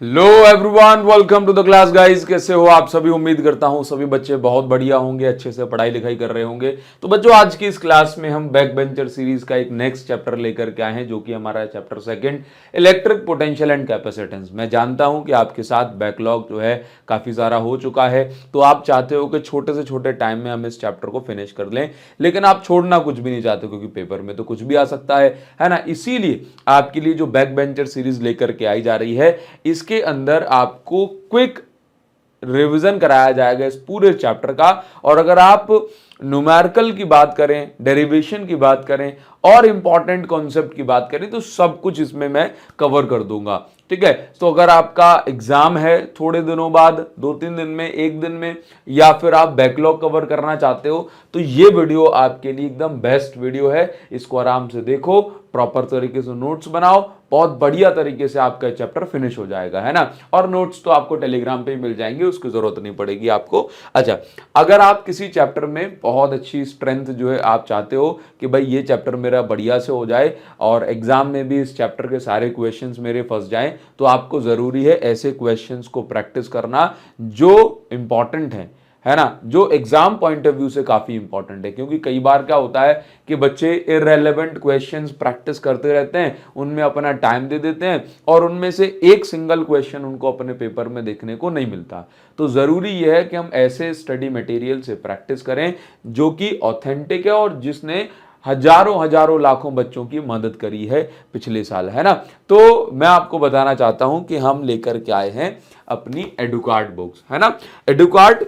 Hello everyone, welcome to the class guys. कैसे हो आप सभी? उम्मीद करता हूं सभी बच्चे बहुत बढ़िया होंगे, अच्छे से पढ़ाई लिखाई कर रहे होंगे। तो बच्चों, आज की इस क्लास में हम बैक बेंचर सीरीज का एक नेक्स्ट चैप्टर लेकर के आए हैं, जो कि हमारा chapter second, electric potential and capacitance. मैं जानता हूं कि आपके साथ बैकलॉग जो है काफी सारा हो चुका है, तो आप चाहते हो कि छोटे से छोटे टाइम में हम इस चैप्टर को फिनिश कर लें, लेकिन आप छोड़ना कुछ भी नहीं चाहते क्योंकि पेपर में तो कुछ भी आ सकता है ना। इसीलिए आपके लिए जो बैक बेंचर सीरीज लेकर के आई जा रही है, इसके अंदर आपको क्विक रिवीजन कराया जाएगा इस पूरे चैप्टर का। और अगर आप न्यूमेरिकल की बात करें, डेरिवेशन की बात करें और इंपॉर्टेंट कॉन्सेप्ट की बात करें, तो सब कुछ इसमें मैं कवर कर दूंगा। ठीक है, तो अगर आपका एग्जाम है थोड़े दिनों बाद, 2-3 दिन में, एक दिन में, या फिर आप बैकलॉग कवर करना चाहते हो, तो ये वीडियो आपके लिए एकदम बेस्ट वीडियो है। इसको आराम से देखो, प्रॉपर तरीके से नोट्स बनाओ, बहुत बढ़िया तरीके से आपका चैप्टर फिनिश हो जाएगा, है ना। और नोट्स तो आपको टेलीग्राम पे ही मिल जाएंगे, उसकी जरूरत नहीं पड़ेगी आपको। अच्छा, अगर आप किसी चैप्टर में बहुत अच्छी स्ट्रेंथ जो है आप चाहते हो कि भाई ये चैप्टर मेरा बढ़िया से हो जाए और एग्जाम में भी इस चैप्टर के सारे क्वेश्चंस मेरे फंस जाएं, तो आपको जरूरी है ऐसे क्वेश्चंस को प्रैक्टिस करना जो इंपॉर्टेंट है ना, जो एग्जाम पॉइंट ऑफ व्यू से काफी इंपॉर्टेंट है। क्योंकि कई बार क्या होता है कि बच्चे इररेलेवेंट क्वेश्चंस प्रैक्टिस करते रहते हैं, उनमें अपना टाइम दे देते हैं और उनमें से एक सिंगल क्वेश्चन उनको अपने पेपर में देखने को नहीं मिलता। तो जरूरी यह है कि हम ऐसे स्टडी मटेरियल से प्रैक्टिस करें जो कि ऑथेंटिक है और जिसने हजारों हजारों लाखों बच्चों की मदद करी है पिछले साल, है ना। तो मैं आपको बताना चाहता हूं कि हम लेकर के आए हैं अपनी एडुकार्ड बुक्स, है ना। एडुकार्ड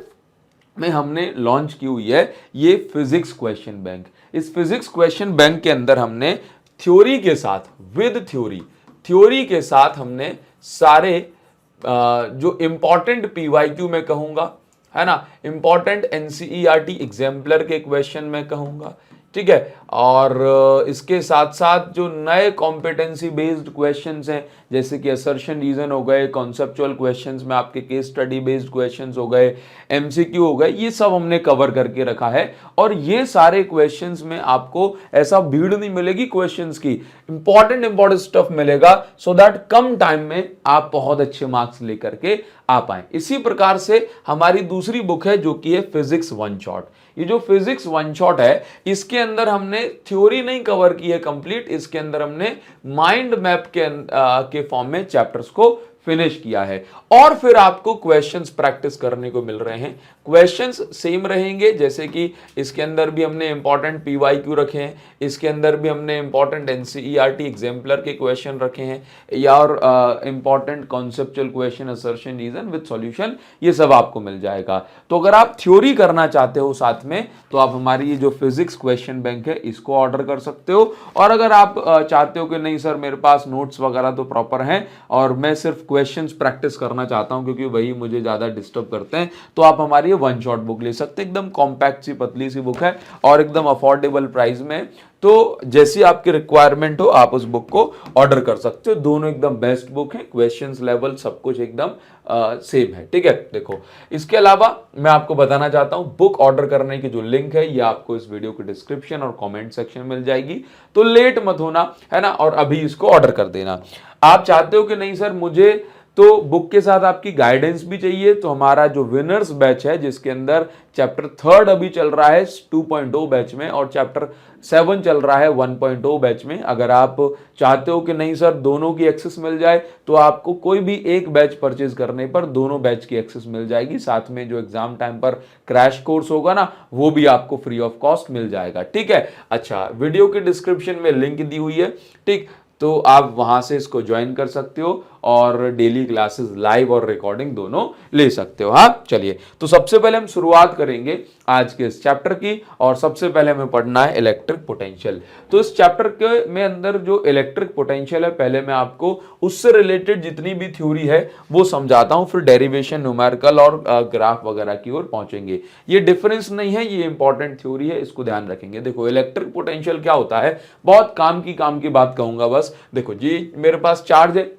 में हमने लॉन्च की हुई है ये फिजिक्स क्वेश्चन बैंक। इस फिजिक्स क्वेश्चन बैंक के अंदर हमने थ्योरी के साथ, विद थ्योरी के साथ हमने सारे जो इंपॉर्टेंट पीवाईक्यू में कहूंगा, है ना, इंपॉर्टेंट एनसीईआरटी एग्जाम्पलर के क्वेश्चन में कहूंगा, ठीक है। और इसके साथ साथ जो नए कॉम्पिटेंसी बेस्ड क्वेश्चंस हैं, जैसे कि असर्शन रीजन हो गए, कॉन्सेप्चुअल क्वेश्चंस में आपके केस स्टडी बेस्ड क्वेश्चंस हो गए, एमसीक्यू हो गए, ये सब हमने कवर करके रखा है। और ये सारे क्वेश्चंस में आपको ऐसा भीड़ नहीं मिलेगी क्वेश्चंस की, इंपॉर्टेंट स्टफ मिलेगा, सो दैट कम टाइम में आप बहुत अच्छे मार्क्स लेकर के आ पाए। इसी प्रकार से हमारी दूसरी बुक है जो कि है फिजिक्स वन शॉट। ये जो फिजिक्स वन शॉट है, इसके अंदर हमने थ्योरी नहीं कवर की है कंप्लीट, इसके अंदर हमने माइंड मैप के फॉर्म में चैप्टर्स को फिनिश किया है। और फिर आपको क्वेश्चंस प्रैक्टिस करने को मिल रहे हैं। क्वेश्चंस सेम रहेंगे, जैसे कि इसके अंदर भी हमने इंपॉर्टेंट पीवाईक्यू रखे हैं, इसके अंदर भी हमने इंपॉर्टेंट एनसीईआरटी एग्जाम्पलर के क्वेश्चन रखे हैं, या और important conceptual question, assertion reason with solution, ये सब आपको मिल जाएगा। तो अगर आप थ्योरी करना चाहते हो साथ में, तो आप हमारी ये जो फिजिक्स क्वेश्चन बैंक है इसको ऑर्डर कर सकते हो। और अगर आप चाहते हो कि नहीं सर मेरे पास नोट्स वगैरह तो प्रॉपर हैं और मैं सिर्फ क्वेश्चंस प्रैक्टिस करना चाहता हूं क्योंकि वही मुझे ज्यादा डिस्टर्ब करते हैं, तो आप हमारी ये वन शॉट बुक ले सकते हैं। एकदम कॉम्पैक्ट सी पतली सी बुक है और एकदम अफोर्डेबल प्राइस में। तो जैसी आपकी रिक्वायरमेंट हो आप उस बुक को ऑर्डर कर सकते हो। दोनों एकदम बेस्ट बुक है, क्वेश्चंस लेवल सब कुछ एकदम सेम है, ठीक है। देखो, इसके अलावा मैं आपको बताना चाहता हूं, बुक ऑर्डर करने की जो लिंक है ये आपको इस वीडियो के डिस्क्रिप्शन और कमेंट सेक्शन में मिल जाएगी। तो लेट मत होना, है ना, और अभी इसको ऑर्डर कर देना। आप चाहते हो कि नहीं सर मुझे तो बुक के साथ आपकी गाइडेंस भी चाहिए, तो हमारा जो विनर्स बैच है जिसके अंदर चैप्टर 3 अभी चल रहा है 2.0 बैच में और चैप्टर 7 चल रहा है 1.0 बैच में, अगर आप चाहते हो कि नहीं सर दोनों की एक्सेस मिल जाए, तो आपको कोई भी एक बैच परचेज करने पर दोनों बैच की एक्सेस मिल जाएगी। साथ में जो एग्जाम टाइम पर क्रैश कोर्स होगा ना, वो भी आपको फ्री ऑफ कॉस्ट मिल जाएगा, ठीक है। अच्छा, वीडियो के डिस्क्रिप्शन में लिंक दी हुई है, ठीक, तो आप वहां से इसको ज्वाइन कर सकते हो और डेली क्लासेस लाइव और रिकॉर्डिंग दोनों ले सकते हो। हाँ, चलिए, तो सबसे पहले हम शुरुआत करेंगे आज के इस चैप्टर की और सबसे पहले हमें पढ़ना है इलेक्ट्रिक पोटेंशियल। तो इस चैप्टर के में अंदर जो इलेक्ट्रिक पोटेंशियल है, पहले मैं आपको उससे रिलेटेड जितनी भी थ्योरी है वो समझाता हूं, फिर डेरिवेशन, न्यूमेरिकल और ग्राफ वगैरह की ओर पहुंचेंगे। ये डिफरेंस नहीं है, ये इंपॉर्टेंट थ्योरी है, इसको ध्यान रखेंगे। देखो, इलेक्ट्रिक पोटेंशियल क्या होता है, बहुत काम की बात कहूंगा बस। देखो जी, मेरे पास चार्ज है,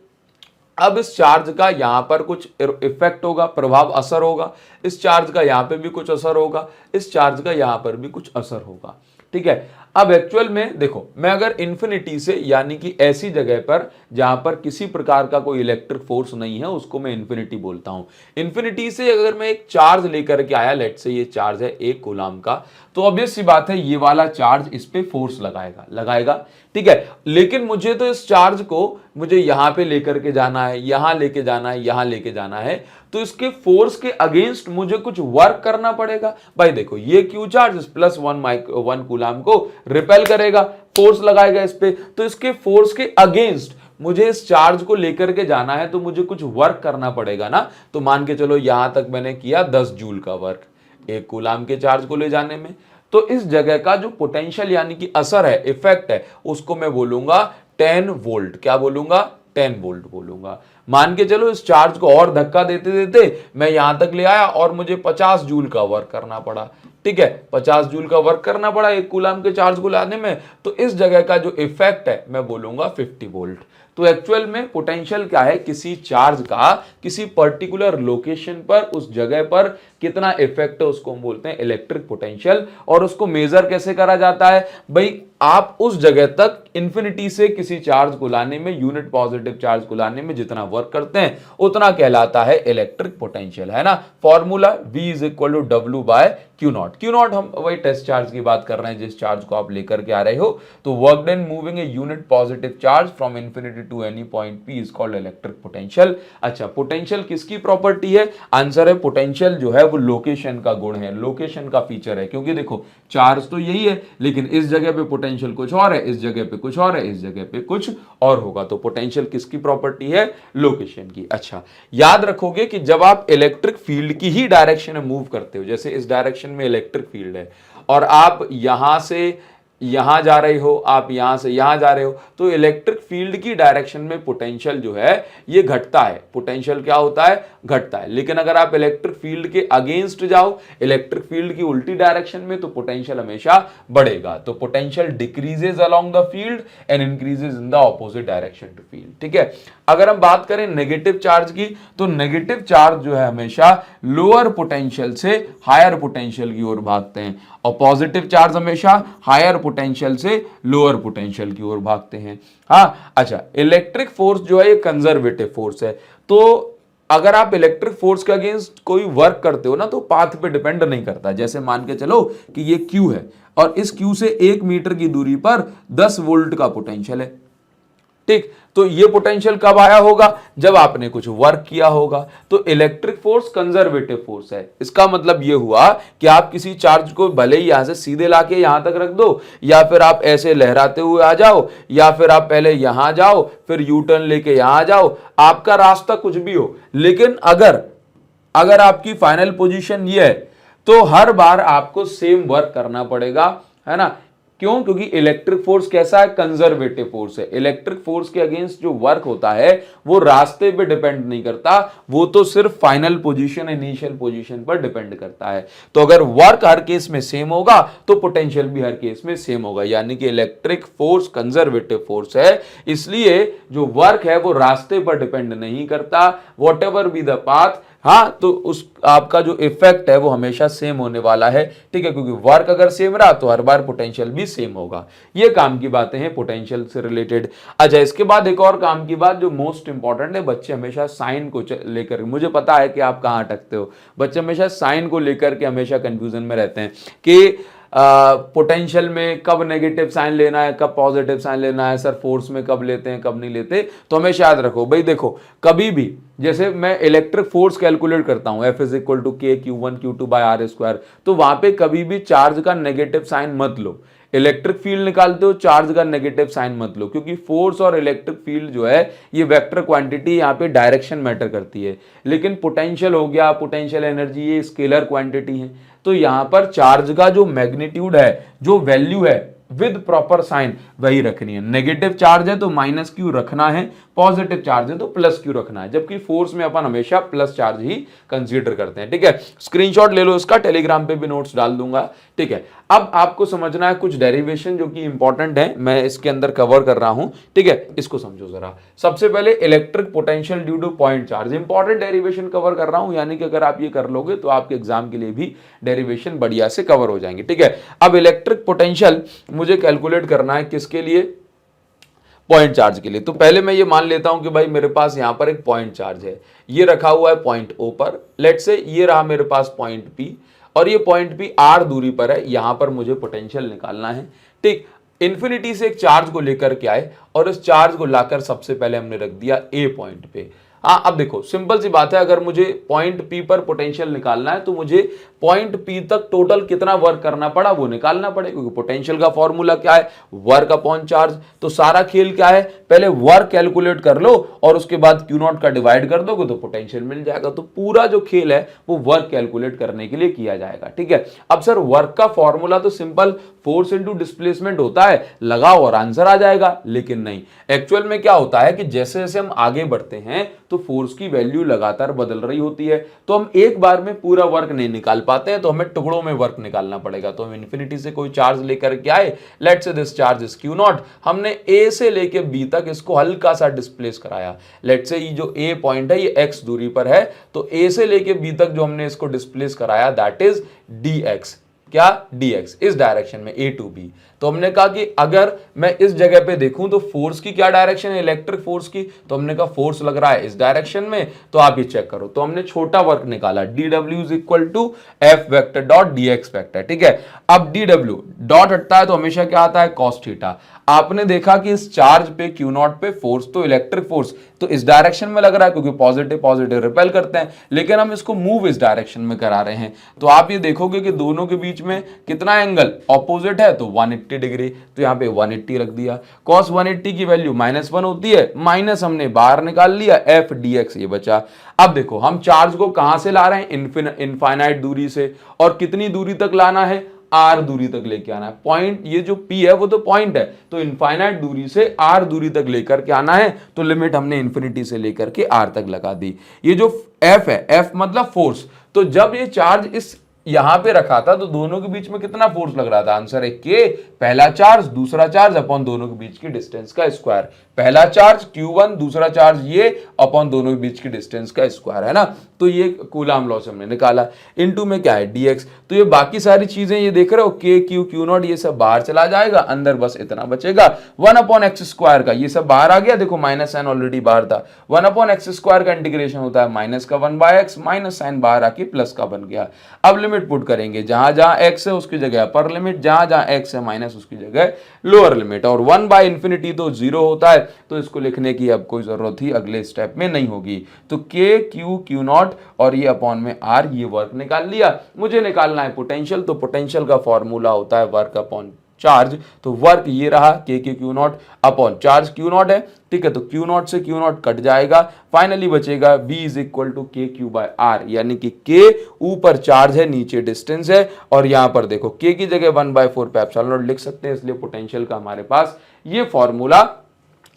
अब इस चार्ज का यहां पर कुछ इफेक्ट होगा, प्रभाव, असर होगा, इस चार्ज का यहां पे भी कुछ असर होगा, इस चार्ज का यहां पर भी कुछ असर होगा, ठीक है। अब एक्चुअल में देखो, मैं अगर इन्फिनिटी से यानी कि ऐसी जगह पर जहां पर किसी प्रकार का कोई इलेक्ट्रिक फोर्स नहीं है उसको मैं इन्फिनिटी बोलता हूं। इन्फिनिटी से अगर मैं एक चार्ज लेकर के आया, लेट से ये चार्ज है 1 कूलम का, तो ऑब्वियस सी बात है ये वाला चार्ज इस पे फोर्स लगाएगा, ठीक है। लेकिन मुझे तो इस चार्ज को मुझे यहां पे लेकर के जाना है, यहां लेके जाना है, यहां लेके जाना है, तो इसके फोर्स के अगेंस्ट मुझे कुछ वर्क करना पड़ेगा। भाई देखो, ये क्यू चार्ज प्लस 1 कूलम को रिपेल करेगा, फोर्स लगाएगा इस पे, तो इसके फोर्स के अगेंस्ट मुझे इस चार्ज को लेकर के जाना है, तो मुझे कुछ वर्क करना पड़ेगा ना। तो मान के चलो यहां तक मैंने किया 10 जूल का वर्क 1 कूलम के चार्ज को ले जाने में, तो इस जगह का जो पोटेंशियल यानी कि असर है, इफेक्ट है, उसको मैं बोलूंगा 10 वोल्ट। क्या बोलूंगा? 10 वोल्ट बोलूंगा। मान के चलो इस चार्ज को और धक्का देते देते मैं यहां तक ले आया और मुझे 50 जूल का वर्क करना पड़ा, ठीक है, 50 जूल का वर्क करना पड़ा 1 कूलम के चार्ज को लाने में, तो इस जगह का जो इफेक्ट है मैं बोलूंगा 50 वोल्ट। तो एक्चुअल में पोटेंशियल क्या है? किसी चार्ज का किसी पर्टिकुलर लोकेशन पर, उस जगह पर कितना इफेक्ट है उसको हम बोलते हैं इलेक्ट्रिक पोटेंशियल। और उसको मेजर कैसे करा जाता है? भाई आप उस जगह तक इन्फिनिटी से किसी चार्ज को लाने में, यूनिट पॉजिटिव चार्ज को लाने में जितना वर्क करते हैं उतना कहलाता है इलेक्ट्रिक पोटेंशियल, है ना। Formula V is equal to W by Q naught. Q naught हम वही टेस्ट चार्ज की बात कर रहे हैं, जिस चार्ज को आप लेकर के आ रहे हो। तो work done moving a unit positive charge from infinity to any point P is called electric potential. अच्छा, पोटेंशियल किसकी प्रॉपर्टी है? आंसर है पोटेंशियल जो है वो लोकेशन का गुण है, लोकेशन का फीचर है। क्योंकि देखो चार्ज तो यही है, लेकिन इस जगह पे पोटेंशियल कुछ और है, इस जगह पे कुछ और है, इस जगह पे कुछ और होगा। तो पोटेंशियल किसकी प्रॉपर्टी है? लोकेशन की। अच्छा, याद रखोगे कि जब आप इलेक्ट्रिक फील्ड की ही डायरेक्शन में मूव करते हो, जैसे इस डायरेक्शन में इलेक्ट्रिक फील्ड है और आप यहां से यहां जा रहे हो, आप यहां से यहां जा रहे हो, तो इलेक्ट्रिक फील्ड की डायरेक्शन में पोटेंशियल जो है ये घटता है। पोटेंशियल क्या होता है? घटता है। लेकिन अगर आप इलेक्ट्रिक फील्ड के अगेंस्ट जाओ, इलेक्ट्रिक फील्ड की उल्टी डायरेक्शन में, तो पोटेंशियल हमेशा बढ़ेगा। तो potential decreases along the field and increases in the opposite direction to field, ठीक है। अगर हम बात करें नेगेटिव चार्ज की, तो नेगेटिव चार्ज जो है हमेशा लोअर पोटेंशियल से हायर पोटेंशियल की ओर भागते हैं, और पॉजिटिव चार्ज हमेशा हायर पोटेंशियल से लोअर पोटेंशियल की ओर भागते हैं। हाँ, अच्छा, इलेक्ट्रिक फोर्स जो है ये कंजर्वेटिव फोर्स है। तो अगर आप इलेक्ट्रिक फोर्स के अगेंस्ट कोई वर्क करते हो ना, तो पाथ पे डिपेंड नहीं करता। जैसे मान के चलो कि ये Q है और इस Q से 1 मीटर की दूरी पर 10 वोल्ट का पोटेंशियल है, ठीक। तो ये पोटेंशियल कब आया होगा? जब आपने कुछ वर्क किया होगा। तो इलेक्ट्रिक फोर्स कंजर्वेटिव फोर्स है। इसका मतलब ये हुआ कि आप किसी चार्ज को भले ही यहां से सीधे लाके यहां तक रख दो, या फिर आप ऐसे लहराते हुए आ जाओ, या फिर आप पहले यहां जाओ फिर यू टर्न लेके यहां जाओ, आपका रास्ता कुछ भी हो, लेकिन अगर आपकी फाइनल पोजीशन ये है, तो हर बार आपको सेम वर्क करना पड़ेगा, है ना। क्यों? क्योंकि इलेक्ट्रिक फोर्स कैसा है? कंजर्वेटिव फोर्स है। इलेक्ट्रिक फोर्स के अगेंस्ट जो वर्क होता है वो रास्ते पे डिपेंड नहीं करता, वो तो सिर्फ फाइनल पोजीशन, इनिशियल पोजीशन पर डिपेंड करता है। तो अगर वर्क हर केस में सेम होगा तो पोटेंशियल भी हर केस में सेम होगा, यानी कि इलेक्ट्रिक फोर्स कंजर्वेटिव फोर्स है। इसलिए जो वर्क है वो रास्ते पर डिपेंड नहीं करता, what ever be the path. हाँ, तो उस आपका जो इफेक्ट है वो हमेशा सेम होने वाला है, ठीक है, क्योंकि वर्क अगर सेम रहा तो हर बार पोटेंशियल भी सेम होगा। ये काम की बातें हैं पोटेंशियल से रिलेटेड। अच्छा, इसके बाद एक और काम की बात जो मोस्ट इंपॉर्टेंट है, बच्चे हमेशा साइन को लेकर, मुझे पता है कि आप कहाँ अटकते हो, बच्चे हमेशा साइन को लेकर के हमेशा कंफ्यूजन में रहते हैं कि पोटेंशियल में कब नेगेटिव साइन लेना है, कब पॉजिटिव साइन लेना है, सर फोर्स में कब लेते हैं, कब नहीं लेते। तो हमेशा याद रखो भाई, देखो कभी भी जैसे मैं इलेक्ट्रिक फोर्स कैलकुलेट करता हूं, F is equal to K Q1 Q2 by R square, तो वहां पे कभी भी चार्ज का नेगेटिव साइन मत लो। इलेक्ट्रिक फील्ड निकालते हो, चार्ज का नेगेटिव साइन मत लो, क्योंकि फोर्स और इलेक्ट्रिक फील्ड जो है ये वेक्टर क्वांटिटी, यहाँ पे डायरेक्शन मैटर करती है। लेकिन पोटेंशियल हो गया, पोटेंशियल एनर्जी, ये स्केलर क्वांटिटी है। तो यहां पर चार्ज का जो मैग्नीट्यूड है, जो वैल्यू है, विद प्रॉपर साइन वही रखनी है। नेगेटिव चार्ज है तो माइनस क्यू रखना है, पॉजिटिव चार्ज है तो प्लस क्यू रखना है, जबकि फोर्स में अपन हमेशा प्लस चार्ज ही कंसीडर करते हैं, ठीक है। स्क्रीनशॉट ले लो इसका, टेलीग्राम पे भी नोट्स डाल दूंगा, ठीक है। अब आपको समझना है कुछ डेरिवेशन जो कि इंपॉर्टेंट है, मैं इसके अंदर कवर कर रहा हूं, ठीक है, इसको समझो जरा। सबसे पहले electric potential due to point charge, important derivation cover कर रहा हूं, यानी कि अगर आप ये कर लोगे तो आपके एग्जाम के लिए भी डेरिवेशन बढ़िया से कवर हो जाएंगे, ठीक है। अब इलेक्ट्रिक पोटेंशियल मुझे कैलकुलेट करना है किसके लिए, पॉइंट चार्ज के लिए। तो पहले मैं ये मान लेता हूं कि भाई मेरे पास यहां पर एक पॉइंट चार्ज है, ये रखा हुआ है पॉइंट ओ पर, लेट से ये रहा मेरे पास पॉइंट पी, और ये पॉइंट पी आर दूरी पर है, यहां पर मुझे पोटेंशियल निकालना है, ठीक। इन्फिनिटी से एक चार्ज को लेकर के आए और इस चार्ज को लाकर सबसे पहले हमने रख दिया ए पॉइंट पे। हाँ, अब देखो सिंपल सी बात है, अगर मुझे पॉइंट पी पर पोटेंशियल निकालना है तो मुझे पॉइंट पी तक टोटल कितना वर्क करना पड़ा वो निकालना पड़ेगा, क्योंकि पोटेंशियल का फॉर्मूला क्या है, वर्क अपॉन चार्ज। तो सारा खेल क्या है, पहले वर्क कैलकुलेट कर लो और उसके बाद क्यू नॉट का डिवाइड कर दोगे तो पोटेंशियल मिल जाएगा। तो पूरा जो खेल है वो वर्क कैलकुलेट करने के लिए किया जाएगा, ठीक है। अब सर वर्क का फॉर्मूला तो सिंपल फोर्स इंटू डिस्प्लेसमेंट होता है, लगाओ और आंसर आ जाएगा, लेकिन नहीं, एक्चुअल में क्या होता है कि जैसे जैसे हम आगे बढ़ते हैं तो फोर्स की वैल्यू लगातार बदल रही होती है, तो हम एक बार में पूरा वर्क नहीं निकाल पाते हैं, तो हमें टुकड़ों में वर्क निकालना पड़ेगा। तो हम इन्फिनिटी से कोई चार्ज लेकर के आए, let's say this charge is Q not, हमने ए से लेके बी तक इसको हल्का सा डिस्प्लेस कराया, लेट्स से ये जो ए पॉइंट है ये एक्स दूरी पर है, तो ए से लेके बी तक जो हमने इसको डिस्प्लेस कराया दैट इज डी एक्स, क्या, dx, इस डायरेक्शन में a टू b। तो हमने कहा कि अगर मैं इस जगह पे देखूं तो फोर्स की क्या डायरेक्शन है, इलेक्ट्रिक फोर्स की, तो हमने कहा फोर्स लग रहा है इस डायरेक्शन में, तो आप ये चेक करो। तो हमने छोटा वर्क निकाला, dw is equal to F vector dot dx vector, ठीक है। अब dw डॉट हटता है तो हमेशा क्या आता है, कॉस थीटा। आपने देखा कि इस चार्ज पे क्यू नॉट पे फोर्स तो इलेक्ट्रिक फोर्स तो इस डायरेक्शन में लग रहा है, क्योंकि पॉजिटिव पॉजिटिव रिपेल करते हैं, लेकिन हम इसको मूव इस डायरेक्शन में करा रहे हैं। तो आप ये देखोगे कि दोनों के बीच में कितना एंगल ऑपोजिट है, तो 180 डिग्री, तो यहाँ पे 180 रख दिया। cos 180 की वैल्यू -1 होती है, माइनस हमने बाहर निकाल लिया, एफ dx ये बचा। अब देखो हम चार्ज को कहां से ला रहे हैं, इनफाइनाइट दूरी से, और कितनी दूरी तक लाना है, आर दूरी तक लेके आना है। पॉइंट, ये जो पी है वो तो पॉइंट है, तो इनफाइनाइट दूरी से आर दूरी तक लेकर के आना है, तो लिमिट हमने इन्फिनिटी से लेकर के आर तक लगा दी। ये जो एफ है, एफ मतलब फोर्स, तो जब ये चार्ज इस यहां पे रखा था तो दोनों के बीच में कितना फोर्स लग रहा था, आंसर है के, पहला चार्ज दूसरा चार्ज अपॉन दोनों के बीच की डिस्टेंस का स्क्वायर, पहला चार्ज q1 दूसरा चार्ज ये अपॉन दोनों के बीच की डिस्टेंस का स्क्वायर, है ना। तो ये कूलाम लॉ से हमने निकाला, इनटू में क्या है dx। तो ये बाकी सारी चीजें ये देख रहे हो, k q q नॉट ये सब बाहर चला जाएगा, अंदर बस इतना बचेगा 1 अपॉन एक्स स्क्वायर का, ये सब बाहर आ गया, देखो माइनस साइन ऑलरेडी बाहर था, 1 अपॉन एक्स स्क्वायर का इंटीग्रेशन होता है माइनस का 1 बाय एक्स, माइनस साइन बाहर आके प्लस का बन गया। अब लिमिट पुट करेंगे, जहां जहां x है उसकी जगह अपर लिमिट, जहां जहां x है माइनस उसकी जगह लोअर लिमिट, और 1 बाय इंफिनिटी तो 0 होता है, तो इसको लिखने की अब कोई जरूरत ही अगले स्टेप में नहीं होगी। तो k q q नॉट और ये अपॉन में r, ये वर्क निकाल लिया। मुझे निकालना है पोटेंशियल, तो पोटेंशियल का फॉर्मूला होता है वर्क अपॉन चार्ज, तो वर्क ये रहा k q q naught upon charge q naught है, ठीक है। तो q नॉट से q नॉट कट जाएगा, फाइनली बचेगा v is equal to k q by r, यानी कि k ऊपर चार्ज है नीचे डिस्टेंस है, और यहां पर देखो k की जगह 1/4 पे एप्सिलॉन नॉट लिख सकते हैं, इसलिए पोटेंशियल का हमारे पास ये फॉर्मूला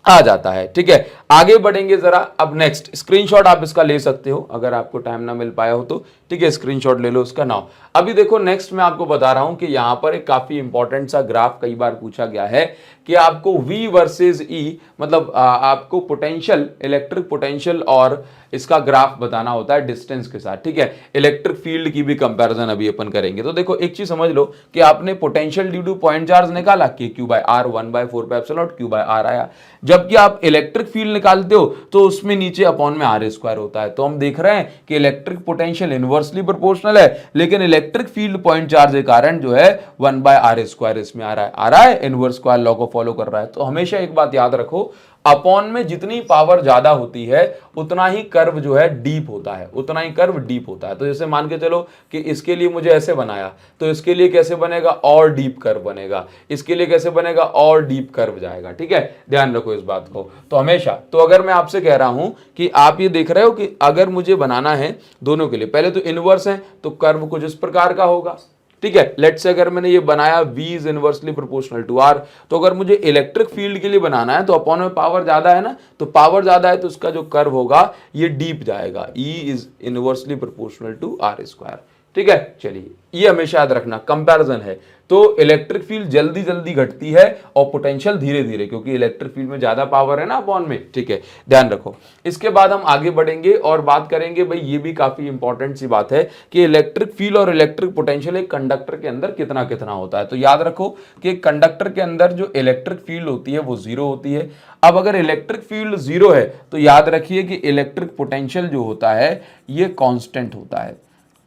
आ जाता है, ठीक है। आगे बढ़ेंगे जरा, अब नेक्स्ट स्क्रीनशॉट आप इसका ले सकते हो अगर आपको टाइम ना मिल पाया हो तो, ठीक है, स्क्रीनशॉट ले लो उसका। नाउ अभी देखो नेक्स्ट मैं आपको बता रहा हूं कि यहां पर एक काफी इंपॉर्टेंट सा ग्राफ कई बार पूछा गया है कि आपको V वर्सेस E, मतलब आपको पोटेंशियल, इलेक्ट्रिक पोटेंशियल और इसका ग्राफ बताना होता है डिस्टेंस के साथ, ठीक है। इलेक्ट्रिक फील्ड की भी कंपैरिजन अभी अपन करेंगे। तो देखो एक चीज समझ लो कि आपने potential due to point charge निकाला, k q बाय r 1/4 पे epsilon naught q by r आया। जबकि आप इलेक्ट्रिक फील्ड निकालते हो तो उसमें नीचे अपॉन में r स्क्वायर होता है। तो हम देख रहे हैं कि इलेक्ट्रिक पोटेंशियल इनवर्सली प्रोपोर्शनल है, लेकिन इलेक्ट्रिक फील्ड पॉइंट चार्ज के कारण जो है 1/r स्क्वायर इसमें आ रहा है, इनवर्स स्क्वायर लॉ को फॉलो कर रहा है। तो हमेशा एक बात याद रखो, अपॉन में जितनी पावर ज्यादा होती है उतना ही कर्व जो है डीप होता है, उतना ही कर्व डीप होता है। तो जैसे मान के चलो कि इसके लिए मुझे ऐसे बनाया, तो इसके लिए कैसे बनेगा, और डीप कर्व बनेगा, इसके लिए कैसे बनेगा, और डीप कर्व जाएगा, ठीक है। ध्यान रखो इस बात को। तो हमेशा, तो अगर मैं आपसे कह रहा हूं कि आप ये देख रहे हो कि अगर मुझे बनाना है दोनों के लिए, पहले तो इनवर्स है तो कर्व कुछ इस प्रकार का होगा, ठीक है। लेट्स से अगर मैंने ये बनाया V is inversely proportional to R, तो अगर मुझे इलेक्ट्रिक फील्ड के लिए बनाना है तो अपॉन में पावर ज्यादा है ना, तो पावर ज्यादा है तो इसका जो कर्व होगा ये डीप जाएगा, E is inversely proportional to R square, ठीक है। चलिए ये हमेशा याद रखना, कंपैरिजन है तो इलेक्ट्रिक फील्ड जल्दी जल्दी घटती है और पोटेंशियल धीरे धीरे, क्योंकि इलेक्ट्रिक फील्ड में ज्यादा पावर है ना अपॉन में, ठीक है, ध्यान रखो। इसके बाद हम आगे बढ़ेंगे और बात करेंगे, भाई ये भी काफी इंपॉर्टेंट सी बात है कि इलेक्ट्रिक फील्ड और इलेक्ट्रिक पोटेंशियल एक कंडक्टर के अंदर कितना कितना होता है। तो याद रखो कि कंडक्टर के अंदर जो इलेक्ट्रिक फील्ड होती है वो जीरो होती है। अब अगर इलेक्ट्रिक फील्ड जीरो है तो याद रखिए कि इलेक्ट्रिक पोटेंशियल जो होता है ये कांस्टेंट होता है।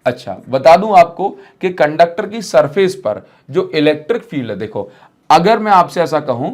अच्छा, बता दूं आपको कि कंडक्टर की सरफेस पर जो इलेक्ट्रिक फील्ड है, देखो अगर मैं आपसे ऐसा कहूं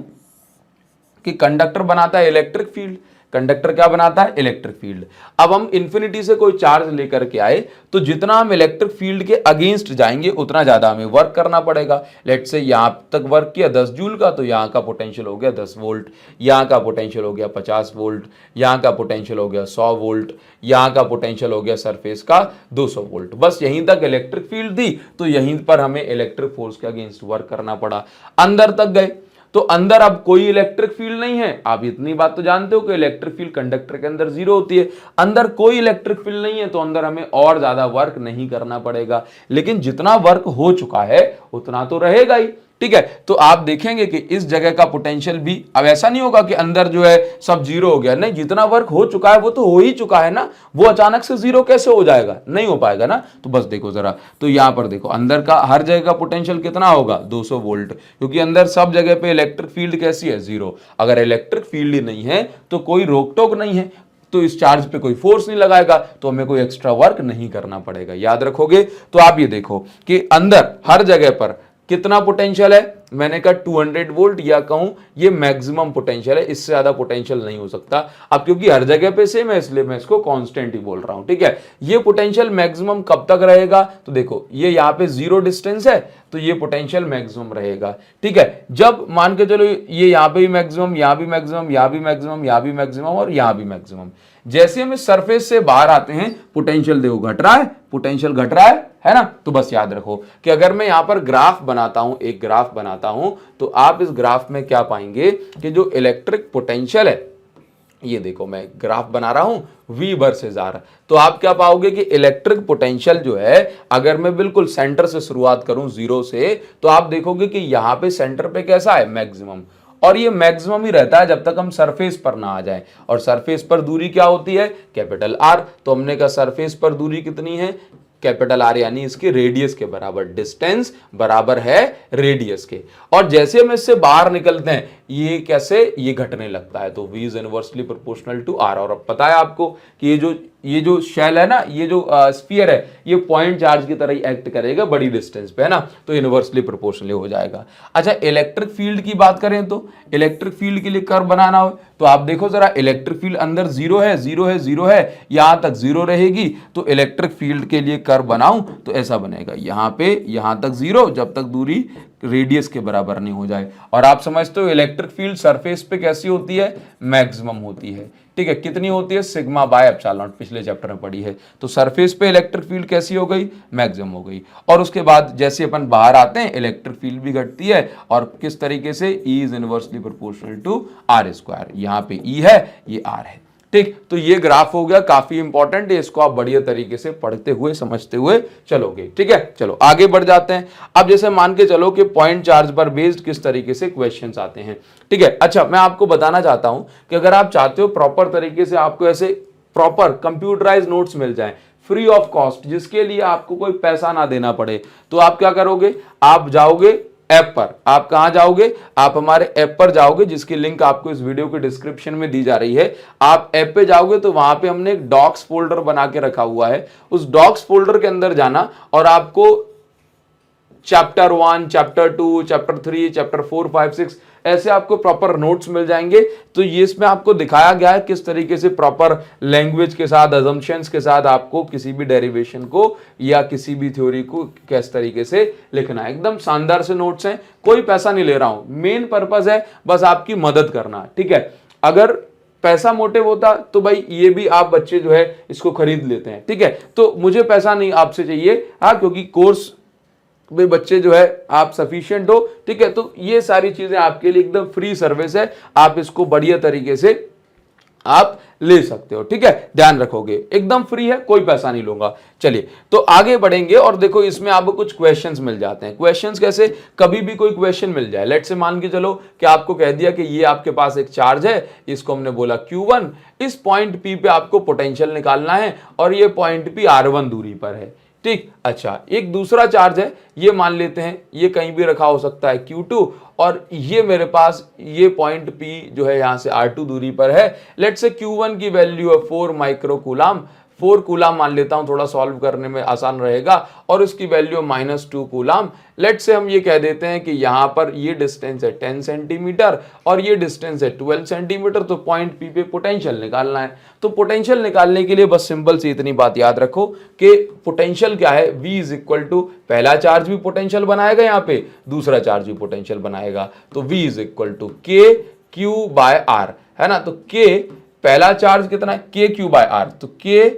कि कंडक्टर बनाता है इलेक्ट्रिक फील्ड, कंडक्टर क्या बनाता है, इलेक्ट्रिक फील्ड। अब हम इंफिनिटी से कोई चार्ज लेकर के आए तो जितना हम इलेक्ट्रिक फील्ड के अगेंस्ट जाएंगे उतना ज्यादा हमें वर्क करना पड़ेगा। लेट्स से यहां तक वर्क किया 10 जूल का, तो यहां का पोटेंशियल हो गया 10 वोल्ट, यहां का पोटेंशियल हो गया 50 वोल्ट, यहां का पोटेंशियल हो गया 100 वोल्ट, यहां का पोटेंशियल हो गया सरफेस का 200 वोल्ट। बस यहीं तक इलेक्ट्रिक फील्ड थी तो यहीं पर हमें इलेक्ट्रिक फोर्स के अगेंस्ट वर्क करना पड़ा। अंदर तक गए तो अंदर अब कोई इलेक्ट्रिक फील्ड नहीं है। आप इतनी बात तो जानते हो कि इलेक्ट्रिक फील्ड कंडक्टर के अंदर जीरो होती है। अंदर कोई इलेक्ट्रिक फील्ड नहीं है तो अंदर हमें और ज्यादा वर्क नहीं करना पड़ेगा, लेकिन जितना वर्क हो चुका है उतना तो रहेगा ही, ठीक है। तो आप देखेंगे कि इस जगह का पोटेंशियल भी, अब ऐसा नहीं होगा कि अंदर जो है सब जीरो हो गया, नहीं, जितना वर्क हो चुका है वो तो हो ही चुका है ना, वो अचानक से जीरो कैसे हो जाएगा, नहीं हो पाएगा ना। तो बस देखो जरा, तो यहां पर देखो अंदर का हर जगह का पोटेंशियल कितना होगा 200 वोल्ट, क्योंकि अंदर सब जगह पे इलेक्ट्रिक फील्ड कैसी है, जीरो। अगर इलेक्ट्रिक फील्ड ही नहीं है तो कोई रोक टोक नहीं है, तो इस चार्ज पे कोई फोर्स नहीं लगाएगा, तो हमें कोई एक्स्ट्रा वर्क नहीं करना पड़ेगा। याद रखोगे। तो आप ये देखो कि अंदर हर जगह पर कितना पोटेंशियल है, मैंने कहा 200 वोल्ट, या कहूं ये मैक्सिमम पोटेंशियल है, इससे ज्यादा पोटेंशियल नहीं हो सकता। अब क्योंकि हर जगह पे सेम है इसलिए मैं इसको कांस्टेंट ही बोल रहा हूं, ठीक है। ये पोटेंशियल मैक्सिमम कब तक रहेगा, तो देखो ये यहां पे जीरो डिस्टेंस है तो ये पोटेंशियल मैक्सिमम रहेगा, ठीक है। जब मान के चलो ये यहां पे भी मैक्सिमम, यहां भी मैक्सिमम, यहां भी मैक्सिमम, यहां भी मैक्सिमम और यहां भी मैक्सिमम। जैसे हम इस सरफेस से बाहर आते हैं पोटेंशियल देखो घट रहा है, पोटेंशियल घट रहा है ना। तो बस याद रखो कि अगर मैं यहां पर ग्राफ बनाता हूं, एक ग्राफ बनाता हूं, तो आप इस ग्राफ में क्या पाएंगे कि जो इलेक्ट्रिक पोटेंशियल है, ये देखो मैं ग्राफ बना रहा हूं V वर्सेस R, तो आप क्या पाओगे कि इलेक्ट्रिक पोटेंशियल जो है, अगर मैं बिल्कुल सेंटर से शुरुआत करूं जीरो से, तो आप देखोगे कि यहां पे सेंटर पे कैसा है, मैक्सिमम। और ये मैक्सिमम ही रहता है जब तक हम सरफेस पर ना आ जाएं, और सरफेस पर दूरी क्या होती है, कैपिटल R। तो हमने कहा सरफेस पर दूरी कितनी है, कैपिटल आर, यानी इसके रेडियस के बराबर, डिस्टेंस बराबर है रेडियस के। और जैसे हम इससे बाहर निकलते हैं ये कैसे, ये घटने लगता है, तो v is inversely proportional to r। और अब पता है आपको कि ये जो शेल है ना, ये जो स्फीयर है, ये पॉइंट चार्ज की तरह ही एक्ट करेगा बड़ी डिस्टेंस पे, है ना, तो इनवर्सली प्रोपोर्शनली हो जाएगा। अच्छा, इलेक्ट्रिक फील्ड की बात करें तो इलेक्ट्रिक फील्ड के लिए कर्व बनाना हो तो आप देखो जरा, इलेक्ट्रिक फील्ड अंदर जीरो है, जीरो है, जीरो है, यहां तक जीरो रहेगी, तो इलेक्ट्रिक फील्ड के लिए कर्व बनाऊं तो ऐसा बनेगा, यहां पे यहां तक जीरो, जब तक दूरी रेडियस के बराबर नहीं हो जाए। और आप समझते हो इलेक्ट्रिक फील्ड सरफेस पे कैसी होती है, मैक्सिमम होती है, ठीक है। कितनी होती है, सिग्मा बाय एप्सिलॉन नॉट, पिछले चैप्टर में पढ़ी है। तो सरफेस पे इलेक्ट्रिक फील्ड कैसी हो गई, मैक्सिमम हो गई। और उसके बाद जैसे अपन बाहर आते हैं इलेक्ट्रिक फील्ड भी घटती है, और किस तरीके से, E is inversely proportional to R square. यहाँ पे E है, ये R है, ठीक। तो ये ग्राफ हो गया, काफी इंपॉर्टेंट है, इसको आप बढ़िया तरीके से पढ़ते हुए समझते हुए चलोगे, ठीक है। चलो आगे बढ़ जाते हैं। अब जैसे मान के चलो कि पॉइंट चार्ज पर बेस्ड किस तरीके से क्वेश्चंस आते हैं, ठीक है। अच्छा, मैं आपको बताना चाहता हूं कि अगर आप चाहते हो प्रॉपर तरीके से आपको ऐसे प्रॉपर कंप्यूटराइज नोट्स मिल जाए फ्री ऑफ कॉस्ट, जिसके लिए आपको कोई पैसा ना देना पड़े, तो आप क्या करोगे, आप जाओगे ऐप पर। आप कहां जाओगे, आप हमारे ऐप पर जाओगे, जिसकी लिंक आपको इस वीडियो के डिस्क्रिप्शन में दी जा रही है। आप ऐप पे जाओगे तो वहां पे हमने एक डॉक्स फोल्डर बना के रखा हुआ है, उस डॉक्स फोल्डर के अंदर जाना और आपको चैप्टर 1, चैप्टर 2, चैप्टर 3, चैप्टर 4, 5, 6 ऐसे आपको प्रॉपर नोट्स मिल जाएंगे। तो ये इसमें आपको दिखाया गया है किस तरीके से प्रॉपर लैंग्वेज के साथ, अजम्पशंस के साथ आपको किसी भी डेरिवेशन को या किसी भी थ्योरी को किस तरीके से लिखना है। एकदम शानदार से नोट्स हैं, कोई पैसा नहीं ले रहा हूं, मेन पर्पस है बस आपकी मदद करना, ठीक है। अगर पैसा मोटिव होता तो भाई ये भी आप बच्चे जो है इसको खरीद लेते हैं, ठीक है। तो मुझे पैसा नहीं आपसे चाहिए, हाँ, क्योंकि कोर्स वे बच्चे जो है आप सफिशिएंट हो, ठीक है। तो ये सारी चीजें आपके लिए एकदम फ्री सर्विस है, आप इसको बढ़िया तरीके से आप ले सकते हो, ठीक है, ध्यान रखोगे, एकदम फ्री है, कोई पैसा नहीं लूंगा। चलिए तो आगे बढ़ेंगे और देखो इसमें आपको कुछ क्वेश्चंस मिल जाते हैं। क्वेश्चंस कैसे, कभी भी कोई क्वेश्चन मिल जाए, लेट से मान के चलो कि आपको कह दिया कि ये आपके पास एक चार्ज है, इसको हमने बोला Q1, इस पॉइंट P पे आपको पोटेंशियल निकालना है और ये पॉइंट P R1 दूरी पर है, ठीक। अच्छा, एक दूसरा चार्ज है, ये मान लेते हैं ये कहीं भी रखा हो सकता है Q2, और ये मेरे पास ये पॉइंट P जो है यहां से R2 दूरी पर है। लेट्स से Q1 की वैल्यू है 4 माइक्रो कूलाम, 4 कूलाम मान लेता हूं, थोड़ा सॉल्व करने में आसान रहेगा, और उसकी वैल्यू -2 कूलाम। लेट्स से हम ये कह देते हैं कि यहां पर ये डिस्टेंस है 10 सेंटीमीटर और ये डिस्टेंस है 12 सेंटीमीटर, तो पॉइंट P पे पोटेंशियल निकालना है। तो पोटेंशियल निकालने के लिए बस सिंपल सी इतनी बात याद रखो कि पोटेंशियल क्या है, V इज इक्वल टू, पहला चार्ज भी पोटेंशियल बनाएगा यहाँ पे, दूसरा चार्ज भी पोटेंशियल बनाएगा, तो V is equal to K Q by R, है ना। तो K पहला चार्ज कितना है, K Q बाय R, तो K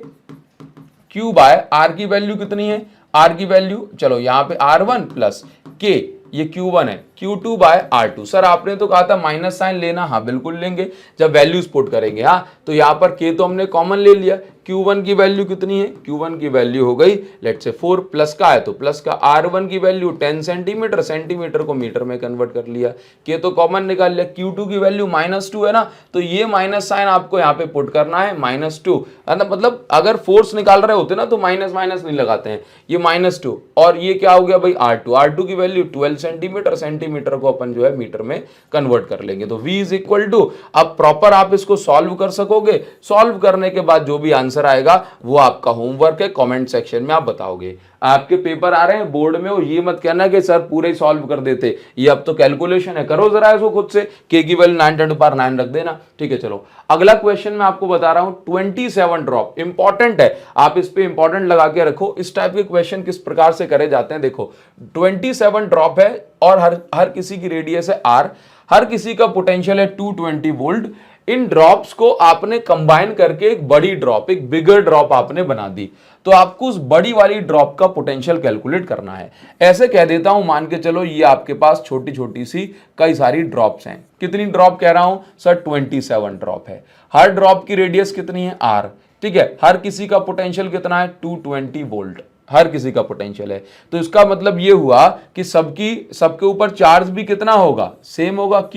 Q बाय R की वैल्यू कितनी है, R की वैल्यू चलो यहाँ पे R1 प्लस K, ये Q1 है, Q2 बाय R2। सर आपने तो कहा था माइनस साइन लेना, हाँ बिल्कुल लेंगे जब वैल्यूज पुट करेंगे। हाँ तो यहाँ पर K तो हमने कॉमन ले लिया, Q1 की वैल्यू कितनी है, Q1 की वैल्यू हो गई लेट से 4, प्लस का है तो प्लस का, R1 की वैल्यू 10 सेंटीमीटर, सेंटीमीटर को मीटर में कन्वर्ट कर लिया, K तो कॉमन निकाल लिया, Q2 की वैल्यू -2 है ना, तो ये माइनस साइन आपको यहाँ पे पुट करना है, -2 है ना। मतलब अगर फोर्स निकाल रहे होते ना तो माइनस माइनस नहीं लगाते हैं, ये -2, और ये क्या हो गया भाई R2 की वैल्यू 12 सेंटीमीटर, सेंटीमीटर को अपन जो है मीटर में कन्वर्ट कर लेंगे, तो V इज इक्वल टू, अब प्रॉपर आप इसको सॉल्व कर सकोगे, सॉल्व करने के बाद जो भी आंसर आएगा वो आपका होमवर्क है, कमेंट सेक्शन में आप बताओगे। आपके पेपर आ रहे हैं बोर्ड में, और ये मत कहना कि सर पूरे सॉल्व कर देते, ये अब तो कैलकुलेशन है, करो जरा इसको खुद से, K की वैल्यू 9 रख देना, ठीक है। चलो अगला क्वेश्चन मैं आपको बता रहा हूं, 27 ड्रॉप, इंपॉर्टेंट है, आप इस पे इंपॉर्टेंट लगा के रखो। इस टाइप के क्वेश्चन किस प्रकार से करे जाते हैं, देखो 27 ड्रॉप है और हर किसी की रेडियस है R, हर किसी का पोटेंशियल है 220 वोल्ट। इन ड्रॉप्स को आपने कंबाइन करके एक बड़ी ड्रॉप, एक बिगर ड्रॉप आपने बना दी, तो आपको उस बड़ी वाली ड्रॉप का पोटेंशियल कैलकुलेट करना है। ऐसे कह देता हूं, मान के चलो ये आपके पास छोटी छोटी सी कई सारी ड्रॉप्स हैं। कितनी ड्रॉप कह रहा हूं सर, 27 ड्रॉप है। हर ड्रॉप की रेडियस कितनी है, R, ठीक है। हर किसी का पोटेंशियल कितना है, 220 वोल्ट, हर किसी का पोटेंशियल है। तो इसका मतलब ये हुआ कि सबके ऊपर चार्ज भी कितना होगा, सेम होगा।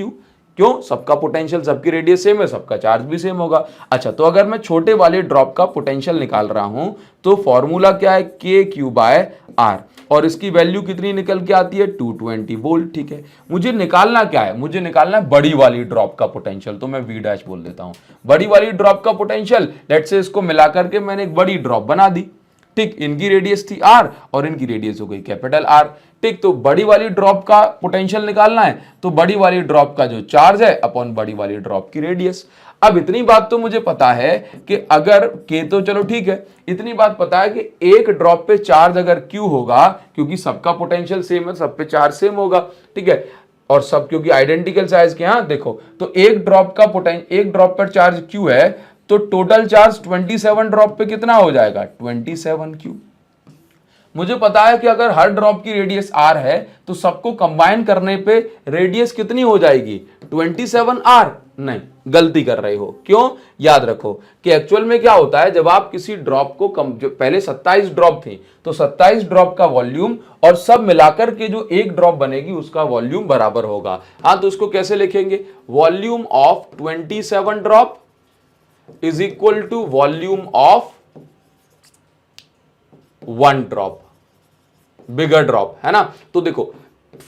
क्यों, सबका पोटेंशियल, सबकी रेडियस सेम है, सबका चार्ज भी सेम होगा। अच्छा, तो अगर मैं छोटे वाले ड्रॉप का पोटेंशियल निकाल रहा हूं तो फॉर्मूला क्या है, KQ बाय R, और इसकी वैल्यू कितनी निकल के आती है, 220 वोल्ट, ठीक है। मुझे निकालना क्या है, मुझे निकालना है बड़ी वाली ड्रॉप का पोटेंशियल, तो मैं V' बोल देता हूं। बड़ी वाली ड्रॉप का पोटेंशियल, लेट्स से इसको मिलाकर के मैंने एक बड़ी ड्रॉप बना दी, ठीक। इनकी रेडियस थी R और इनकी रेडियस हो गई कैपिटल R, ठीक। तो बड़ी वाली ड्रॉप का पोटेंशियल निकालना है, तो बड़ी वाली ड्रॉप का जो चार्ज है अपॉन बड़ी वाली ड्रॉप की रेडियस। अब इतनी बात तो मुझे पता है कि अगर K तो चलो ठीक है, इतनी बात पता है कि एक ड्रॉप पे चार्ज अगर Q होगा, क्योंकि सबका पोटेंशियल सेम है, सब पे चार्ज सेम होगा, ठीक है, और सब क्योंकि आइडेंटिकल साइज के, हाँ देखो, तो एक ड्रॉप पर चार्ज Q है, तो टोटल चार्ज 27 ड्रॉप पे कितना हो जाएगा, 27Q। मुझे पता है कि अगर हर ड्रॉप की रेडियस R है तो सबको कंबाइन करने पे रेडियस कितनी हो जाएगी, 27R। नहीं, गलती कर रहे हो। क्यों, याद रखो कि एक्चुअल में क्या होता है, जब आप किसी ड्रॉप को जो पहले 27 ड्रॉप थी, तो 27 ड्रॉप का वॉल्यूम और सब मिलाकर के जो एक ड्रॉप बनेगी उसका वॉल्यूम बराबर होगा। हाँ, तो उसको कैसे लिखेंगे, volume of 27 drop is equal to volume of 1 drop, bigger drop, है ना। तो देखो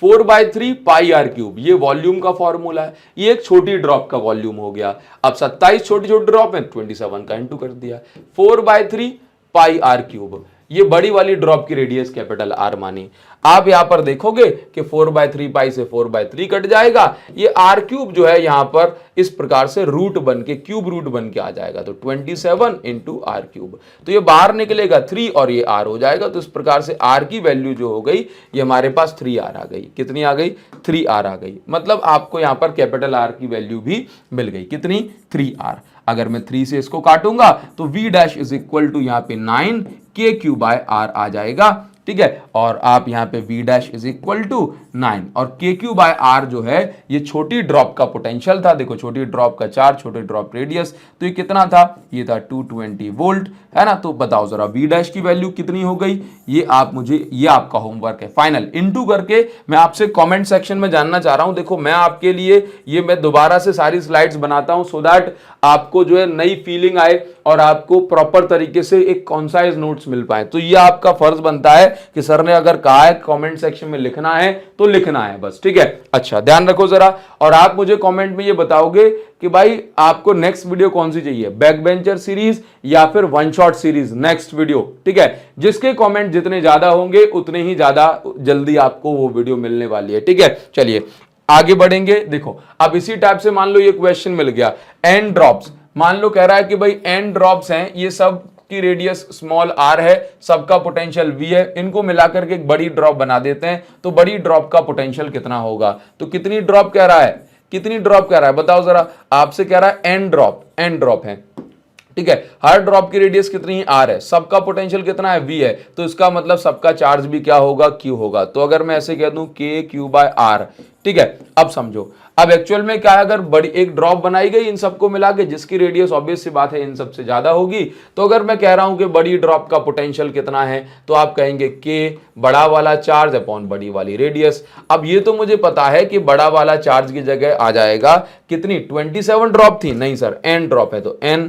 4/3 पाई R क्यूब, ये वॉल्यूम का फॉर्मूला है, ये एक छोटी ड्रॉप का वॉल्यूम हो गया। अब 27 छोटी छोटी ड्रॉप है, 27 का इंटू कर दिया, 4/3 पाई R क्यूब, ये बड़ी वाली ड्रॉप की रेडियस कैपिटल R मानी। आप यहां पर देखोगे कि 4/3 पाई से 4/3 कट जाएगा, ये R क्यूब जो है यहां पर इस प्रकार से रूट बन के, क्यूब रूट बन के आ जाएगा, तो 27 इंटू R क्यूब, तो ये बाहर निकलेगा 3 और ये R हो जाएगा। तो इस प्रकार से R की वैल्यू जो हो गई, ये हमारे पास 3R आ गई। कितनी आ गई, 3R आ गई। मतलब आपको यहां पर कैपिटल R की वैल्यू भी मिल गई, कितनी, 3R। अगर मैं 3 से इसको काटूंगा तो V' इज इक्वल टू यहाँ पे 9 KQ बाय R आ जाएगा। ठीक है। और आप यहाँ पे v dash is equal to 9 और KQ/R जो है ये छोटी ड्रॉप का पोटेंशियल था। देखो छोटी ड्रॉप का चार्ज, छोटी ड्रॉप रेडियस, तो ये कितना था, ये था 220 वोल्ट, है ना। तो बताओ जरा v डैश की वैल्यू कितनी हो गई, ये आपका होमवर्क है। फाइनल इनटू करके मैं आपसे कमेंट सेक्शन में जानना चाह रहा हूं। देखो मैं आपके लिए मैं दोबारा से सारी स्लाइड्स बनाता हूं सो दैट आपको जो है नई फीलिंग आए और आपको प्रॉपर तरीके से एक कॉन्साइज नोट्स मिल पाए। तो ये आपका फर्ज बनता है कि सर ने अगर कहा है कमेंट सेक्शन में लिखना है तो लिखना है बस, ठीक है। अच्छा ध्यान रखो जरा, और आप मुझे कमेंट में ये बताओगे कि भाई आपको नेक्स्ट वीडियो कौन सी चाहिए, बैक बेंचर सीरीज या फिर one shot series next video, ठीक है। जिसके कमेंट जितने ज्यादा होंगे उतने ही ज्यादा जल्दी आपको वो वीडियो मिलने वाली है, ठीक है। चलिए आगे बढ़ेंगे। देखो अब इसी टाइप से मान लो ये क्वेश्चन मिल गया, एन ड्रॉप्स, मान लो कह रहा है कि भाई एन ड्रॉप्स हैं, ये सब की रेडियस स्मॉल r है, सबका पोटेंशियल v है, इनको मिलाकर के एक बड़ी ड्रॉप बना देते हैं, तो बड़ी ड्रॉप का पोटेंशियल कितना होगा। तो कितनी ड्रॉप कह रहा है, कितनी ड्रॉप कह रहा है बताओ जरा, आपसे कह रहा है एन ड्रॉप है, ठीक है। हर ड्रॉप की रेडियस कितनी है, r है, सबका पोटेंशियल कितना है, v है, तो इसका मतलब सबका चार्ज भी क्या होगा, q होगा। तो अगर मैं ऐसे कह दूं KQ/R, ठीक है। अब समझो, अब एक्चुअल में क्या है, अगर बड़ी एक ड्रॉप बनाई गई इन सबको मिला के जिसकी रेडियस ऑब्वियस सी बात है इन सबसे ज्यादा होगी, तो अगर मैं कह रहा हूं कि बड़ी ड्रॉप का पोटेंशियल कितना है, तो आप कहेंगे K बड़ा वाला चार्ज अपॉन बड़ी वाली रेडियस। अब ये तो मुझे पता है कि बड़ा वाला चार्ज की जगह आ जाएगा कितनी, 27 ड्रॉप थी, नहीं सर n ड्रॉप है, तो n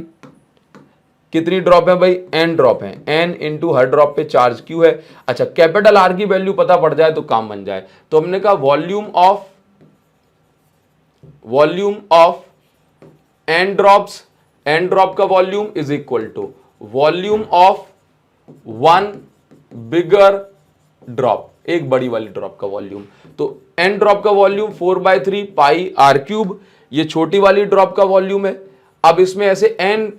कितनी ड्रॉप है भाई, n ड्रॉप है, n इंटू हर ड्रॉप पे चार्ज q है। अच्छा कैपिटल R की वैल्यू पता पड़ जाए तो काम बन जाए। तो हमने कहा volume of n drops, n drop का volume is equal to volume of one bigger drop, एक बड़ी वाली ड्रॉप का वॉल्यूम। तो n ड्रॉप का वॉल्यूम 4/3 पाई r3, ये छोटी वाली ड्रॉप का वॉल्यूम है। अब इसमें ऐसे n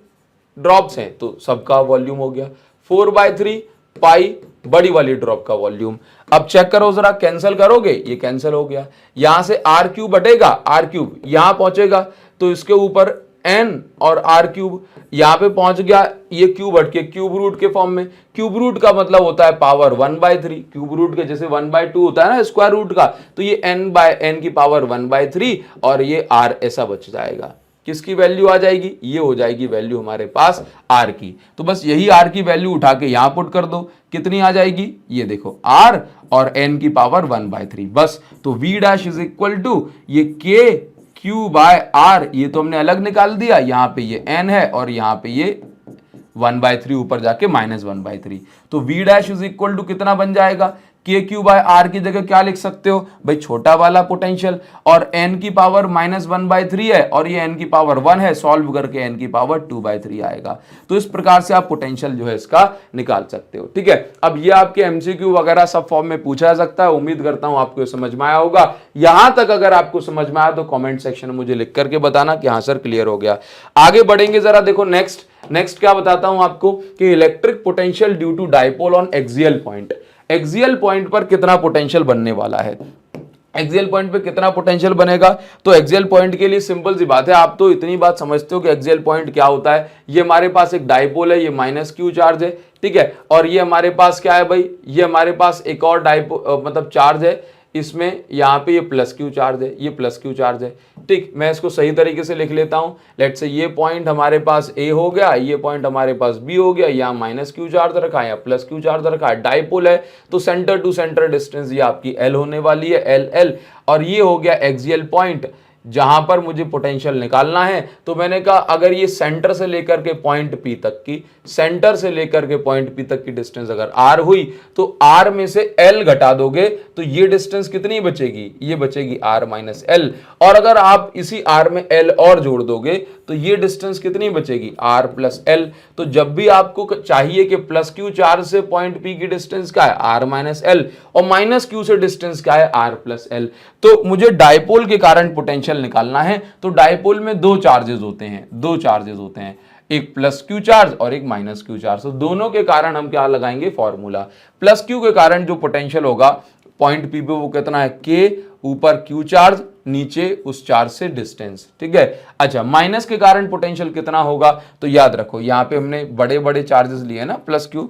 ड्रॉप्स हैं तो सबका वॉल्यूम हो गया 4/3 पाई बड़ी वाली ड्रॉप का वॉल्यूम। अब चेक करो जरा, कैंसिल करोगे, ये कैंसिल हो गया, यहां से r3 हटेगा, r3 यहां पहुंचेगा तो इसके ऊपर n और r3 यहां पे पहुंच गया, ये क्यूब हट के क्यूब रूट के फॉर्म में। क्यूब रूट का मतलब होता है पावर 1/3, क्यूब रूट के जैसे 1/2 होता है ना स्क्वायर रूट का, तो ये n की पावर 1/3 और ये r ऐसा बच जाएगा। किसकी वैल्यू आ जाएगी, ये हो जाएगी वैल्यू हमारे पास r की। तो बस यही r की वैल्यू उठा के यहां पुट कर दो, कितनी आ जाएगी, ये देखो r और n की पावर 1/3 बस। तो v dash is equal to ये KQ/R, ये तो हमने अलग निकाल दिया, यहां पे ये n है और यहां पे ये 1/3 ऊपर जाके -1/3। तो v dash is equal to कितना बन जाएगा, KQ/R की जगह क्या लिख सकते हो भाई, छोटा वाला पोटेंशियल, और n की पावर -1/3 है और ये n की पावर 1 है, सॉल्व करके n की पावर 2/3 आएगा। तो इस प्रकार से आप पोटेंशियल जो है इसका निकाल सकते हो, ठीक है। अब ये आपके MCQ वगैरह सब फॉर्म में पूछा जा सकता है। उम्मीद करता हूं आपको समझ में आया होगा। यहां तक अगर आपको समझ में आया तो कॉमेंट सेक्शन में मुझे लिख करके बताना कि हाँ सर क्लियर हो गया। आगे बढ़ेंगे जरा, देखो नेक्स्ट क्या बताता हूं आपको कि electric potential due to dipole on axial point. Axial point पर कितना पोटेंशियल बनने वाला है, एक्सियल पॉइंट पे कितना पोटेंशियल बनेगा। तो एक्सियल पॉइंट के लिए सिंपल सी बात है, आप तो इतनी बात समझते हो कि एक्सियल पॉइंट क्या होता है। ये हमारे पास एक डाइपोल है, ये -q चार्ज है, ठीक है। और ये हमारे पास क्या है भाई, ये हमारे पास एक और मतलब चार्ज है, इसमें यहाँ पे ये +q चार्ज है, ये +q चार्ज है, ठीक। मैं इसको सही तरीके से लिख लेता हूँ। लेट्स से ये पॉइंट हमारे पास A हो गया, ये पॉइंट हमारे पास B हो गया, यहाँ -q चार्ज रखा है या +q चार्ज रखा है, डाइपोल है, तो सेंटर टू सेंटर डिस्टेंस ये आपकी L होने वाली है, LL। और ये हो गया एक्सियल पॉइंट जहां पर मुझे पोटेंशियल निकालना है। तो मैंने कहा अगर ये सेंटर से लेकर के पॉइंट P तक की, सेंटर से लेकर के पॉइंट P तक की डिस्टेंस अगर R हुई तो R में से L घटा दोगे तो ये डिस्टेंस कितनी बचेगी, ये बचेगी R - L। और अगर आप इसी R में L और जोड़ दोगे तो ये डिस्टेंस कितनी बचेगी, R + L। तो जब भी आपको चाहिए कि +q चार्ज से पॉइंट P की डिस्टेंस क्या है, R - L, और -q से डिस्टेंस क्या है, R + L। तो मुझे डाइपोल के कारण पोटेंशियल निकालना है। तो डाइपोल में दो चार्जेस होते हैं, एक +q चार्ज और एक -q चार्ज। तो दोनों के कारण हम क्या लगाएंगे, फॉर्मूला। +q के कारण जो पोटेंशियल होगा पॉइंट P पे वो कितना है, k ऊपर q चार्ज, नीचे उस चार्ज से डिस्टेंस, ठीक है। अच्छा माइनस के कारण पोटेंशियल कितना होगा, तो याद रखो यहाँ पे हमने बड़े बड़े चार्जेस लिए ना +q,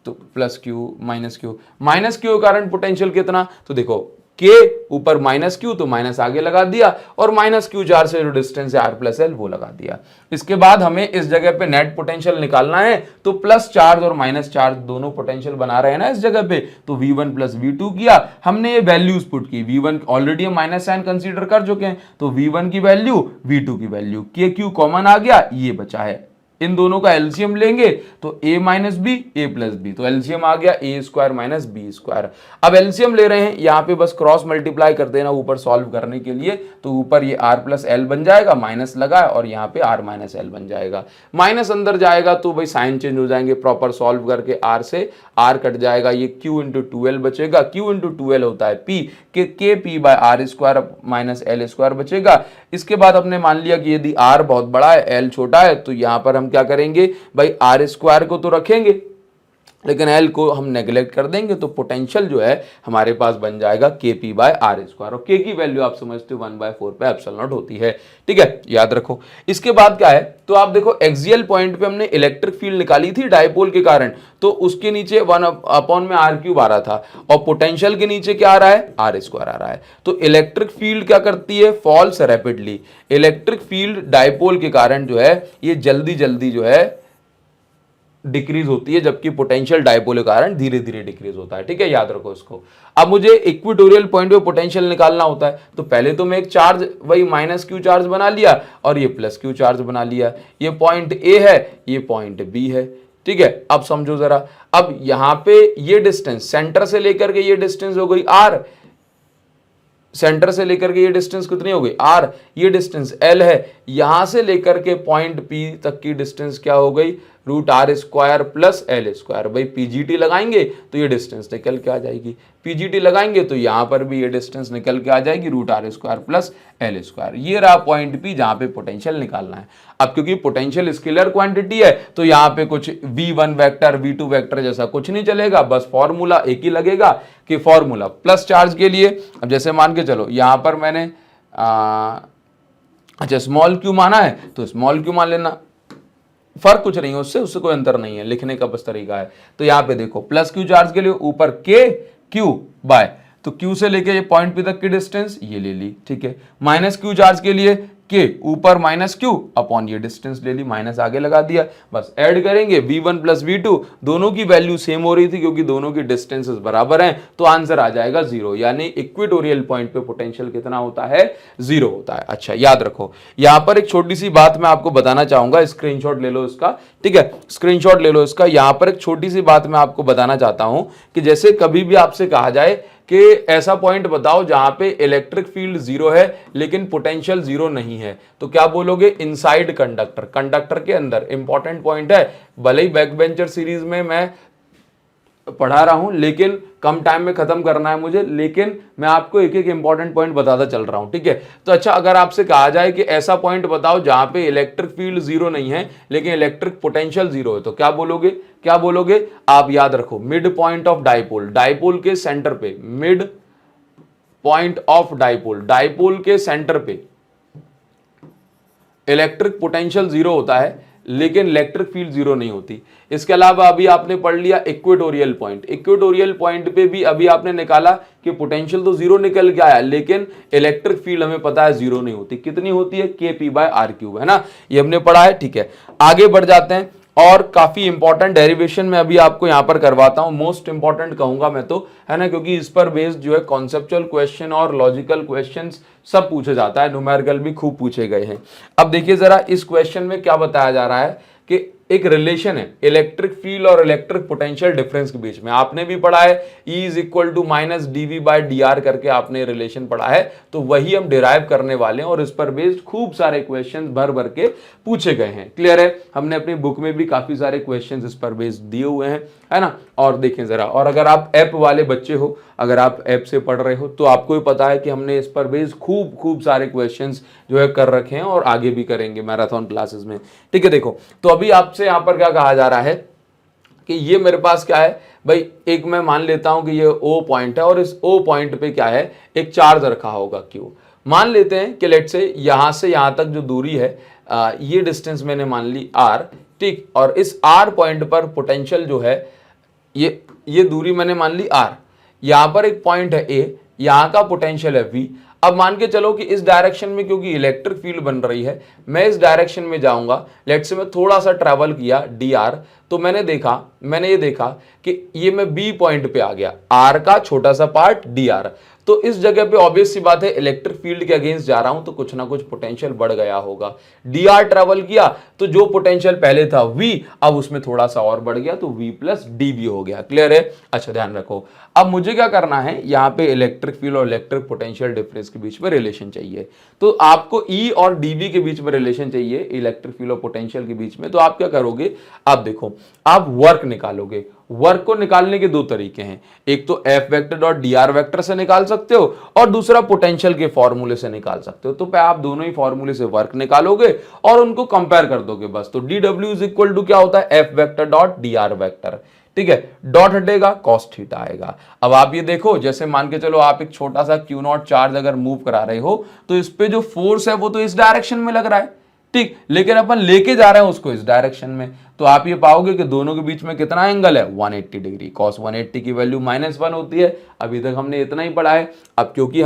तो प्लस क्यू माइनस क्यू के कारण पोटेंशियल कितना, तो देखो के ऊपर माइनस क्यू तो माइनस आगे लगा दिया और माइनस क्यू चार्ज से जो डिस्टेंस है आर प्लस एल वो लगा दिया। इसके बाद हमें इस जगह पे नेट पोटेंशियल निकालना है, तो प्लस चार्ज और माइनस चार्ज दोनों पोटेंशियल बना रहे हैं ना इस जगह पे, तो V1 प्लस V2 किया हमने, ये वैल्यूज पुट की। V1 ऑलरेडी हम माइनस साइन कंसीडर कर चुके हैं, तो V1 की वैल्यू V2 की वैल्यू, के क्यू कॉमन आ गया, ये बचा है। इन दोनों का एलसीएम लेंगे तो a minus B A plus B, तो एलसीएम आ गया A square minus B square. अब एलसीएम ले रहे हैं, यहाँ पे बस क्रॉस मल्टीप्लाई कर देना ऊपर सॉल्व करने के लिए, तो ऊपर ये r प्लस एल बन जाएगा, माइनस लगा और यहाँ पे r माइनस एल बन जाएगा। माइनस अंदर जाएगा तो भाई साइन चेंज हो जाएंगे, प्रॉपर सॉल्व करके r से r कट जाएगा, ये q इंटू 2l बचेगा, q इंटू 2l होता है p के p by R square minus L square बचेगा। इसके बाद हमने मान लिया कि यदि r बहुत बड़ा है l छोटा है, तो यहाँ पर हम क्या करेंगे भाई, आर स्क्वायर को तो रखेंगे लेकिन एल को हम नेग्लेक्ट कर देंगे, तो पोटेंशियल जो है हमारे पास बन जाएगा के पी बाय आर स्क्वायर, और के की वैल्यू आप समझते हो 1/4 पे एप्सिलॉन नॉट होती है। ठीक है, याद रखो। इसके बाद क्या है, तो आप देखो एक्सियल पॉइंट पे हमने इलेक्ट्रिक फील्ड निकाली थी डायपोल के कारण, तो उसके नीचे 1 में आर क्यूब आ रहा था और पोटेंशियल के नीचे क्या आ रहा है, आर स्क्वायर आ रहा है। तो इलेक्ट्रिक फील्ड क्या करती है, falls rapidly. Electric field dipole के कारण जो है ये जल्दी जल्दी जो है डिक्रीज होती है, जबकि पोटेंशियल डायपोल के कारण धीरे धीरे डिक्रीज होता है। ठीक है, याद रखो इसको। अब मुझे इक्वेटोरियल पॉइंट पे पोटेंशियल निकालना होता है, तो पहले तो मैं एक चार्ज वही माइनस क्यू चार्ज बना लिया और ये प्लस क्यू चार्ज बना लिया। ये पॉइंट ए है, ये पॉइंट बी है। ठीक है, अब समझो जरा, अब यहां पे ये डिस्टेंस सेंटर से लेकर के ये डिस्टेंस हो गई आर, सेंटर से लेकर के ये डिस्टेंस कितनी हो गई आर, ये डिस्टेंस एल है, यहां से लेकर के पॉइंट पी तक की डिस्टेंस क्या हो गई, root R square plus L square. भाई पीजीटी लगाएंगे तो ये डिस्टेंस निकल के आ जाएगी, पीजीटी लगाएंगे तो यहां पर भी ये डिस्टेंस निकल के आ जाएगी, root R square plus L square. ये रहा पॉइंट पी जहां पे पोटेंशियल निकालना है। अब क्योंकि पोटेंशियल स्केलर क्वांटिटी है, तो यहां पे कुछ v1 वेक्टर v2 वेक्टर जैसा कुछ नहीं चलेगा, बस फॉर्मूला एक ही लगेगा कि फॉर्मूला प्लस चार्ज के लिए, अब जैसे मान के चलो यहां पर मैंने अच्छा स्मॉल क्यू माना है तो स्मॉल क्यू मान लेना, फर्क कुछ नहीं है उससे कोई अंतर नहीं है, लिखने का बस तरीका है। तो यहाँ पे देखो प्लस क्यू चार्ज के लिए ऊपर के क्यू बाय, तो क्यू से लेके ये पॉइंट पी तक की डिस्टेंस ये ले ली। ठीक है, माइनस क्यू चार्ज के लिए के ऊपर माइनस क्यू अपॉन ये डिस्टेंस ले ली, माइनस आगे लगा दिया, बस ऐड करेंगे v1 प्लस v2, दोनों की वैल्यू सेम हो रही थी क्योंकि दोनों की डिस्टेंसेस बराबर हैं, तो आंसर आ जाएगा 0, यानी इक्वेटोरियल पॉइंट पे पोटेंशियल कितना होता है, 0 होता है। अच्छा याद रखो, यहां पर एक छोटी सी बात मैं आपको बताना चाहूंगा, स्क्रीनशॉट ले लो इसका। ठीक है, स्क्रीनशॉट ले लो इसका। यहां पर एक छोटी सी बात मैं आपको बताना चाहता हूं कि जैसे कभी भी आपसे कहा जाए कि ऐसा पॉइंट बताओ जहां पे इलेक्ट्रिक फील्ड 0 है लेकिन पोटेंशियल 0 नहीं है, तो क्या बोलोगे, इनसाइड कंडक्टर, कंडक्टर के अंदर। इंपॉर्टेंट पॉइंट है, भले ही बैक बेंचर सीरीज में मैं पढ़ा रहा हूं लेकिन कम टाइम में खत्म करना है मुझे, लेकिन मैं आपको एक एक इंपॉर्टेंट पॉइंट बताता चल रहा हूं। ठीक है, तो अच्छा अगर आपसे कहा जाए कि ऐसा पॉइंट बताओ जहां पे इलेक्ट्रिक फील्ड 0 नहीं है लेकिन इलेक्ट्रिक पोटेंशियल 0 है, तो क्या बोलोगे, क्या बोलोगे आप याद रखो, mid point of dipole, dipole के सेंटर पे, mid point of dipole, dipole के सेंटर पे इलेक्ट्रिक पोटेंशियल 0 होता है लेकिन इलेक्ट्रिक फील्ड 0 नहीं होती। इसके अलावा अभी आपने पढ़ लिया इक्वेटोरियल पॉइंट, इक्वेटोरियल पॉइंट पे भी अभी आपने निकाला कि पोटेंशियल तो 0 निकल के आया लेकिन इलेक्ट्रिक फील्ड हमें पता है 0 नहीं होती, कितनी होती है, के पी बाय आर क्यूब, है ना, ये हमने पढ़ा है। ठीक है, आगे बढ़ जाते हैं, और काफी इंपॉर्टेंट डेरिवेशन में अभी आपको यहां पर करवाता हूं, मोस्ट इंपॉर्टेंट कहूंगा मैं तो, है ना, क्योंकि इस पर बेस्ड जो है कॉन्सेप्चुअल क्वेश्चन और लॉजिकल क्वेश्चंस सब पूछे जाता है, न्यूमेरिकल भी खूब पूछे गए हैं। अब देखिए जरा इस क्वेश्चन में क्या बताया जा रहा है कि एक रिलेशन है इलेक्ट्रिक फील्ड और इलेक्ट्रिक पोटेंशियल डिफरेंस के बीच में, आपने भी पढ़ा है E is equal to minus DV by D R करके आपने रिलेशन पढ़ा है, तो वही हम डिराइव करने वाले हैं और इस पर बेस्ड खूब सारे क्वेश्चंस भर भर के पूछे गए हैं। क्लियर है, हमने अपनी बुक में भी काफी सारे क्वेश्चंस इस पर बेस्ड दिए हुए हैं, है ना। और देखें जरा, और अगर आप ऐप वाले बच्चे हो, अगर आप ऐप से पढ़ रहे हो तो आपको भी पता है कि हमने इस पर बेस्ड खूब सारे क्वेश्चंस जो है कर रखे हैं और आगे भी करेंगे मैराथन क्लासेस में। ठीक है, देखो तो अभी आपसे यहाँ पर क्या कहा जा रहा है कि ये मेरे पास क्या है भाई, एक मैं मान लेता हूं कि ये O पॉइंट है और इस O पॉइंट पे क्या है, एक चार्ज रखा होगा Q। मान लेते हैं कि लेट से यहां तक जो दूरी है ये डिस्टेंस मैंने मान ली R, ठीक, और इस R पॉइंट पर पोटेंशियल जो है ये दूरी मैंने मान ली r, यहां पर एक पॉइंट है a, यहां का पोटेंशियल है v। अब मान के चलो कि इस डायरेक्शन में क्योंकि इलेक्ट्रिक फील्ड बन रही है, मैं इस डायरेक्शन में जाऊंगा, लेट्स से मैं थोड़ा सा ट्रैवल किया dr, तो मैंने ये देखा कि ये मैं b पॉइंट पे आ गया, r का छोटा सा पार्ट dr। तो इस जगह पे ऑब्वियस सी बात है इलेक्ट्रिक फील्ड के अगेंस्ट जा रहा हूं तो कुछ ना कुछ पोटेंशियल बढ़ गया होगा। dr ट्रेवल किया तो जो पोटेंशियल पहले था v, अब उसमें थोड़ा सा और बढ़ गया तो v प्लस dv हो गया। क्लियर है? अच्छा ध्यान रखो, अब मुझे क्या करना है, यहाँ पे इलेक्ट्रिक फील्ड और इलेक्ट्रिक पोटेंशियल डिफरेंस के बीच में रिलेशन चाहिए। तो आपको E और dv के बीच में रिलेशन चाहिए, इलेक्ट्रिक फील्ड और पोटेंशियल के बीच में। तो आप क्या करोगे, आप देखो, आप वर्क निकालोगे। वर्क को निकालने के दो तरीके हैं, एक तो F vector dot D R vector से निकाल सकते हो और दूसरा पोटेंशियल के फॉर्मूले से निकाल सकते हो। तो आप दोनों ही फॉर्मूले से वर्क निकालोगे और उनको कंपेयर कर दोगे बस। तो D W is equal to क्या होता है, F vector dot D R vector. ठीक है, डॉट हटेगा, कॉस थीटा आएगा। अब आप ये देखो, जैसे मान के चलो आप एक छोटा सा क्यू नॉट चार्ज अगर मूव करा रहे हो तो इस पे जो फोर्स है वो तो इस डायरेक्शन में लग रहा है, ठीक, लेकिन अपन लेके जा रहे हैं उसको इस डायरेक्शन में। तो आप ये पाओगे कि दोनों के बीच में कितना एंगल है, 180 डिग्री। कॉस 180 की वैल्यू -1 होती है। अभी तक हमने इतना ही पढ़ा है। अब क्योंकि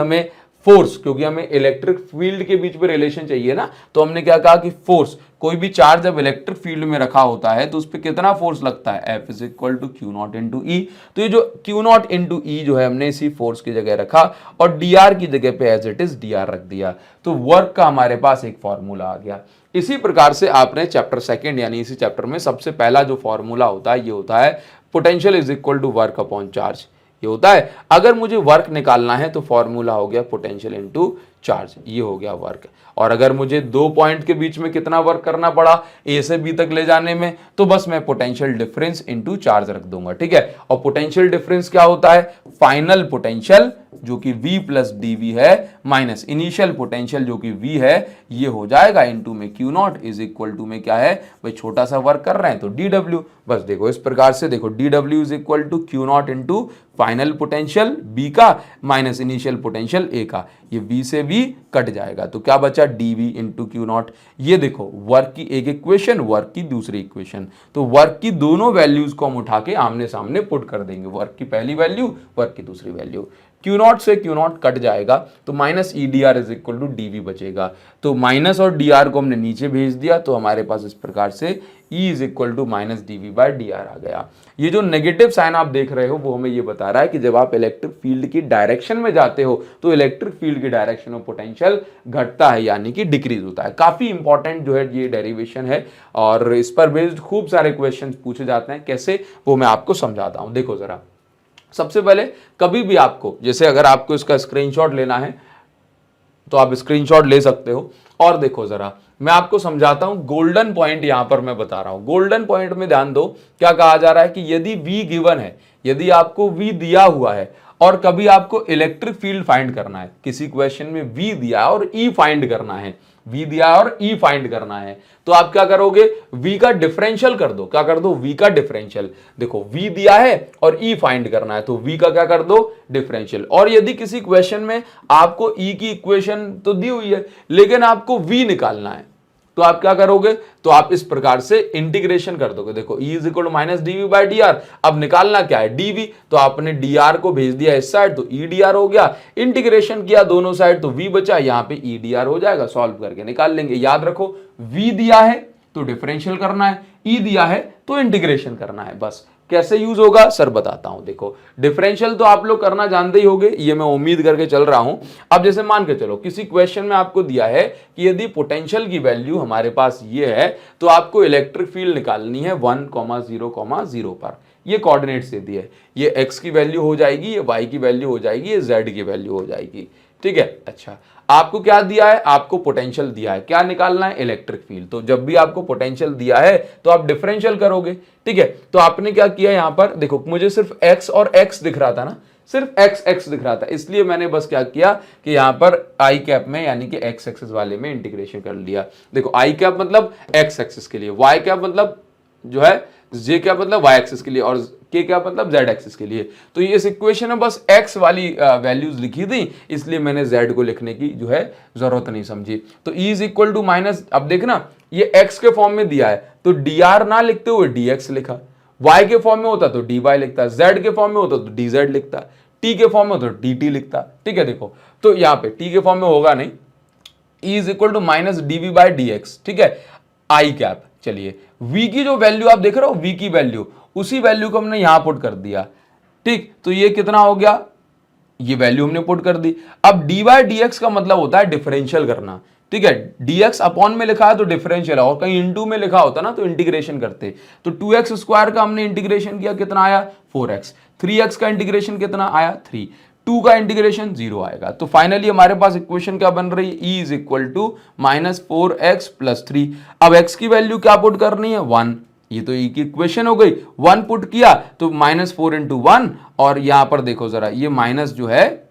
हमें इलेक्ट्रिक फील्ड के बीच में रिलेशन चाहिए ना, तो हमने क्या कहा कि फोर्स, कोई भी चार्ज जब इलेक्ट्रिक फील्ड में रखा होता है तो उस पर कितना फोर्स लगता है, F is equal to Q naught into ई। तो ये जो क्यू नॉट इंटू ई जो है हमने इसी फोर्स की जगह रखा और डी आर की जगह पे as it is D R रख दिया। तो वर्क का हमारे पास एक फॉर्मूला आ गया। इसी प्रकार से आपने चैप्टर सेकंड यानी इसी चैप्टर में सबसे पहला जो फॉर्मूला होता है ये होता है potential is equal to work upon charge. ये होता है, अगर मुझे वर्क निकालना है तो फॉर्मूला हो गया पोटेंशियल इनटू चार्ज, ये हो गया वर्क। और अगर मुझे दो पॉइंट के बीच में कितना वर्क करना पड़ा ए से बी तक ले जाने में, तो बस मैं पोटेंशियल डिफरेंस इनटू चार्ज रख दूंगा। ठीक है, और पोटेंशियल डिफरेंस क्या होता है, फाइनल पोटेंशियल जो कि v प्लस dv है माइनस इनिशियल पोटेंशियल जो कि v है, ये हो जाएगा इनटू में Q naught is equal to में क्या है भाई, छोटा सा वर्क कर रहे हैं तो dw। बस देखो इस प्रकार से, देखो dw is equal to Q naught into final potential b का माइनस इनिशियल पोटेंशियल a का, ये v से v कट जाएगा तो क्या बचा dv इंटू क्यू नॉट। ये देखो वर्क की एक इक्वेशन, वर्क की दूसरी इक्वेशन, तो वर्क की दोनों वैल्यूज को हम उठा के आमने सामने पुट कर देंगे, वर्क की पहली वैल्यू, वर्क की दूसरी वैल्यू। क्यू नॉट से क्यू नॉट कट जाएगा तो minus E D R is equal to D V बचेगा। तो माइनस और डी आर को हमने नीचे भेज दिया तो हमारे पास इस प्रकार से E is equal to minus D we bye D are आ गया। ये जो नेगेटिव साइन आप देख रहे हो वो हमें ये बता रहा है कि जब आप इलेक्ट्रिक फील्ड की डायरेक्शन में जाते हो तो इलेक्ट्रिक फील्ड की डायरेक्शन में पोटेंशियल घटता है यानी कि डिक्रीज होता है। काफी इंपॉर्टेंट जो है ये डेरिवेशन है और इस पर बेस्ड खूब सारे क्वेश्चन पूछे जाते हैं। कैसे, वो मैं आपको समझाता हूं। देखो जरा, सबसे पहले कभी भी आपको, जैसे अगर आपको इसका स्क्रीनशॉट लेना है तो आप स्क्रीनशॉट ले सकते हो। और देखो जरा मैं आपको समझाता हूं, गोल्डन पॉइंट यहां पर मैं बता रहा हूं। गोल्डन पॉइंट में ध्यान दो, क्या कहा जा रहा है कि यदि V गिवन है, यदि आपको V दिया हुआ है और कभी आपको इलेक्ट्रिक फील्ड फाइंड करना है, किसी क्वेश्चन में V दिया है और E फाइंड करना है, V दिया है और E फाइंड करना है, तो आप क्या करोगे, V का डिफरेंशियल कर दो। क्या कर दो, V का डिफरेंशियल। देखो V दिया है और E फाइंड करना है तो V का क्या कर दो, डिफरेंशियल। और यदि किसी क्वेश्चन में आपको E की इक्वेशन तो दी हुई है लेकिन आपको V निकालना है तो आप क्या करोगे, तो आप इस प्रकार से इंटीग्रेशन कर दोगे। देखो E is equal to minus D V by D R, अब निकालना क्या है, डी वी, तो आपने डी आर को भेज दिया इस साइड तो ई डी आर हो गया, इंटीग्रेशन किया दोनों साइड तो V बचा, यहाँ पे ई डी आर हो जाएगा, सॉल्व करके निकाल लेंगे। याद रखो V दिया है तो डिफरेंशियल करना है, E दिया है तो इंटीग्रेशन करना है। बस कैसे यूज होगा सर बताता हूं। देखो डिफरेंशियल तो आप लोग करना जानते ही होंगे, ये मैं उम्मीद करके चल रहा हूं। अब जैसे मान के चलो किसी क्वेश्चन में आपको दिया है कि यदि पोटेंशियल की वैल्यू हमारे पास ये है तो आपको इलेक्ट्रिक फील्ड निकालनी है 1,0,0 पर, ये कोऑर्डिनेट्स दे दिए, ये x की वैल्यू हो जाएगी, ये y की वैल्यू हो जाएगी, ये z की वैल्यू हो जाएगी। ठीक है, अच्छा आपको क्या दिया है, आपको पोटेंशियल दिया है, क्या निकालना है, इलेक्ट्रिक फील्ड। तो जब भी आपको पोटेंशियल दिया है तो आप डिफरेंशियल करोगे। ठीक है, तो आपने क्या किया, यहां पर देखो मुझे सिर्फ x और x दिख रहा था ना, सिर्फ x दिख रहा था, इसलिए मैंने बस क्या किया कि यहां पर i कैप में यानी कि x एक्सिस वाले में इंटीग्रेशन कर लिया। देखो i कैप मतलब x एक्सिस के लिए, y कैप मतलब जो है j क्या मतलब y एक्सिस के लिए और k क्या मतलब z एक्सिस के लिए। तो ये इस इक्वेशन में बस x वाली वैल्यूज लिखी थी, इसलिए मैंने z को लिखने की जो है जरूरत नहीं समझी। तो e is equal to minus, अब देखना ये x के फॉर्म में दिया है तो dr ना लिखते हुए dx लिखा, y के फॉर्म में होता तो dy लिखता, z के फॉर्म में होता तो dz लिखता, t के फॉर्म में होता तो dt लिखता। ठीक है, देखो तो यहां पे t के फॉर्म में होगा नहीं, e is equal to minus dv by dx। ठीक है, आई कैप। चलिए v की जो वैल्यू आप देख रहे हो, v की वैल्यू, उसी वैल्यू को हमने यहां पुट कर दिया। ठीक, तो ये कितना हो गया, ये वैल्यू हमने पुट कर दी। अब dy dx का मतलब होता है डिफरेंशियल करना। ठीक है, dx अपॉन में लिखा है तो डिफरेंशियल है, और कहीं इनटू में लिखा होता ना तो इंटीग्रेशन करते। तो 2x स्क्वायर का हमने इंटीग्रेशन किया, कितना आया 4x। 3x का इंटीग्रेशन कितना आया 3। 2 का इंटीग्रेशन 0 आएगा। तो फाइनली हमारे पास इक्वेशन क्या बन रही है, e is equal to minus 4x plus 3। अब x की वैल्यू क्या पुट करनी है 1, ये तो e की इक्वेशन हो गई। 1 पुट किया तो माइनस 4 इंटू 1, और यहां पर देखो जरा, ये माइनस जो है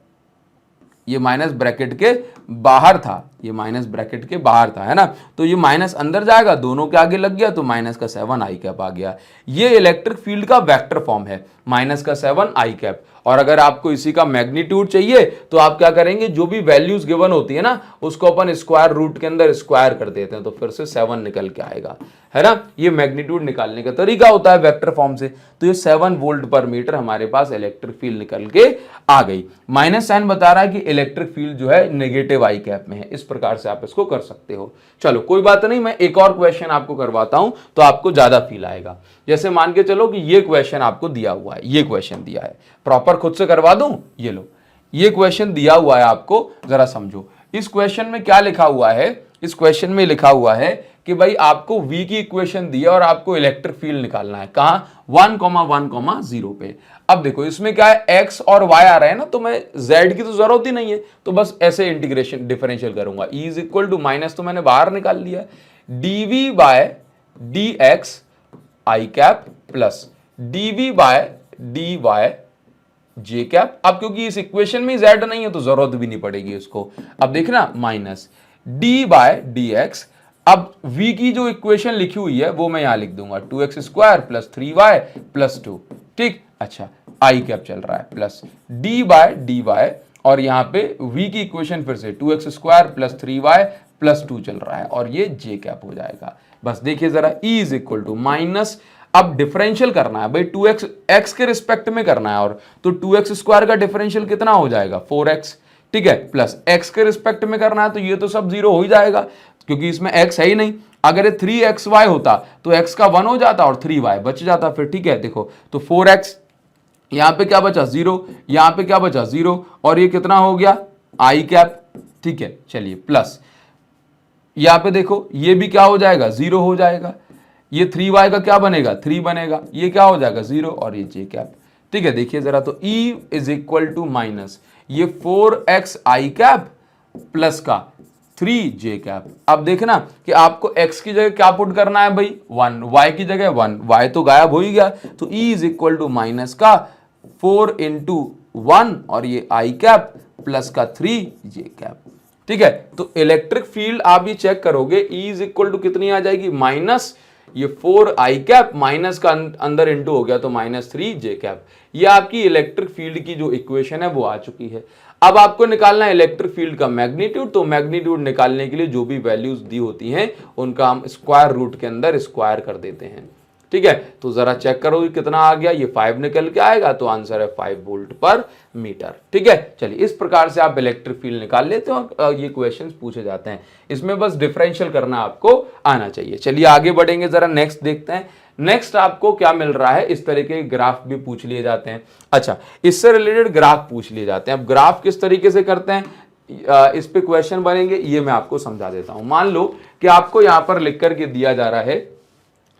ये माइनस ब्रैकेट के बाहर था, ये माइनस ब्रैकेट के बाहर था, है ना, तो ये माइनस अंदर जाएगा, दोनों के आगे लग गया तो माइनस का 7 आई कैप आ गया। ये इलेक्ट्रिक फील्ड का वेक्टर फॉर्म है, माइनस का 7 आई कैप। और अगर आपको इसी का मैग्नीट्यूड चाहिए तो आप क्या करेंगे, जो भी वैल्यूज गिवन होती है ना उसको अपन स्क्वायर रूट के अंदर स्क्वायर कर देते हैं, तो फिर से 7 निकल के आएगा, है ना। ये मैग्नीट्यूड निकालने का तरीका होता है वेक्टर फॉर्म से। तो ये 7 वोल्ट पर मीटर हमारे पास इलेक्ट्रिक फील्ड निकल के आ गई। माइनस साइन बता रहा है कि इलेक्ट्रिक फील्ड जो है नेगेटिव आई कैप में है। इस प्रकार से आप इसको कर सकते हो। चलो कोई बात नहीं, मैं एक और क्वेश्चन आपको करवाता हूं तो आपको ज्यादा फील आएगा। जैसे मान के चलो कि ये क्वेश्चन आपको दिया हुआ है, ये क्वेश्चन दिया है, प्रॉपर खुद से करवा दूं। ये लो, ये क्वेश्चन दिया हुआ है आपको, जरा समझो। इस क्वेश्चन में क्या लिखा हुआ है, इस क्वेश्चन में लिखा हुआ है कि भाई आपको v की इक्वेशन दी है और आपको इलेक्ट्रिक फील्ड निकालना है, कहां 1,1,0 पे। अब देखो इसमें क्या है, x और y आ रहे हैं ना, तो मैं z की तो जरूरत ही नहीं है, तो बस ऐसे इंटीग्रेशन डिफरेंशियल करूंगा। e is equal to minus तो मैंने बाहर निकाल लिया, dv बाय dx आई cap plus dv bye dy जे कैप। अब क्योंकि इस इक्वेशन में z नहीं है तो जरूरत भी नहीं पड़ेगी इसको। अब देखना माइनस d बाय dx। अब v की जो इक्वेशन लिखी हुई है वो मैं यहां लिख दूंगा, 2x square plus 3y plus 2। ठीक, अच्छा आई कैप चल रहा है प्लस d बाय dy, और यहां पे v की इक्वेशन फिर से 2x square plus 3y plus 2 चल रहा है, और ये जे कैप हो जाएगा। बस देखिए जरा, e is equal to minus, अब डिफरेंशियल करना है भाई, 2x x के रिस्पेक्ट में करना है, और तो 2x स्क्वायर का डिफरेंशियल कितना हो जाएगा 4x। ठीक है, प्लस x के रिस्पेक्ट में करना है तो ये तो सब जीरो हो ही जाएगा क्योंकि इसमें x है ही नहीं। अगर ये 3xy होता तो x का 1 हो जाता और 3y बच जाता फिर। ठीक है, देखो तो 4x, यहां पे क्या बचा 0, यहां पे क्या बचा 0, और ये कितना हो गया आई कैप। ठीक है, चलिए प्लस यहां पे देखो ये भी क्या हो जाएगा 0 हो जाएगा, ये 3y का क्या बनेगा 3 बनेगा, ये क्या हो जाएगा 0, और ये जे कैप। ठीक है, देखिए जरा, तो e is equal to minus ये 4x आई कैप प्लस का 3 जे कैप। अब देखना कि आपको x की जगह क्या पुट करना है भाई 1, y की जगह 1, y तो गायब हो ही गया, तो e is equal to minus का 4 इंटू 1 और ये आई कैप प्लस का 3 जे कैप। ठीक है, तो इलेक्ट्रिक फील्ड आप ये चेक करोगे, e इज इक्वल टू कितनी आ जाएगी माइनस ये 4 आई कैप, माइनस का अंदर इंटू हो गया तो माइनस 3 जे कैप। ये आपकी इलेक्ट्रिक फील्ड की जो इक्वेशन है वो आ चुकी है। अब आपको निकालना है इलेक्ट्रिक फील्ड का मैग्नीट्यूड। तो मैग्नीट्यूड निकालने के लिए जो भी वैल्यूज दी होती हैं उनका हम स्क्वायर रूट के अंदर स्क्वायर कर देते हैं। ठीक है, तो जरा चेक करो कितना आ गया, ये 5 निकल के आएगा, तो आंसर है 5 वोल्ट पर मीटर। ठीक है, चलिए इस प्रकार से आप इलेक्ट्रिक फील्ड निकाल लेते हो और ये क्वेश्चंस पूछे जाते हैं। इसमें बस डिफरेंशियल करना आपको आना चाहिए। चलिए आगे बढ़ेंगे, जरा नेक्स्ट देखते हैं। नेक्स्ट आपको क्या मिल रहा है, इस तरह के ग्राफ भी पूछ लिए जाते हैं। अच्छा, इससे रिलेटेड ग्राफ पूछ लिए जाते हैं। अब ग्राफ किस तरीके से करते हैं, इस पे क्वेश्चन बनेंगे, ये मैं आपको समझा देता हूं। मान लो कि आपको यहां पर लिख करके दिया जा रहा है,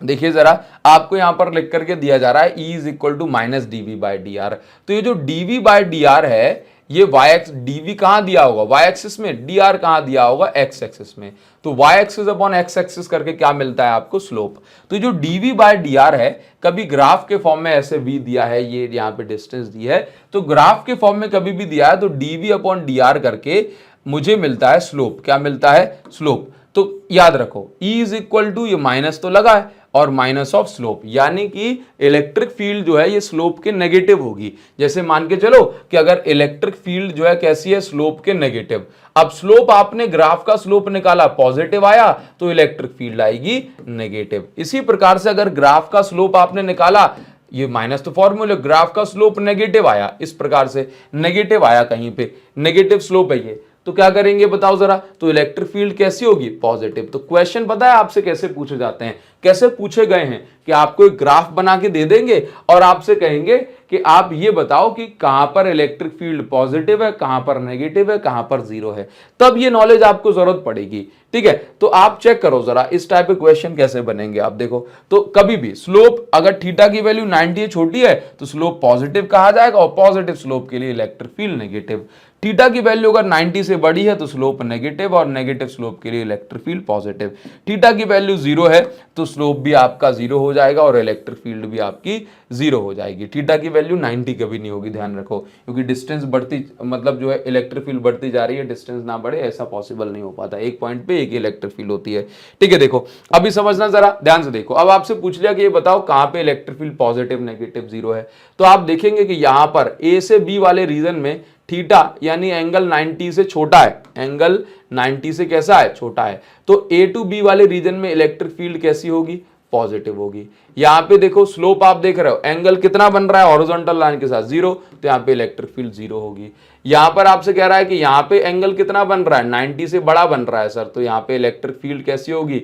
देखिए जरा, आपको यहां पर लिख करके दिया जा रहा है e is equal to minus dv by D R. तो ये जो dv बाई डी आर है, ये y dv कहां दिया होगा y एक्सिस में, dr कहां दिया होगा x एक्सिस में। तो y axis upon x axis करके क्या मिलता है आपको स्लोप। तो जो dv बाई dr है, कभी ग्राफ के फॉर्म में ऐसे v दिया है, ये यहाँ पे डिस्टेंस दी है, तो ग्राफ के फॉर्म में कभी भी दिया है तो dv अपॉन dr करके मुझे मिलता है स्लोप। क्या मिलता है स्लोप। तो याद रखो e इज इक्वल टू, ये माइनस तो लगा है और माइनस ऑफ स्लोप, यानी कि इलेक्ट्रिक फील्ड जो है ये स्लोप के नेगेटिव होगी। जैसे मान के चलो कि अगर इलेक्ट्रिक फील्ड जो है कैसी है, स्लोप के नेगेटिव। अब स्लोप आपने ग्राफ का स्लोप निकाला, पॉजिटिव आया तो इलेक्ट्रिक फील्ड आएगी नेगेटिव। इसी प्रकार से अगर ग्राफ का स्लोप आपने निकाला, ये माइनस तो फॉर्मूले, ग्राफ का स्लोप नेगेटिव आया, इस प्रकार से नेगेटिव आया, कहीं पे नेगेटिव स्लोप है ये, तो क्या करेंगे बताओ जरा, तो इलेक्ट्रिक फील्ड कैसी होगी, पॉजिटिव। तो क्वेश्चन पता है आपसे कैसे पूछे जाते हैं, कैसे पूछे गए हैं कि आपको एक ग्राफ बना के दे देंगे और आपसे कहेंगे कि आप ये बताओ कि कहां पर इलेक्ट्रिक फील्ड पॉजिटिव है, कहां पर नेगेटिव है, कहां पर जीरो है, तब ये नॉलेज आपको जरूरत पड़ेगी। ठीक है, तो आप चेक करो जरा इस टाइप के क्वेश्चन कैसे बनेंगे। आप देखो, तो कभी भी स्लोप अगर थीटा की वैल्यू 90 छोटी है तो स्लोप पॉजिटिव कहा जाएगा और पॉजिटिव स्लोप के लिए इलेक्ट्रिक फील्ड नेगेटिव। थीटा की वैल्यू अगर 90 से बड़ी है तो स्लोप नेगेटिव और नेगेटिव स्लोप के लिए इलेक्ट्रिक फील्ड पॉजिटिव। थीटा की वैल्यू 0 है तो स्लोप भी आपका 0 हो जाएगा और इलेक्ट्रिक फील्ड भी आपकी 0 हो जाएगी। थीटा की वैल्यू 90 कभी नहीं होगी, ध्यान रखो, क्योंकि डिस्टेंस बढ़ती, मतलब जो है इलेक्ट्रिक फील्ड बढ़ती जा रही है, डिस्टेंस ना बढ़े ऐसा पॉसिबल नहीं हो पाता। एक पॉइंट पे एक ही इलेक्ट्रिक फील्ड होती है। ठीक है, देखो अभी समझना जरा ध्यान से देखो। अब आपसे पूछ लिया कि ये बताओ कहां पे इलेक्ट्रिक फील्ड पॉजिटिव नेगेटिव 0 है, तो आप देखेंगे कि यहां पर ए से बी वाले रीजन में थीटा यानी एंगल 90 से छोटा है, एंगल 90 से कैसा है, छोटा है, तो ए टू बी वाले रीजन में इलेक्ट्रिक फील्ड कैसी होगी, पॉजिटिव होगी। यहां पे देखो स्लोप आप देख रहे हो, एंगल कितना बन रहा है हॉरिजॉन्टल लाइन के साथ 0, तो यहां पे इलेक्ट्रिक फील्ड 0 होगी। यहां पर आपसे कह रहा है कि यहां पे एंगल कितना बन रहा है, 90 से बड़ा बन रहा है सर, तो यहां पे इलेक्ट्रिक फील्ड कैसी होगी,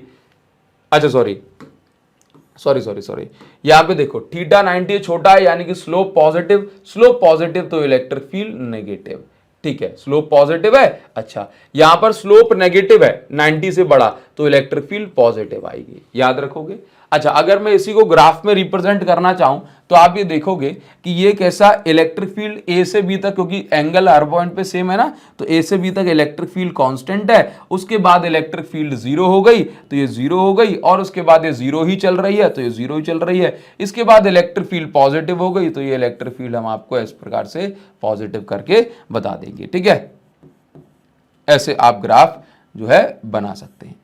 अच्छा सॉरी यहां पे देखो थीटा 90 छोटा है यानी कि स्लोप पॉजिटिव तो इलेक्ट्रिक फील्ड नेगेटिव। ठीक है, स्लोप पॉजिटिव है, अच्छा यहां पर स्लोप नेगेटिव है 90 से बड़ा तो इलेक्ट्रिक फील्ड पॉजिटिव आएगी, याद रखोगे। अच्छा, अगर मैं इसी को ग्राफ में रिप्रेजेंट करना चाहूं तो आप ये देखोगे कि ये कैसा इलेक्ट्रिक फील्ड ए से बी तक, क्योंकि एंगल हर पॉइंट पे सेम है ना, तो ए से बी तक इलेक्ट्रिक फील्ड कांस्टेंट है। उसके बाद इलेक्ट्रिक फील्ड 0 हो गई तो ये 0 हो गई, और उसके बाद ये 0 ही चल रही है तो ये 0 ही चल रही है। इसके बाद इलेक्ट्रिक फील्ड पॉजिटिव हो गई तो ये इलेक्ट्रिक फील्ड हम आपको इस प्रकार से पॉजिटिव करके बता देंगे। ठीक है, ऐसे आप ग्राफ जो है बना सकते हैं।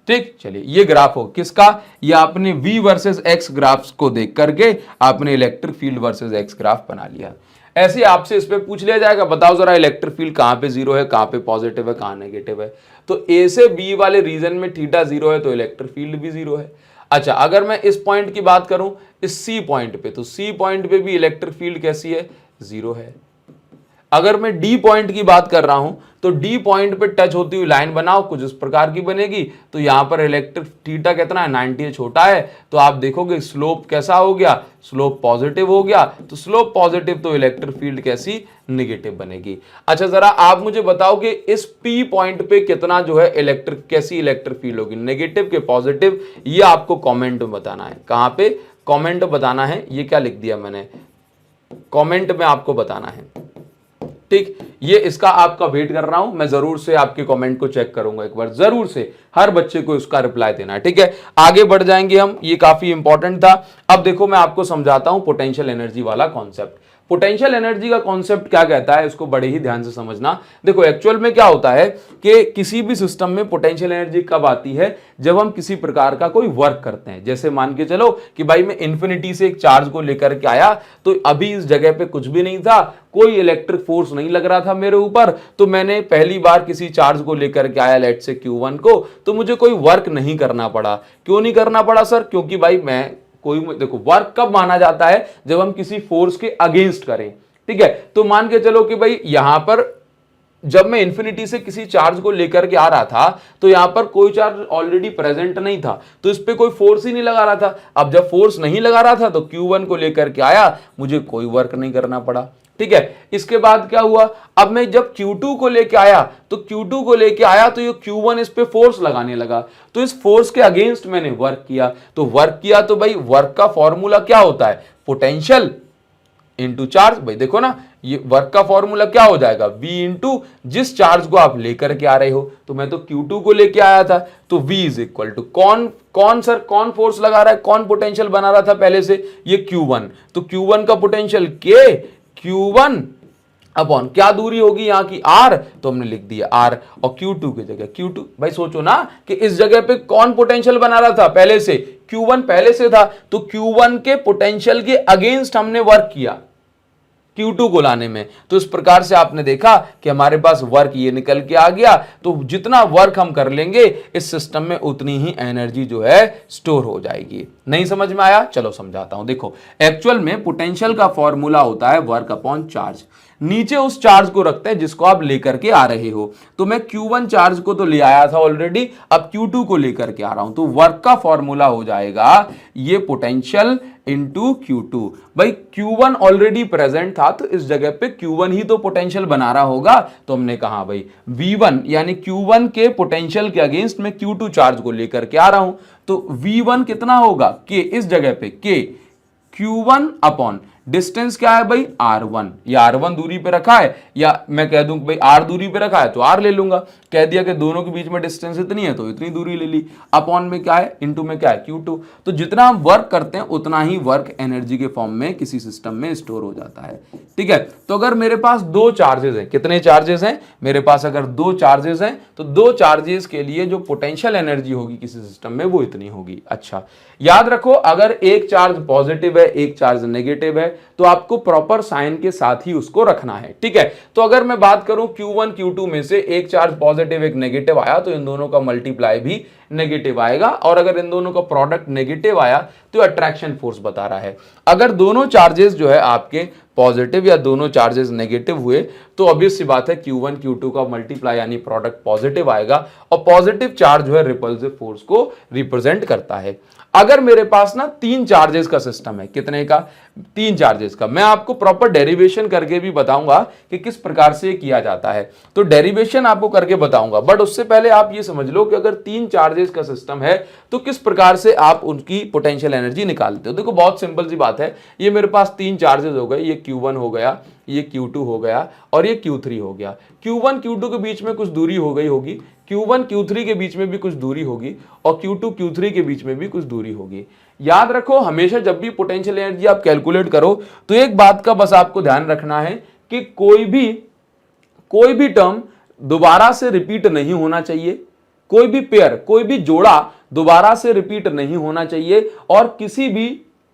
ठीक, चलिए ये ग्राफ हो किसका, ये आपने V वर्सेस X ग्राफ्स को देख करके आपने electric field versus X graph बना लिया। ऐसे आपसे इस पे पूछ लिया जाएगा, बताओ जरा इलेक्ट्रिक फील्ड कहां पे 0 है, कहां पे पॉजिटिव है, कहां नेगेटिव है, तो A से B वाले रीजन में थीटा 0 है तो इलेक्ट्रिक फील्ड भी 0 है। अच्छा, अगर मैं इस पॉइंट की बात करूं, इस C पॉइंट पे, तो C पॉइंट पे भी इलेक्ट्रिक फील्ड कैसी है, 0 है। अगर मैं डी पॉइंट की बात कर रहा हूं तो डी पॉइंट पे टच होती हुई लाइन बनाओ, कुछ इस प्रकार की बनेगी, तो यहां पर इलेक्ट्रिक थीटा कितना है, 90 छोटा है, तो आप देखोगे स्लोप कैसा हो गया, स्लोप पॉजिटिव हो गया, तो स्लोप पॉजिटिव तो इलेक्ट्रिक फील्ड कैसी, नेगेटिव बनेगी। अच्छा, जरा आप मुझे बताओ कि इस पी पॉइंट पे कितना जो है इलेक्ट्रिक, कैसी इलेक्ट्रिक फील्ड होगी, नेगेटिव के पॉजिटिव, ये आपको कॉमेंट में बताना है। कहां पे कॉमेंट बताना है, ये क्या लिख दिया मैंने, कॉमेंट में आपको बताना है। ठीक, ये इसका आपका वेट कर रहा हूं मैं, जरूर से आपके कमेंट को चेक करूंगा एक बार, जरूर से हर बच्चे को इसका रिप्लाई देना है। ठीक है, आगे बढ़ जाएंगे हम, ये काफी इंपॉर्टेंट था। अब देखो मैं आपको समझाता हूं पोटेंशियल एनर्जी वाला कॉन्सेप्ट। पोटेंशियल एनर्जी का कॉन्सेप्ट क्या कहता है, इसको बड़े ही ध्यान से समझना। देखो एक्चुअल में क्या होता है कि किसी भी सिस्टम में पोटेंशियल एनर्जी कब आती है, जब हम किसी प्रकार का कोई वर्क करते हैं। जैसे मान के चलो कि भाई मैं इन्फिनिटी से एक चार्ज को लेकर के आया, तो अभी इस जगह पे कुछ भी नहीं था, कोई इलेक्ट्रिक फोर्स नहीं लग रहा था मेरे ऊपर, तो मैंने पहली बार किसी चार्ज को लेकर के आया, लेट से Q1 को, तो मुझे कोई वर्क नहीं करना पड़ा। क्यों नहीं करना पड़ा सर, क्योंकि भाई मैं कोई, देखो वर्क कब माना जाता है, जब हम किसी फोर्स के अगेंस्ट करें। ठीक है, तो मान के चलो कि भाई यहां पर जब मैं इन्फिनिटी से किसी चार्ज को लेकर के आ रहा था, तो यहां पर कोई चार्ज ऑलरेडी प्रेजेंट नहीं था, तो इस पे कोई फोर्स ही नहीं लगा रहा था। अब जब फोर्स नहीं लगा रहा था तो Q1 को लेकर के आया, मुझे कोई वर्क नहीं करना पड़ा। ठीक है, इसके बाद क्या हुआ, अब मैं जब Q2 को लेके आया, तो Q2 को लेके आया तो ये Q1 इस पे फोर्स लगाने लगा, तो इस फोर्स के अगेंस्ट मैंने वर्क किया, तो वर्क किया तो भाई वर्क का फॉर्मूला क्या होता है, पोटेंशियल इंटू चार्ज। भाई देखो ना, ये वर्क का फॉर्मूला क्या हो जाएगा, V इंटू जिस चार्ज को आप लेकर के आ रहे हो, तो मैं तो Q2 को लेके आया था, तो V इज इक्वल टू कौन फोर्स लगा रहा है, कौन पोटेंशियल बना रहा था पहले से, ये Q1, तो Q1 का पोटेंशियल K Q1 अपॉन क्या दूरी होगी यहाँ की r, तो हमने लिख दिया r, और Q2 की जगह Q2। भाई सोचो ना कि इस जगह पे कौन पोटेंशियल बना रहा था पहले से, Q1 पहले से था, तो Q1 के पोटेंशियल के अगेंस्ट हमने वर्क किया Q2 को लाने में। तो इस प्रकार से आपने देखा कि हमारे पास वर्क ये निकल के आ गया। तो जितना वर्क हम कर लेंगे इस सिस्टम में उतनी ही एनर्जी जो है स्टोर हो जाएगी। नहीं समझ में आया? चलो समझाता हूं। देखो एक्चुअल में पोटेंशियल का फॉर्मूला होता है वर्क अपॉन चार्ज। नीचे उस चार्ज को रखते हैं जिसको आप लेकर के आ रहे हो। तो मैं Q1 चार्ज को तो ले आया था ऑलरेडी, अब Q2 को लेकर के आ रहा हूं। तो वर्क का फॉर्मूला हो जाएगा ये पोटेंशियल इंटू Q2। भाई Q1 ऑलरेडी प्रेजेंट था तो इस जगह पे Q1 ही तो पोटेंशियल बना रहा होगा। तो हमने कहा भाई V1 यानी Q1 के पोटेंशियल के अगेंस्ट में Q2 चार्ज को लेकर के आ रहा हूं। तो V1 कितना होगा? K, इस जगह पे K Q1 अपॉन डिस्टेंस क्या है भाई R1, या R1 दूरी पे रखा है, या मैं कह दूं भाई R दूरी पे रखा है तो R ले लूंगा। कह दिया कि दोनों के बीच में डिस्टेंस इतनी है तो इतनी दूरी ले ली। अपॉन में क्या है, इनटू में क्या है Q2। तो जितना हम वर्क करते हैं उतना ही वर्क एनर्जी के फॉर्म में किसी सिस्टम में स्टोर हो जाता है। ठीक है, तो अगर मेरे पास दो चार्जेस हैं, कितने चार्जेस हैं मेरे पास? अगर दो चार्जेस हैं तो दो चार्जेस के लिए जो पोटेंशियल एनर्जी होगी किसी सिस्टम में वो इतनी होगी। अच्छा याद रखो, अगर एक चार्ज पॉजिटिव है एक चार्ज नेगेटिव है तो आपको प्रॉपर साइन के साथ ही उसको रखना है। ठीक है, तो अगर मैं बात करूं Q1 Q2 में से एक चार्ज पॉजिटिव एक नेगेटिव आया तो इन दोनों का मल्टीप्लाई भी नेगेटिव आएगा, और अगर इन दोनों का प्रोडक्ट नेगेटिव आया तो अट्रैक्शन फोर्स बता रहा है। अगर दोनों चार्जेस जो है आपके पॉजिटिव या दोनों चार्जेस नेगेटिव हुए तो ऑब्वियस सी बात है Q1 Q2 का मल्टीप्लाई यानी प्रोडक्ट पॉजिटिव आएगा, और पॉजिटिव चार्ज जो है रिपल्सिव फोर्स को रिप्रेजेंट करता है। अगर मेरे पास ना तीन चार्जेस का सिस्टम है, कितने का? तीन चार्जेस का। मैं आपको प्रॉपर डेरिवेशन करके भी बताऊंगा कि किस प्रकार से किया जाता है, तो डेरिवेशन आपको करके बताऊंगा। बट उससे पहले आप ये समझ लो कि अगर तीन चार्जेस का सिस्टम है तो किस प्रकार से आप उनकी पोटेंशियल एनर्जी निकालते हो। देखो बहुत सिंपल सी बात है, ये मेरे पास तीन चार्जेस हो गए, ये Q1 हो गया, ये Q2 हो गया और ये Q3 हो गया। Q1 Q2 के बीच में कुछ दूरी हो गई होगी, Q1 Q3 के बीच में भी कुछ दूरी होगी, और Q2 Q3 के बीच में भी कुछ दूरी होगी। याद रखो हमेशा जब भी पोटेंशियल एनर्जी आप कैलकुलेट करो तो एक बात का बस आपको ध्यान रखना है कि कोई भी टर्म दोबारा से रिपीट नहीं होना चाहिए, कोई भी पेयर कोई भी जोड़ा दोबारा से रिपीट नहीं होना चाहिए, और किसी भी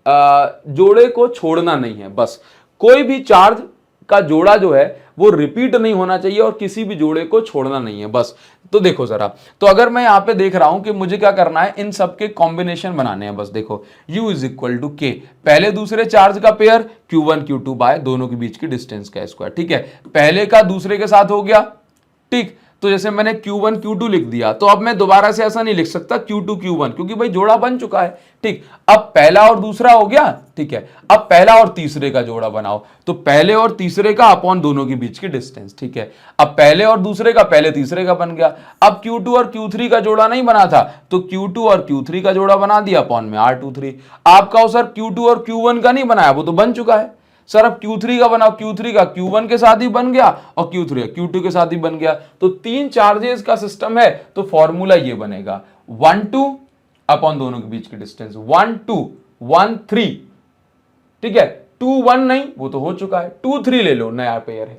जोड़े को छोड़ना नहीं है। बस कोई भी चार्ज का जोड़ा जो है वो रिपीट नहीं होना चाहिए और किसी भी जोड़े को छोड़ना नहीं है बस। तो देखो जरा, तो अगर मैं यहां पे देख रहा हूं कि मुझे क्या करना है, इन सब के कॉम्बिनेशन बनाने हैं। बस देखो U is equal to K, पहले दूसरे चार्ज का पेयर Q1 Q2 बाय दोनों के बीच की डिस्टेंस का स्क्वायर। ठीक है, पहले का दूसरे के साथ हो गया। ठीक, तो जैसे मैंने Q1 Q2 लिख दिया, तो अब मैं दोबारा से ऐसा नहीं लिख सकता Q2 Q1, क्योंकि भाई जोड़ा बन चुका है। ठीक, अब पहला और दूसरा हो गया। ठीक है, अब पहला और तीसरे का जोड़ा बनाओ, तो पहले और तीसरे का अपॉन दोनों के बीच की डिस्टेंस। ठीक है, अब पहले और दूसरे का पहले तीसरे का बन गया। अब Q2 और Q3 का जोड़ा नहीं बना था तो Q2 और Q3 का जोड़ा बना दिया अपॉन में R23। आपका सर Q2 और Q1 का नहीं बनाया, वो तो बन चुका है। सर अब Q3 का बनाओ, Q3 का Q1 के साथ ही बन गया और Q3 Q2 के साथ ही बन गया। तो तीन चार्जेस का सिस्टम है तो फॉर्मूला ये बनेगा 1 2 अपॉन दोनों के बीच की डिस्टेंस 1 2 1 3। ठीक है, 2 1 नहीं, वो तो हो चुका है, 2 3 ले लो, नया पेयर है।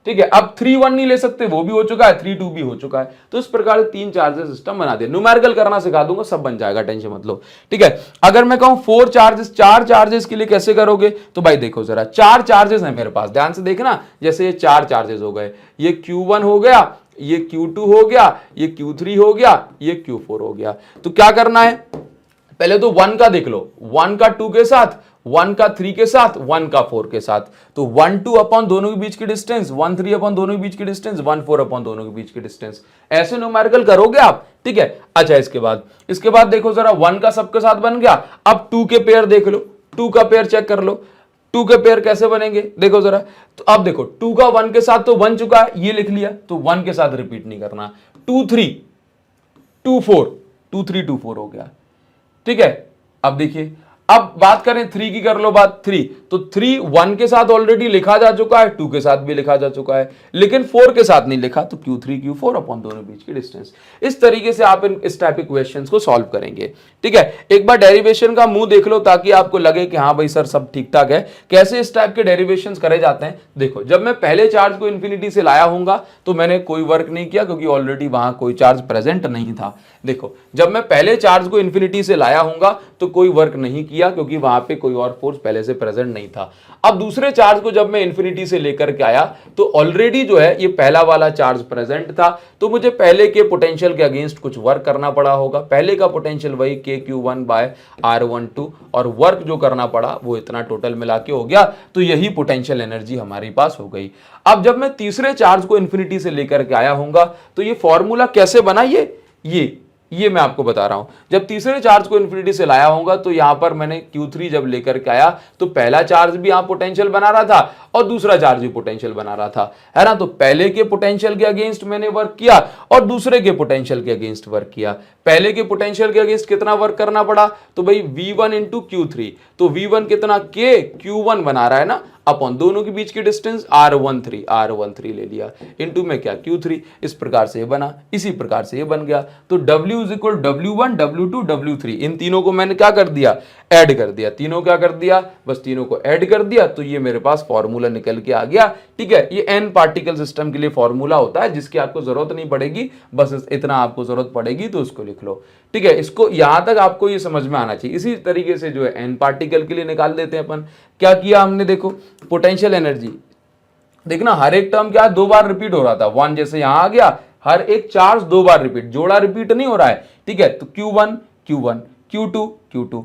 ठीक है, अब 3 1 नहीं ले सकते, वो भी हो चुका है, 3 2 भी हो चुका है। तो इस प्रकार से तीन चार्जेस सिस्टम बना दिया। न्यूमेरिकल करना सिखा दूंगा, सब बन जाएगा, टेंशन मत लो। ठीक है, अगर मैं कहूं चार चार्जेस के लिए कैसे करोगे, तो भाई देखो जरा, चार चार्जेस हैं मेरे पास, ध्यान से देखना। जैसे ये चार चार्जेस हो गए, ये Q1 हो गया, ये Q2 हो गया, ये Q3 हो गया, ये Q4 हो गया। तो क्या करना है, पहले तो 1 का देख लो, 1 का 2 के साथ, 1 का 3 के साथ, 1 का 4 के साथ। तो 1 2 अपॉन दोनों के बीच की डिस्टेंस, 1 3 अपॉन दोनों के बीच की डिस्टेंस, 1 4 अपॉन दोनों के बीच की डिस्टेंस। ऐसे न्यूमेरिकल करोगे आप। ठीक है, अच्छा इसके बाद देखो जरा, 1 का सबके साथ बन गया। अब 2 के पेयर देख लो, 2 का पेयर चेक कर लो, 2 के पेयर कैसे बनेंगे देखो जरा। तो अब देखो 2 का 1 के साथ तो बन चुका है, ये लिख लिया, तो 1 के साथ रिपीट नहीं करना। 2 3 2 4, 2 3 2 4 हो गया। ठीक है, अब देखिए, अब बात करें 3 की, कर लो बात 3, तो 3 1 के साथ ऑलरेडी लिखा जा चुका है, 2 के साथ भी लिखा जा चुका है, लेकिन 4 के साथ नहीं लिखा, तो Q3 Q4 अपॉन दोनों बीच की डिस्टेंस। इस तरीके से आप इस टाइप के क्वेश्चंस को सॉल्व करेंगे। ठीक है, एक बार डेरिवेशन का मुंह देख लो ताकि आपको लगे कि हाँ भाई सर सब ठीक ठाक है। कैसे इस टाइप के डेरिवेशंस करे जाते हैं, देखो जब मैं पहले चार्ज को इन्फिनिटी से लाया हूंगा तो मैंने कोई वर्क नहीं किया क्योंकि ऑलरेडी वहां कोई चार्ज प्रेजेंट नहीं था। देखो जब मैं पहले चार्ज को इन्फिनिटी से लाया हूंगा तो कोई वर्क नहीं किया क्योंकि वहां पे कोई और फोर्स पहले से प्रेजेंट नहीं था। अब दूसरे चार्ज को जब मैं इन्फिनिटी से लेकर के आया तो ऑलरेडी जो है ये पहला वाला चार्ज प्रेजेंट था, तो मुझे पहले के पोटेंशियल के अगेंस्ट कुछ वर्क करना पड़ा होगा। पहले का पोटेंशियल वही KQ1 बाय R12 और वर्क जो करना पड़ा वो इतना टोटल मिला के हो गया, तो यही पोटेंशियल एनर्जी हमारे पास हो गई। अब जब मैं तीसरे चार्ज को इन्फिनिटी से लेकर के आया हूंगा तो ये फॉर्मूला कैसे बना, ये मैं आपको बता रहा हूं। जब तीसरे चार्ज को इन्फिनिटी से लाया होगा तो यहां पर मैंने Q3 जब लेकर के आया तो पहला चार्ज भी यहां पोटेंशियल बना रहा था और दूसरा चार्ज भी पोटेंशियल बना रहा था, है ना। तो पहले के पोटेंशियल के अगेंस्ट मैंने वर्क किया और दूसरे के पोटेंशियल के अगेंस्ट वर्क किया। पहले के पोटेंशियल के अगेंस्ट कितना वर्क करना पड़ा, तो भाई V1 इंटू Q3, तो V1 कितना Q1 बना रहा है ना, अपॉन दोनों के बीच की डिस्टेंस R13 ले लिया, इंटू में क्या Q3। इस प्रकार से ये बना, इसी प्रकार से ये बन गया। तो W is equal W1 W2 W3, इन तीनों को मैंने क्या कर दिया, ऐड कर दिया। तीनों क्या कर दिया, बस तीनों को ऐड कर दिया, तो ये मेरे पास फॉर्मूला निकल के आ गया। ठीक है, ये n पार्टिकल सिस्टम के लिए फॉर्मूला होता है जिसकी आपको जरूरत नहीं पड़ेगी, बस इतना आपको जरूरत पड़ेगी तो इसको लिख लो। ठीक है, इसको यहां तक आपको ये समझ में आना चाहिए। इसी तरीके से जो है n पार्टिकल के लिए निकाल देते हैं अपन। क्या किया हमने, देखो पोटेंशियल एनर्जी देखना, हर एक टर्म क्या 2 बार रिपीट हो रहा था। 1 जैसे यहां आ गया, हर एक चार्ज 2 बार रिपीट, जोड़ा रिपीट नहीं हो रहा है। ठीक है, तो Q1 Q1 Q2 Q2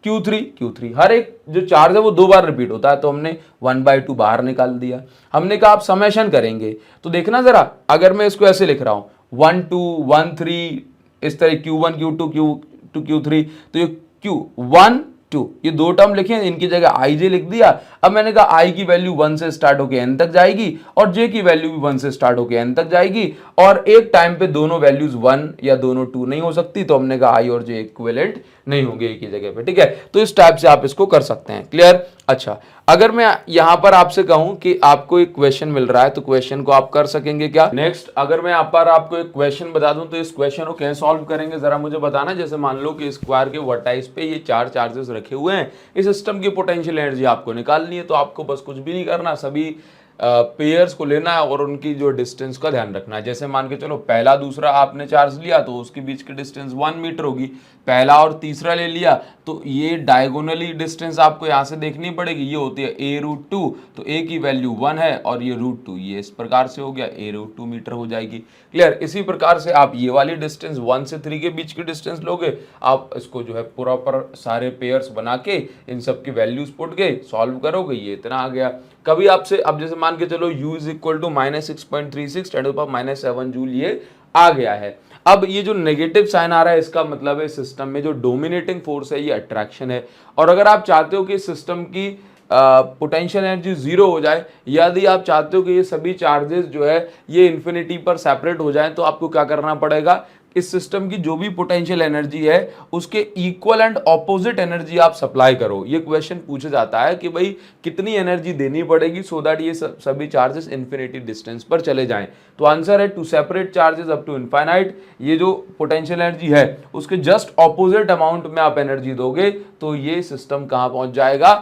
Q3 Q3, हर एक जो चार्ज है वो 2 बार रिपीट होता है, तो हमने 1/2 बाहर निकाल दिया। हमने कहा आप समेशन करेंगे, तो देखना जरा, अगर मैं इसको ऐसे लिख रहा हूं 1 2 1 3, इस तरह Q1 Q2 Q2 Q3, तो ये Q1 2, ये दो टर्म लिखे, इनकी जगह IJ लिख दिया। अब मैंने कहा I की वैल्यू 1 से स्टार्ट होकर n तक जाएगी और J की वैल्यू भी 1 से स्टार्ट होकर n तक जाएगी, और एक टाइम पे दोनों वैल्यूज 1 या दोनों 2 नहीं हो सकती, तो हमने कहा I और J इक्विवेलेंट नहीं होंगे एक ही जगह पे। ठीक है, तो इस टाइप से आप इसको कर सकते हैं। क्लियर। अच्छा, अगर मैं यहां पर आपसे कहूं कि आपको एक क्वेश्चन मिल रहा है तो क्वेश्चन को आप कर सकेंगे क्या। नेक्स्ट, अगर मैं यहाँ पर आपको एक क्वेश्चन बता दूं तो इस क्वेश्चन को कैसे सॉल्व करेंगे जरा मुझे बताना। जैसे मान लो कि स्क्वायर के वर्टाइस पे ये 4 चार्जेस रखे हुए हैं, इस सिस्टम की पोटेंशियल एनर्जी आपको निकालनी है, तो आपको बस कुछ भी नहीं करना, सभी पेयर्स को लेना है और उनकी जो डिस्टेंस का ध्यान रखना है। जैसे मान के चलो पहला दूसरा आपने चार्ज लिया तो उसके बीच की डिस्टेंस 1 मीटर होगी, पहला और तीसरा ले लिया तो ये डायगोनली डिस्टेंस आपको यहाँ से देखनी पड़ेगी, ये होती है a√2, तो a की वैल्यू 1 है और ये √2, ये इस प्रकार से हो गया a√2 मीटर हो जाएगी। क्लियर। इसी प्रकार से आप ये वाली डिस्टेंस 1 से 3 के बीच की डिस्टेंस लोगे, आप इसको जो है प्रॉपर सारे पेयर्स बना के इन सब की वैल्यूज पुट के सॉल्व करोगे, ये इतना आ गया। कभी आपसे, अब जैसे मान के चलो u is equal to -6.36 10⁻⁷ joule ये आ गया है। अब ये जो नेगेटिव साइन आ रहा है इसका मतलब है सिस्टम में जो डोमिनेटिंग फोर्स है ये अट्रैक्शन है, और अगर आप चाहते हो कि सिस्टम की पोटेंशियल एनर्जी 0 हो जाए, यदि आप चाहते हो कि ये सभी चार्जेस जो है ये इन्फिनिटी पर सेपरेट हो जाएं, तो आपको क्या करना पड़ेगा, इस सिस्टम की जो भी पोटेंशियल एनर्जी है उसके इक्वल एंड ऑपोजिट एनर्जी आप सप्लाई करो। ये क्वेश्चन पूछा जाता है कि भाई कितनी एनर्जी देनी पड़ेगी सो दैट ये सभी चार्जेस इन्फिनिटी डिस्टेंस पर चले जाएं। तो आंसर है to separate charges up to infinite, ये जो पोटेंशियल एनर्जी है उसके जस्ट ऑपोजिट अमाउंट में आप एनर्जी दोगे तो ये सिस्टम कहां पहुंच जाएगा,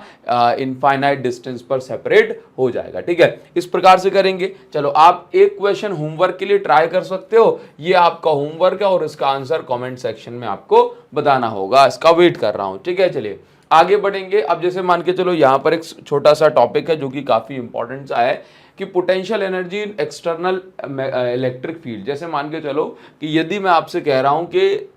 इनफाइनाइट डिस्टेंस पर सेपरेट हो जाएगा। ठीक है, इस प्रकार से करेंगे। चलो आप एक क्वेश्चन होमवर्क के लिए ट्राई कर सकते हो, ये आपका होमवर्क और इसका आंसर कमेंट सेक्शन में आपको बताना होगा, इसका वेट कर रहा हूं। ठीक है, चलिए आगे बढ़ेंगे। अब जैसे मान के चलो यहां पर एक छोटा सा टॉपिक है जो कि काफी इंपॉर्टेंट सा है कि potential energy in external electric field. जैसे मान के चलो कि यदि मैं आपसे कह रहा हूं कि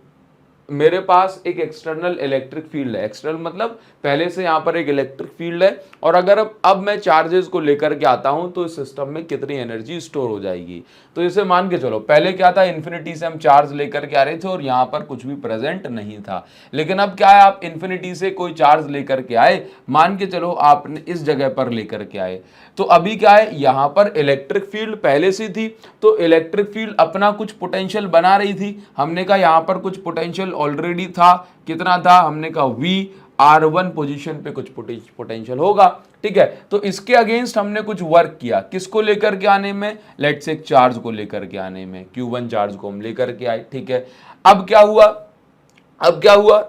मेरे पास एक एक्सटर्नल इलेक्ट्रिक फील्ड है, एक्सटर्नल मतलब पहले से यहाँ पर एक इलेक्ट्रिक फील्ड है, और अगर अब मैं चार्जेस को लेकर के आता हूं तो इस सिस्टम में कितनी एनर्जी स्टोर हो जाएगी। तो जैसे मान के चलो पहले क्या था, इन्फिनिटी से हम चार्ज लेकर के आ रहे थे और यहाँ पर कुछ भी प्रेजेंट नहीं था, लेकिन अब क्या है, आप इन्फिनिटी से कोई चार्ज लेकर के आए, मान के चलो आपने इस जगह पर लेकर के आए, तो अभी क्या है, यहाँ पर इलेक्ट्रिक फील्ड पहले से थी, तो इलेक्ट्रिक फील्ड अपना कुछ पोटेंशियल बना रही थी। हमने कहा यहाँ पर कुछ पोटेंशियल ऑलरेडी था, कितना था, हमने कहा V R1 पोजीशन पे कुछ पोटेंशियल होगा, ठीक है। तो इसके अगेंस्ट हमने कुछ वर्क किया, किसको लेकर के आने में, लेट्स से एक चार्ज को लेकर के आने में, Q1 चार्ज को हम लेकर के आए, ठीक है। अब क्या हुआ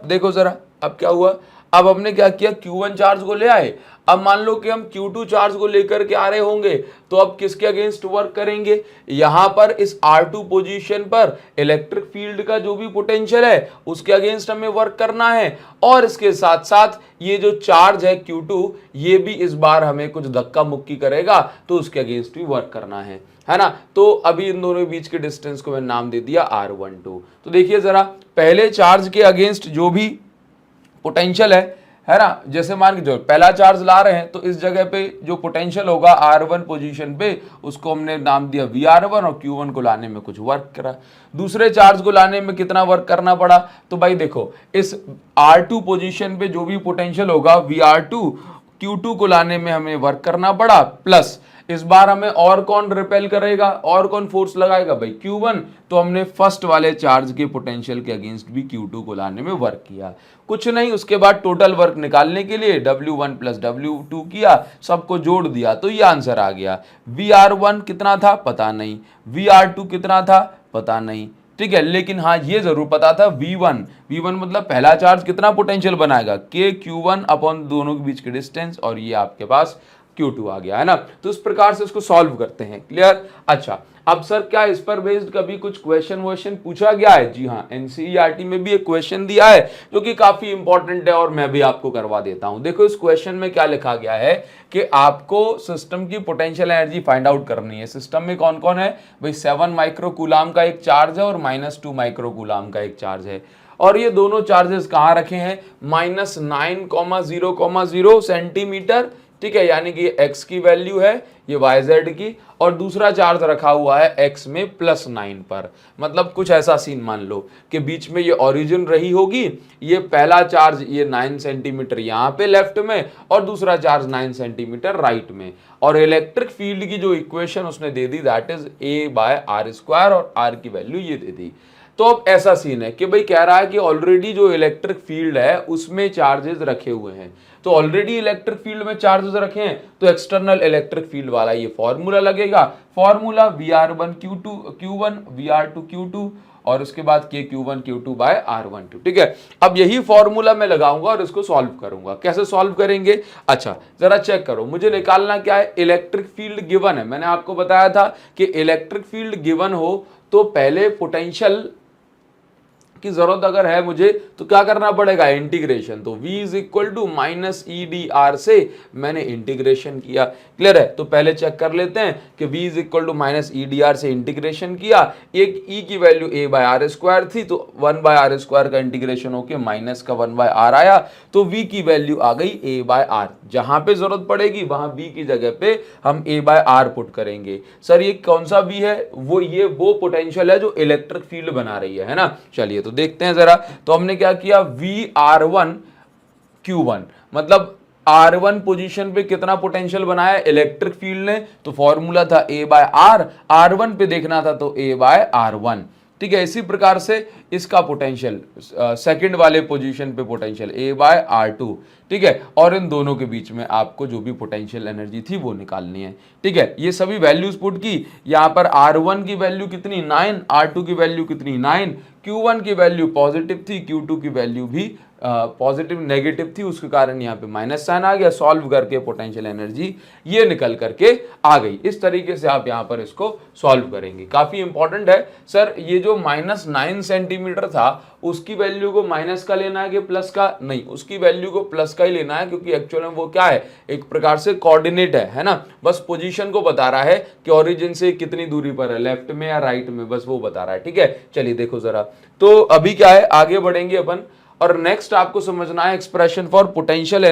देखो जरा, अब क्या हुआ, अब हमने क्या किया, Q1 चार्ज को ले आए। अब मान लो कि हम Q2 चार्ज को लेकर के आ रहे होंगे, तो अब किसके अगेंस्ट वर्क करेंगे, यहां पर इस R2 पोजीशन पर इलेक्ट्रिक फील्ड का जो भी पोटेंशियल है उसके अगेंस्ट हमें वर्क करना है, और इसके साथ साथ ये जो चार्ज है Q2 ये भी इस बार हमें कुछ धक्का मुक्की करेगा, तो उसके अगेंस्ट भी वर्क करना है ना। तो अभी इन दोनों के बीच के डिस्टेंस को मैंने नाम दे दिया R12। तो देखिए जरा, पहले चार्ज के अगेंस्ट जो भी पोटेंशियल है ना, जैसे मान के जो पहला चार्ज ला रहे हैं तो इस जगह पे जो पोटेंशियल होगा R1 पोजीशन पे उसको हमने नाम दिया VR1, और Q1 को लाने में कुछ वर्क करा। दूसरे चार्ज को लाने में कितना वर्क करना पड़ा, तो भाई देखो इस R2 पोजीशन पे जो भी पोटेंशियल होगा VR2, Q2 को लाने में हमें वर्क करना पड़ा, प्लस इस बार हमें और कौन रिपेल करेगा, और कौन फोर्स लगाएगा, भाई Q1। तो हमने फर्स्ट वाले चार्ज के पोटेंशियल के अगेंस्ट भी Q2 को लाने में वर्क किया, कुछ नहीं। उसके बाद टोटल वर्क निकालने के लिए W1 प्लस W2 किया, सबको जोड़ दिया, तो ये आंसर आ गया। VR1 कितना था पता नहीं, VR2 कितना था पता नहीं, ठीक है। लेकिन हाँ ये जरूर पता था V1 मतलब पहला चार्ज कितना पोटेंशियल बनाएगा, KQ1 अपॉन दोनों के बीच के डिस्टेंस, और ये आपके पास Q2 आ गया, है ना। तो इस प्रकार से इसको सॉल्व करते हैं, क्लियर। अच्छा, अब सर क्या इस पर बेस्ड कभी कुछ क्वेश्चन पूछा गया है? जी हाँ, NCERT में भी एक क्वेश्चन दिया है जो कि काफी इंपॉर्टेंट है, और मैं भी आपको करवा देता हूं। देखो इस क्वेश्चन में क्या लिखा गया है कि आपको सिस्टम की पोटेंशियल एनर्जी फाइंड आउट करनी है। सिस्टम में कौन कौन है भाई, 7 माइक्रो कूलाम का एक चार्ज है और -2 माइक्रो कूलाम का एक चार्ज है, और ये दोनों चार्जेस कहाँ रखे हैं, -9,0,0 सेंटीमीटर, ठीक है, यानी कि x की वैल्यू है, ये YZ की, और दूसरा चार्ज रखा हुआ है x में +9 पर। मतलब कुछ ऐसा सीन मान लो कि बीच में ये ओरिजिन रही होगी, ये पहला चार्ज ये 9 सेंटीमीटर यहाँ पे लेफ्ट में, और दूसरा चार्ज 9 सेंटीमीटर राइट में, और इलेक्ट्रिक फील्ड की जो इक्वेशन उसने दे दी दैट इज A/r², और r की वैल्यू ये दे दी। तो अब ऐसा सीन है कि भाई कह रहा है कि ऑलरेडी जो इलेक्ट्रिक फील्ड है उसमें चार्जेस रखे हुए हैं, तो ऑलरेडी इलेक्ट्रिक फील्ड में चार्जेस रखे हैं तो एक्सटर्नल इलेक्ट्रिक फील्ड वाला ये फॉर्मूला लगेगा, formula VR1 Q1 VR2 Q2, और उसके बाद KQ1 Q2 बाय R12, ठीक है। अब यही फॉर्मूला मैं लगाऊंगा और इसको सॉल्व करूंगा। कैसे सॉल्व करेंगे, अच्छा जरा चेक करो, मुझे निकालना क्या है, इलेक्ट्रिक फील्ड गिवन है। मैंने आपको बताया था कि इलेक्ट्रिक फील्ड गिवन हो तो पहले पोटेंशियल की जरूरत अगर है मुझे तो क्या करना पड़ेगा, इंटीग्रेशन। तो V is equal to -EdR से मैंने इंटीग्रेशन किया, क्लियर है। तो पहले चेक कर लेते हैं कि V is equal to -EdR से इंटीग्रेशन किया, एक E की वैल्यू A/r² थी, तो 1/r² का इंटीग्रेशन होके माइनस का 1/r आया, तो V की वैल्यू आ गई A/r। जहां पे जरूरत पड़ेगी वहां V की जगह पे हम A/r पुट करेंगे। सर ये कौन सा V है, वो पोटेंशियल है जो इलेक्ट्रिक फील्ड बना रही है ना। चलिए तो देखते हैं जरा। तो हमने क्या किया, VR1 Q1 मतलब R1 पोजीशन पे कितना पोटेंशियल बनाया इलेक्ट्रिक फील्ड ने, तो फॉर्मूला था A/r, R1 पे देखना था तो A/r1, ठीक है। इसी प्रकार से इसका पोटेंशियल सेकंड वाले पोजीशन पे पोटेंशियल A/r2, ठीक है, और इन दोनों के बीच में आपको जो भी पोटेंशियल एनर्जी थी वो निकालनी है, ठीक है। ये सभी वैल्यूज पुट की, यहाँ पर R1 की वैल्यू कितनी 9, R2 की वैल्यू कितनी 9, Q1 की वैल्यू पॉजिटिव थी, Q2 की वैल्यू भी पॉजिटिव नेगेटिव थी, उसके कारण यहाँ पे माइनस साइन आ गया। सॉल्व करके पोटेंशियल एनर्जी ये निकल करके आ गई। इस तरीके से आप यहाँ पर इसको सॉल्व करेंगे, काफी इंपॉर्टेंट है। सर ये जो -9 सेंटीमीटर था उसकी वैल्यू को माइनस का लेना है कि प्लस का, नहीं उसकी वैल्यू को प्लस का ही लेना है, क्योंकि एक्चुअल में वो क्या है, एक प्रकार से कोऑर्डिनेट है ना, बस पोजीशन को बता रहा है कि ओरिजिन से कितनी दूरी पर है, लेफ्ट में या राइट में, बस वो बता रहा है, ठीक है। चलिए देखो जरा, तो अभी क्या है, आगे बढ़ेंगे अपन, और नेक्स्ट आपको समझना है expression for potential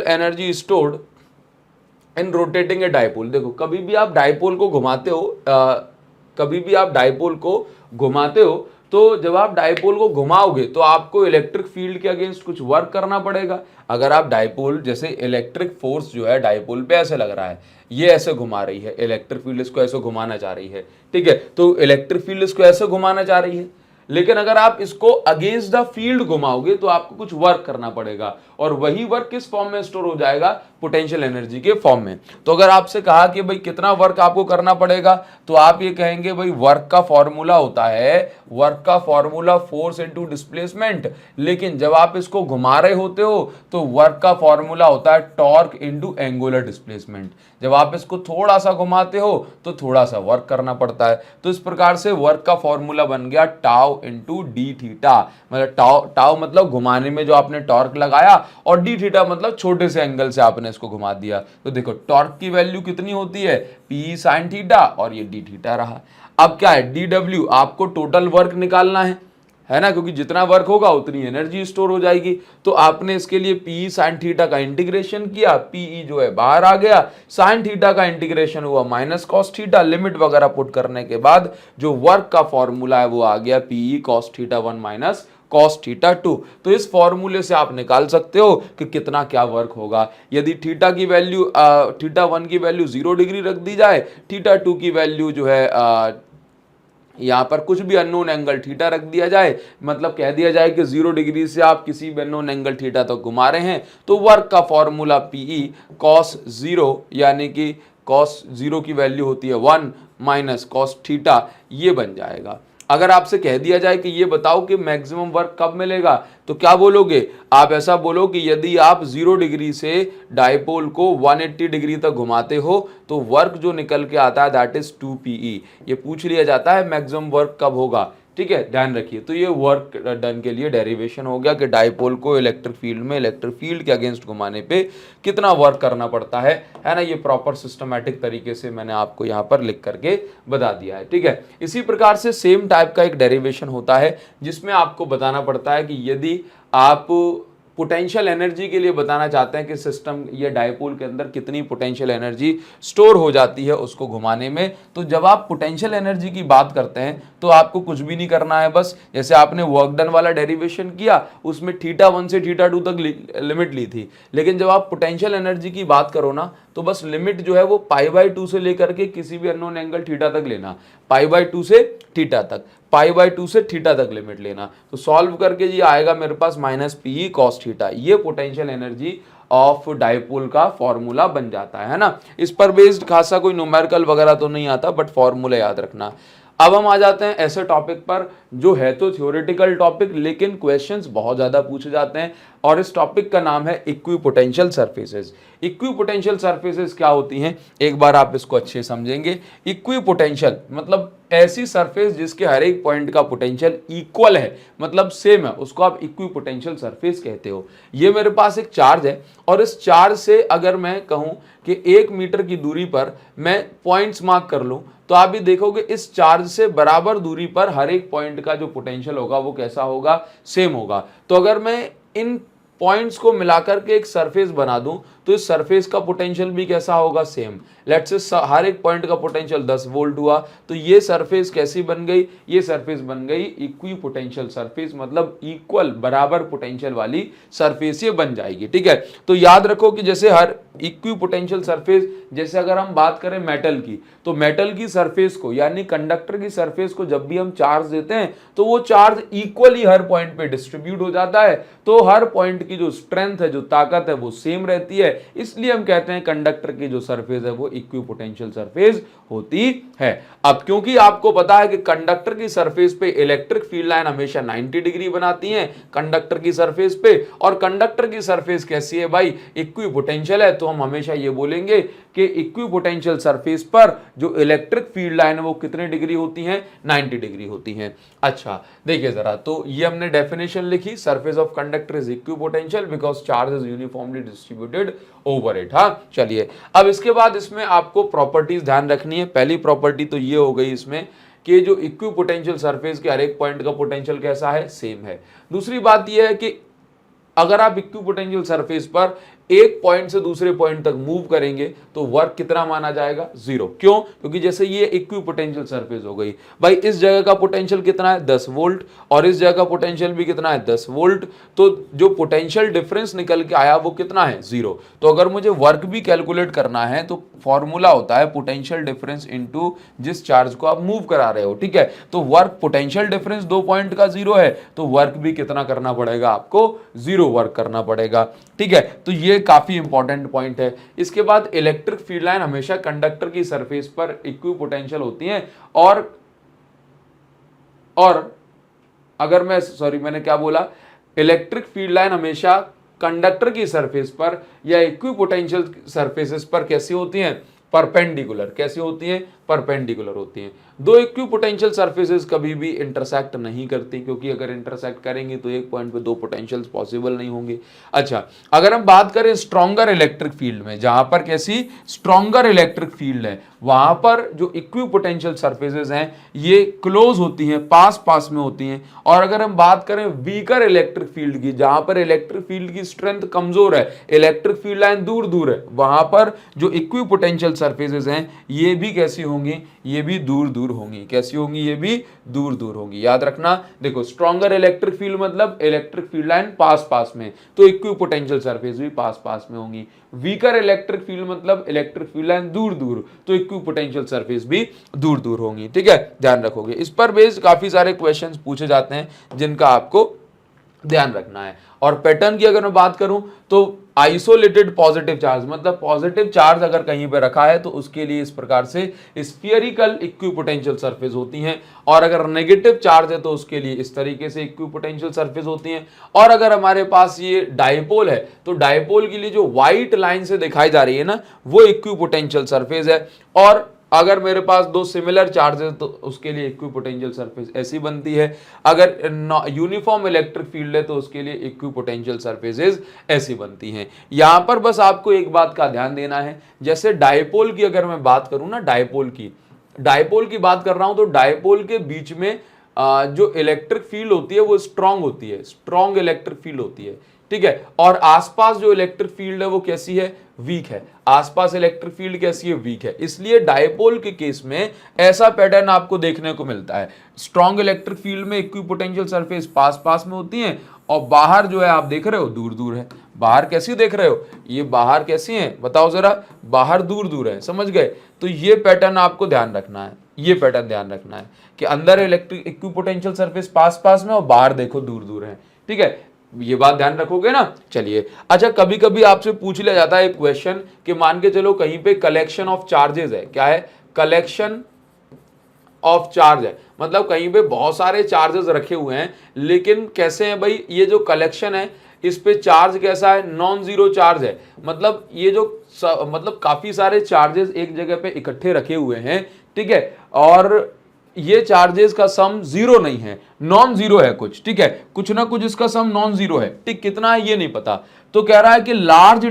energy stored in rotating a dipole. देखो कभी भी आप डाइपोल को घुमाते हो, तो जब आप डाइपोल को घुमाओगे तो आपको इलेक्ट्रिक फील्ड के अगेंस्ट कुछ वर्क करना पड़ेगा। अगर आप डाइपोल, जैसे इलेक्ट्रिक फोर्स जो है डाइपोल पे ऐसे लग रहा है, ये ऐसे घुमा रही है, इलेक्ट्रिक फील्ड इसको ऐसे घुमाना चाह रही है, ठीक है, तो इलेक्ट्रिक फील्ड इसको ऐसे घुमाना चाह रही है, लेकिन अगर आप इसको अगेंस्ट द फील्ड घुमाओगे तो आपको कुछ वर्क करना पड़ेगा, और वही वर्क किस फॉर्म में स्टोर हो जाएगा, पोटेंशियल एनर्जी के फॉर्म में। तो अगर आपसे कहा कि भाई कितना वर्क आपको करना पड़ेगा, तो आप ये कहेंगे भाई वर्क का फॉर्मूला होता है, वर्क का फॉर्मूला फोर्स इनटू डिस्प्लेसमेंट, लेकिन जब आप इसको घुमा रहे होते हो तो वर्क का फॉर्मूला होता है टॉर्क इनटू एंगुलर डिस्प्लेसमेंट। जब आप इसको थोड़ा सा घुमाते हो तो थोड़ा सा वर्क करना पड़ता है। तो इस प्रकार से वर्क का फॉर्मूला बन गया टाउ इनटू डी थीटा, मतलब टाउ मतलब घुमाने में जो आपने टॉर्क लगाया, और डी थीटा मतलब छोटे से एंगल से आपने इसको घुमा दिया। तो देखो टॉर्क की वैल्यू कितनी होती है, पी साइन थीटा, और ये डी थीटा रहा। अब क्या है, डी डब्ल्यू, आपको टोटल वर्क निकालना है ना, क्योंकि जितना वर्क होगा उतनी एनर्जी स्टोर हो जाएगी। तो आपने इसके लिए पी साइन थीटा का इंटीग्रेशन किया, पीई जो है बाहर आ गया, साइन थीटा का इंटीग्रेशन हुआ माइनस कॉस थीटा, लिमिट वगैरह पुट करने के बाद जो वर्क का फॉर्मूला है वो आ गया PE cos theta 1 minus cos theta 2। तो इस फॉर्मूले से आप निकाल सकते हो कि कितना क्या वर्क होगा। यदि थीटा की वैल्यू थीटा 1 की वैल्यू 0 डिग्री रख दी जाए, थीटा 2 की वैल्यू जो है यहां पर कुछ भी अननोन एंगल थीटा रख दिया जाए, मतलब कह दिया जाए कि 0 डिग्री से आप किसी भी अननोन एंगल थीटा तक घुमा रहे हैं, तो वर्क का फॉर्मूला पीई कॉस 0, यानी कि कॉस 0 की वैल्यू होती है 1 माइनस कॉस थीटा, ये बन जाएगा। अगर आपसे कह दिया जाए कि ये बताओ कि मैक्सिमम वर्क कब मिलेगा, तो क्या बोलोगे, आप ऐसा बोलो कि यदि आप 0 डिग्री से डायपोल को 180 डिग्री तक घुमाते हो तो वर्क जो निकल के आता है दैट इज 2PE। ये पूछ लिया जाता है मैक्सिमम वर्क कब होगा, ठीक है, ध्यान रखिए। तो ये वर्क डन के लिए डेरिवेशन हो गया कि डायपोल को इलेक्ट्रिक फील्ड में इलेक्ट्रिक फील्ड के अगेंस्ट घुमाने पे कितना वर्क करना पड़ता है ना। ये प्रॉपर सिस्टमैटिक तरीके से मैंने आपको यहाँ पर लिख करके बता दिया है, ठीक है। इसी प्रकार से सेम टाइप का एक डेरिवेशन होता है जिसमें आपको बताना पड़ता है कि यदि आप पोटेंशियल एनर्जी के लिए बताना चाहते हैं कि सिस्टम या डायपोल के अंदर कितनी पोटेंशियल एनर्जी स्टोर हो जाती है उसको घुमाने में, तो जब आप पोटेंशियल एनर्जी की बात करते हैं तो आपको कुछ भी नहीं करना है। बस जैसे आपने वर्क डन वाला डेरिवेशन किया, उसमें थीटा 1 से थीटा 2 तक लिमिट ली थी, लेकिन जब आप पोटेंशियल एनर्जी की बात करो ना, तो बस लिमिट जो है वो π/2 से लेकर के किसी भी अननोन एंगल थीटा तक लेना, π/2 से थीटा तक, π/2 से थीटा तक लिमिट लेना। तो सॉल्व करके ये आएगा मेरे पास माइनस पीई कॉस थीटा। ये पोटेंशियल एनर्जी ऑफ डायपोल का फॉर्मूला बन जाता है ना। इस पर बेस्ड खासा कोई न्यूमेरिकल वगैरह तो नहीं आता, बट फॉर्मूला याद रखना। अब हम आ जाते हैं ऐसे टॉपिक पर जो है तो थ्योरेटिकल टॉपिक, लेकिन क्वेश्चंस बहुत ज्यादा पूछे जाते हैं, और इस टॉपिक का नाम है इक्विपोटेंशियल सरफेसेस। इक्विपोटेंशियल सरफेसेस क्या होती हैं, एक बार आप इसको अच्छे समझेंगे। इक्विपोटेंशियल मतलब ऐसी सरफेस जिसके हर एक पॉइंट का पोटेंशियल इक्वल है, मतलब सेम है, उसको आप इक्विपोटेंशियल सरफेस कहते हो। ये मेरे पास एक चार्ज है, और इस चार्ज से अगर मैं कहूं कि 1 मीटर की दूरी पर मैं पॉइंट्स मार्क कर लूं, तो आप भी देखोगे इस चार्ज से बराबर दूरी पर हर एक पॉइंट का जो पोटेंशियल होगा वो कैसा होगा, सेम होगा। तो अगर मैं इन पॉइंट्स को मिलाकर के एक सरफेस बना दूं, तो इस सरफेस का पोटेंशियल भी कैसा होगा, सेम। लेट्स से हर एक पॉइंट का पोटेंशियल 10 वोल्ट हुआ, तो ये सरफेस कैसी बन गई, ये सरफेस बन गई इक्वी पोटेंशियल सरफेस, मतलब इक्वल बराबर पोटेंशियल वाली सरफेस ये बन जाएगी, ठीक है। तो याद रखो कि जैसे हर इक्वी पोटेंशियल सरफेस, जैसे अगर हम बात करें मेटल की, तो मेटल की सरफेस को यानी कंडक्टर की सरफेस को जब भी हम चार्ज देते हैं तो वो चार्ज इक्वली हर पॉइंट पे डिस्ट्रीब्यूट हो जाता है, तो हर पॉइंट की जो स्ट्रेंथ है, जो ताकत है, वो सेम रहती है। इसलिए हम कहते हैं कंडक्टर की जो सरफेस है वो इक्विपोटेंशियल सरफेस होती है। अब क्योंकि आपको पता है कि कंडक्टर की सरफेस पे इलेक्ट्रिक फील्ड लाइन हमेशा 90 डिग्री बनाती हैं कंडक्टर की सरफेस पे, और कंडक्टर की सरफेस कैसी है भाई, इक्विपोटेंशियल है, तो हम हमेशा ये बोलेंगे कि इक्विपोटेंशियल सरफेस पर जो इलेक्ट्रिक फील्ड लाइन है वो कितने डिग्री होती हैं, 90 डिग्री होती हैं। अच्छा देखिए जरा, तो ये हमने डेफिनेशन लिखी, surface of conductor is equipotential because charge is uniformly distributed over it. हाँ चलिए, अब इसके बाद इसमें आपको प्रॉपर्टीज ध्यान रखनी है। पहली प्रॉपर्टी तो ये हो गई इसमें कि जो इक्विपोटेंशियल सरफेस के हर एक पॉइंट का पोटेंशियल कैसा है, सेम है। दूसरी बात यह है कि अगर आप इक्विपोटेंशियल सरफेस पर एक पॉइंट से दूसरे पॉइंट तक मूव करेंगे तो वर्क कितना माना जाएगा, 0। क्यों? क्योंकि जैसे ये इक्विपोटेंशियल सरफेस हो गई भाई, इस जगह का पोटेंशियल कितना है 10 वोल्ट और इस जगह का पोटेंशियल भी कितना है 10 वोल्ट, तो जो पोटेंशियल डिफरेंस निकल के आया वो कितना है 0। तो अगर मुझे वर्क भी कैलकुलेट करना है तो फॉर्मूला होता है पोटेंशियल डिफरेंस इनटू जिस चार्ज को आप मूव करा रहे हो, ठीक है। तो वर्क पोटेंशियल डिफरेंस 2 पॉइंट का 0 है तो वर्क भी कितना करना पड़ेगा आपको, 0 वर्क करना पड़ेगा, ठीक है। तो ये काफी इंपॉर्टेंट पॉइंट है। इसके बाद इलेक्ट्रिक फील्ड लाइन हमेशा कंडक्टर की सरफेस पर इक्विपोटेंशियल होती हैं और अगर मैंने क्या बोला, इलेक्ट्रिक फील्ड लाइन हमेशा कंडक्टर की सरफेस पर या इक्विपोटेंशियल सरफेसेस पर कैसी होती हैं, परपेंडिकुलर। कैसी होती हैं, परपेंडिकुलर होती हैं। दो इक्विपोटेंशियल सरफेसेस कभी भी इंटरसेक्ट नहीं करती, क्योंकि अगर इंटरसेक्ट करेंगी तो एक पॉइंट पे दो पोटेंशियल्स पॉसिबल नहीं होंगे। अच्छा, अगर हम बात करें स्ट्रॉन्गर इलेक्ट्रिक फील्ड में, जहां पर कैसी स्ट्रॉन्गर इलेक्ट्रिक फील्ड है, वहां पर जो इक्विपोटेंशियल सरफेसेस हैं ये क्लोज होती हैं, पास पास में होती हैं। और अगर हम बात करें वीकर इलेक्ट्रिक फील्ड की, जहां पर इलेक्ट्रिक फील्ड की स्ट्रेंथ कमजोर है, इलेक्ट्रिक फील्ड लाइन दूर दूर है, वहां पर जो इक्विपोटेंशियल सरफेसेस हैं ये भी कैसी होंगी, ये भी दूर दूर होंगी। कैसी होंगी, ये भी दूर दूर होंगी। याद रखना, देखो स्ट्रॉन्गर इलेक्ट्रिक फील्ड मतलब इलेक्ट्रिक फील्ड लाइन पास पास में, तो इक्विपोटेंशियल सरफेस भी पास पास में होंगी। वीकर इलेक्ट्रिक फील्ड मतलब इलेक्ट्रिक फील्ड लाइन दूर दूर, तो इक्विपोटेंशियल सरफेस भी दूर दूर होंगी, ठीक है। ध्यान रखोगे। इस पर बेस्ड काफी सारे क्वेश्चंस पूछे जाते हैं जिनका आपको ध्यान रखना है। और पैटर्न की अगर मैं बात करूं तो आइसोलेटेड पॉजिटिव चार्ज मतलब पॉजिटिव चार्ज अगर कहीं पर रखा है तो उसके लिए इस प्रकार से स्फीयरिकल इक्विपोटेंशियल सरफेस होती हैं, और अगर नेगेटिव चार्ज है तो उसके लिए इस तरीके से इक्विपोटेंशियल सरफेस होती हैं। और अगर हमारे पास ये डायपोल है तो डायपोल के लिए जो व्हाइट लाइन से दिखाई जा रही है ना, वो इक्विपोटेंशियल सरफेस है। और अगर मेरे पास दो सिमिलर चार्जेस तो उसके लिए इक्विपोटेंशियल सरफेस ऐसी बनती है। अगर यूनिफॉर्म इलेक्ट्रिक फील्ड है तो उसके लिए इक्विपोटेंशियल सरफेसेस ऐसी बनती हैं। यहां पर बस आपको एक बात का ध्यान देना है, जैसे डायपोल की अगर मैं बात करूं ना, डायपोल की बात कर रहा हूं तो डायपोल के बीच में जो इलेक्ट्रिक फील्ड होती है वो स्ट्रांग होती है, स्ट्रांग इलेक्ट्रिक फील्ड होती है, ठीक है। और आसपास जो इलेक्ट्रिक फील्ड है वो कैसी है, वीक है। आसपास इलेक्ट्रिक फील्ड कैसी है, वीक है। इसलिए डायपोल के केस में ऐसा पैटर्न आपको देखने को मिलता है। स्ट्रॉन्ग इलेक्ट्रिक फील्ड में इक्विपोटेंशियल सरफेस पास पास में होती हैं और बाहर जो है आप देख रहे हो दूर दूर है। बाहर कैसी देख रहे हो, ये बाहर कैसी है बताओ जरा, बाहर दूर दूर है, समझ गए। तो ये पैटर्न आपको ध्यान रखना है, ये पैटर्न ध्यान रखना है कि अंदर इलेक्ट्रिक इक्विपोटेंशियल सरफेस पास पास में और बाहर देखो दूर दूर है, ठीक है। ये बात ध्यान रखोगे ना। चलिए, अच्छा कभी कभी आपसे पूछ लिया जाता है एक क्वेश्चन कि मान के चलो कहीं पे कलेक्शन ऑफ चार्जेस है, क्या है, कलेक्शन ऑफ चार्ज है, मतलब कहीं पे बहुत सारे चार्जेस रखे हुए हैं, लेकिन कैसे हैं भाई, ये जो कलेक्शन है इस पे चार्ज कैसा है, नॉन जीरो चार्ज है। मतलब ये जो मतलब काफी सारे चार्जेस एक जगह पे इकट्ठे रखे हुए हैं, ठीक है, और ये चार्जेस का सम जीरो नहीं है, नॉन जीरो है कुछ, ठीक है, कुछ ना कुछ इसका सम नॉन जीरो है, ठीक। कितना है ये नहीं पता। तो कह रहा है कि लार्ज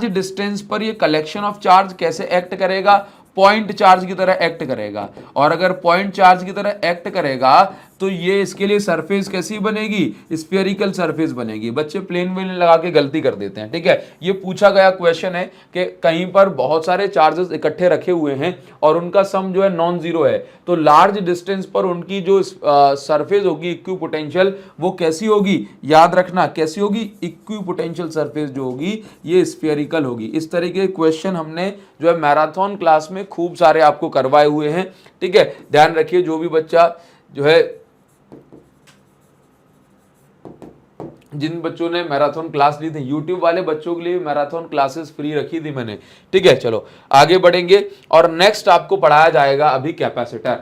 डिस्टेंस पर ये कलेक्शन ऑफ चार्ज कैसे एक्ट करेगा, पॉइंट चार्ज की तरह एक्ट करेगा। और अगर पॉइंट चार्ज की तरह एक्ट करेगा तो ये इसके लिए सरफेस कैसी बनेगी, स्फीयरिकल सरफेस बनेगी। बच्चे प्लेन वेन लगा के गलती कर देते हैं, ठीक है। ये पूछा गया क्वेश्चन है कि कहीं पर बहुत सारे चार्जेस इकट्ठे रखे हुए हैं और उनका सम जो है नॉन जीरो है, तो लार्ज डिस्टेंस पर उनकी जो सरफेस होगी इक्विपोटेंशियल वो कैसी होगी, याद रखना कैसी होगी, इक्विपोटेंशियल सरफेस जो होगी ये स्फीयरिकल होगी। इस तरीके के क्वेश्चन हमने जो है मैराथन क्लास में खूब सारे आपको करवाए हुए हैं, ठीक है। ध्यान रखिए, जो भी बच्चा जो है, जिन बच्चों ने मैराथन क्लास ली थी, यूट्यूब वाले बच्चों के लिए मैराथन क्लासेस फ्री रखी थी मैंने, ठीक है। चलो आगे बढ़ेंगे और नेक्स्ट आपको पढ़ाया जाएगा अभी कैपेसिटर।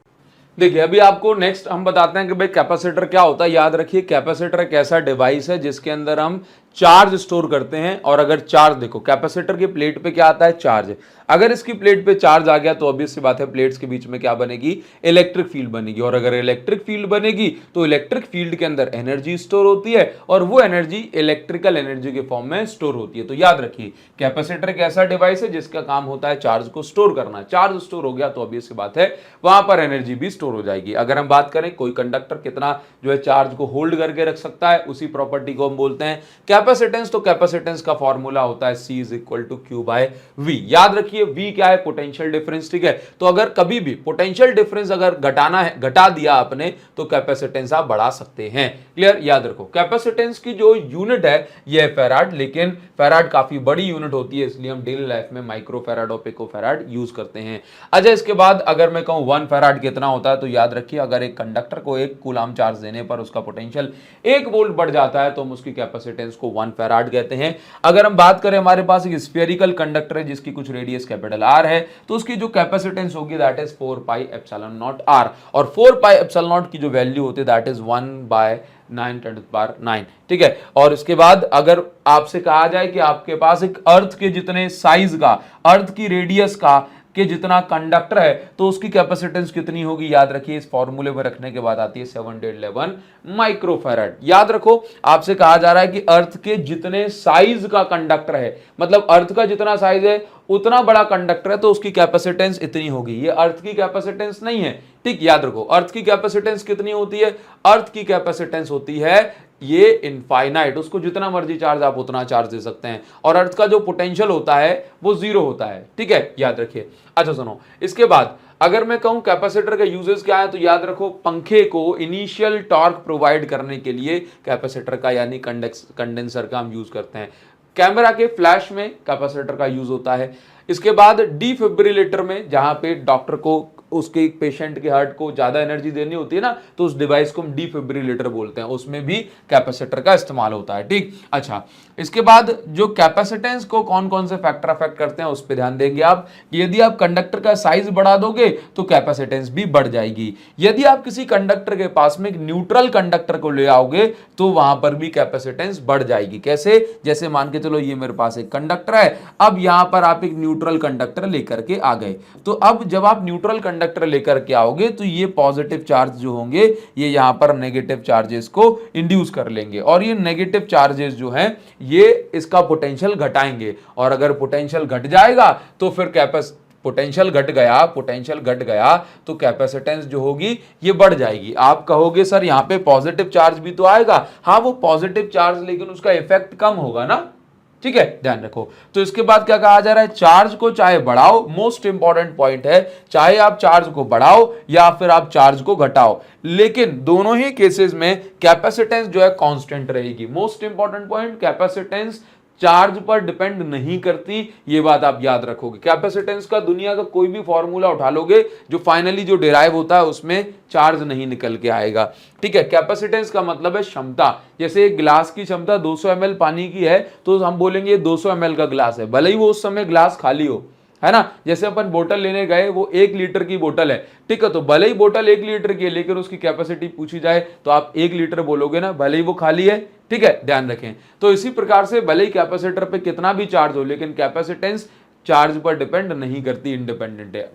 देखिए अभी आपको नेक्स्ट हम बताते हैं कि भाई कैपेसिटर क्या होता है। याद रखिए, कैपेसिटर एक ऐसा डिवाइस है जिसके अंदर हम चार्ज स्टोर करते हैं। और अगर चार्ज, देखो कैपेसिटर की प्लेट पे क्या आता है, चार्ज। अगर इसकी प्लेट पे चार्ज आ गया तो ऑब्वियस सी बात है प्लेट्स के बीच में क्या बनेगी, इलेक्ट्रिक फील्ड बनेगी। और अगर इलेक्ट्रिक फील्ड बनेगी तो इलेक्ट्रिक फील्ड के अंदर एनर्जी स्टोर होती है और वो एनर्जी इलेक्ट्रिकल एनर्जी के फॉर्म में स्टोर होती है। तो याद रखिए, कैपेसिटर एक ऐसा डिवाइस है जिसका काम होता है चार्ज को स्टोर करना। चार्ज स्टोर हो गया तो ऑब्वियस सी बात है वहां पर एनर्जी भी स्टोर हो जाएगी। अगर हम बात करें कोई कंडक्टर कितना जो है चार्ज को होल्ड करके रख सकता है, उसी प्रॉपर्टी को हम बोलते हैं कैपेसिटेंस, तो कैपेसिटेंस का फॉर्मूला होता है C is equal to Q by V। याद रखिए V क्या है, पोटेंशियल डिफरेंस, ठीक है। तो अगर कभी भी पोटेंशियल डिफरेंस अगर घटाना है, घटा दिया आपने, तो कैपेसिटेंस आप बढ़ा सकते हैं। क्लियर, याद रखो कैपेसिटेंस की जो यूनिट है ये है फैराड, लेकिन फैराड काफी बड़ी यूनिट होती है, इसलिए हम डेली लाइफ में माइक्रो फैराड और पिको फैराड यूज करते हैं। अच्छा, इसके बाद अगर मैं कहूं 1 फैराड कितना होता है, तो याद रखिए अगर एक कंडक्टर को 1 कूलम चार्ज देने पर उसका पोटेंशियल 1 वोल्ट बढ़ जाता है तो हम उसकी कैपेसिटेंस को 1 फैराड कहते हैं। अगर हम बात करें हमारे पास एक स्फेरिकल कंडक्टर है जिसकी कुछ रेडियस कैपिटल R है, तो उसकी जो कैपेसिटेंस होगी that is 4 pi epsilon not R, और 4 पाई एप्सिलॉन नॉट की जो वैल्यू होती है दैट इज 1/9 ठीक है। और इसके बाद अगर आपसे कहा जाए कि आपके पास एक अर्थ के जितने साइज का, अर्थ की रेडियस का के जितना कंडक्टर है, तो उसकी कैपेसिटेंस कितनी होगी, याद रखिए इस फॉर्मूले में रखने के बाद आती है 711 माइक्रोफैराड। याद रखो आपसे कहा जा रहा है कि अर्थ के जितने साइज का कंडक्टर है, मतलब अर्थ का जितना साइज है उतना बड़ा कंडक्टर है, तो उसकी कैपेसिटेंस इतनी होगी। ये अर्थ की कैपेसिटेंस नहीं है, ठीक, याद रखो अर्थ की कैपेसिटेंस कितनी होती है, अर्थ की कैपेसिटेंस होती है ये इनफाइनाइट, उसको जितना मर्जी चार्ज आप उतना चार्ज दे सकते हैं, और अर्थ का जो पोटेंशियल होता है वो 0 होता है, ठीक है, याद रखिए। अच्छा सुनो, इसके बाद अगर मैं कहूं कैपेसिटर का यूजेस क्या है, तो याद रखो पंखे को इनिशियल टॉर्क प्रोवाइड करने के लिए कैपेसिटर का यानी कंडेंसर का हम यूज करते हैं। कैमरा के फ्लैश में कैपेसिटर का यूज होता है। इसके बाद डिफिब्रिलेटर में, जहां पे डॉक्टर को उसके पेशेंट के हार्ट को ज्यादा एनर्जी देनी होती है ना, तो उस डिवाइस को हम डिफिब्रिलेटर बोलते हैं, उसमें भी कैपेसिटर का इस्तेमाल होता है, ठीक। अच्छा, इसके बाद जो कैपेसिटेंस को कौन कौन से फैक्टर अफेक्ट करते हैं उस पर ध्यान देंगे आप। यदि आप कंडक्टर का साइज बढ़ा दोगे तो कैपेसिटेंस भी बढ़ जाएगी। यदि आप किसी कंडक्टर के पास में एक न्यूट्रल कंडक्टर को ले आओगे तो वहां पर भी कैपेसिटेंस बढ़ जाएगी। कैसे, जैसे मान के चलो ये मेरे पास एक कंडक्टर है, अब यहां पर आप एक न्यूट्रल कंडक्टर लेकर के आ गए, तो अब जब आप न्यूट्रल कंडक्टर लेकर के आओगे तो ये पॉजिटिव चार्ज जो होंगे ये यहां पर नेगेटिव चार्जेस को इंड्यूस कर लेंगे, और ये नेगेटिव चार्जेस जो हैं ये इसका पोटेंशियल घटाएंगे, और अगर पोटेंशियल घट जाएगा तो फिर पोटेंशियल घट गया तो कैपेसिटेंस जो होगी ये बढ़ जाएगी। आप कहोगे सर यहां पे पॉजिटिव चार्ज भी तो आएगा, हाँ वो पॉजिटिव चार्ज, लेकिन उसका इफेक्ट कम होगा ना, ठीक है, ध्यान रखो। तो इसके बाद क्या कहा जा रहा है, चार्ज को चाहे बढ़ाओ, मोस्ट इंपॉर्टेंट पॉइंट है, चाहे आप चार्ज को बढ़ाओ या फिर आप चार्ज को घटाओ, लेकिन दोनों ही केसेस में कैपेसिटेंस जो है कांस्टेंट रहेगी। Most important point, capacitance charge पर डिपेंड नहीं करती, ये बात आप याद रखोगे। कैपेसिटेंस का दुनिया का कोई भी फॉर्मूला उठा लोगे, जो फाइनली जो डिराइव होता है उसमें चार्ज नहीं निकल के आएगा, ठीक है। कैपेसिटेंस का मतलब है क्षमता। जैसे एक ग्लास की क्षमता 200 ml पानी की है, तो हम बोलेंगे 200 ml का ग्लास है, भले ही वो उस समय ग्लास खाली हो, है ना। जैसे अपन बोतल लेने गए, वो 1 लीटर की बोतल है, ठीक है, तो भले ही बोतल 1 लीटर की है, लेकिन उसकी कैपेसिटी पूछी जाए तो आप 1 लीटर बोलोगे ना, भले ही वो खाली है, ठीक है, ध्यान रखें। तो इसी प्रकार से भले ही कैपेसिटर पे कितना भी चार्ज हो, लेकिन कैपेसिटेंस चार्ज पर डिपेंड नहीं करती, इंडिपेंडेंट है।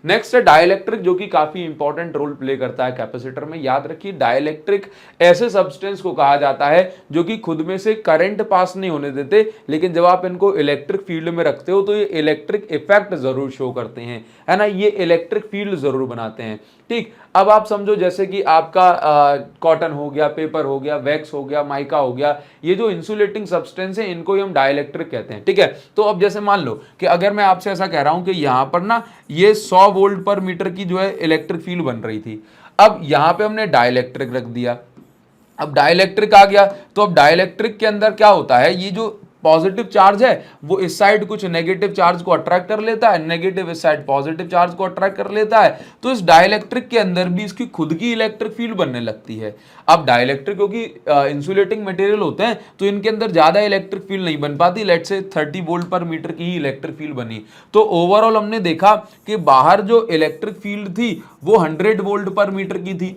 नेक्स्ट है डाइलेक्ट्रिक, जो कि काफी इंपॉर्टेंट रोल प्ले करता है कैपेसिटर में। याद रखिए डाइलेक्ट्रिक ऐसे सब्सटेंस को कहा जाता है जो कि खुद में से करंट पास नहीं होने देते, लेकिन जब आप इनको इलेक्ट्रिक फील्ड में रखते हो तो ये इलेक्ट्रिक इफेक्ट जरूर शो करते हैं, है ना, ये इलेक्ट्रिक फील्ड जरूर बनाते हैं, ठीक। अब आप समझो जैसे कि आपका कॉटन हो गया, पेपर हो गया, वैक्स हो गया, माइका हो गया, ये जो इंसुलेटिंग सब्सटेंस है इनको ही हम डाइलेक्ट्रिक कहते हैं, ठीक है। तो अब जैसे मान लो कि अगर मैं आपसे ऐसा कह रहा हूं कि यहां पर ना ये 100 वोल्ट पर मीटर की जो है इलेक्ट्रिक फील्ड बन रही थी, अब यहां पे हमने डाइलेक्ट्रिक रख दिया, अब डाइलेक्ट्रिक आ गया, तो अब डाइलेक्ट्रिक के अंदर क्या होता है, ये जो पॉजिटिव चार्ज है वो इस साइड कुछ नेगेटिव चार्ज को अट्रैक्ट कर लेता है, नेगेटिव इस साइड पॉजिटिव चार्ज को अट्रैक्ट कर लेता है, तो इस डाइलेक्ट्रिक के अंदर भी इसकी खुद की इलेक्ट्रिक फील्ड बनने लगती है। अब डाइलेक्ट्रिक क्योंकि इंसुलेटिंग मटेरियल होते हैं तो इनके अंदर ज्यादा इलेक्ट्रिक फील्ड नहीं बन पाती, लेट्स से 30 वोल्ट पर मीटर की ही इलेक्ट्रिक फील्ड बनी, तो ओवरऑल हमने देखा कि बाहर जो इलेक्ट्रिक फील्ड थी वो 100 वोल्ट पर मीटर की थी,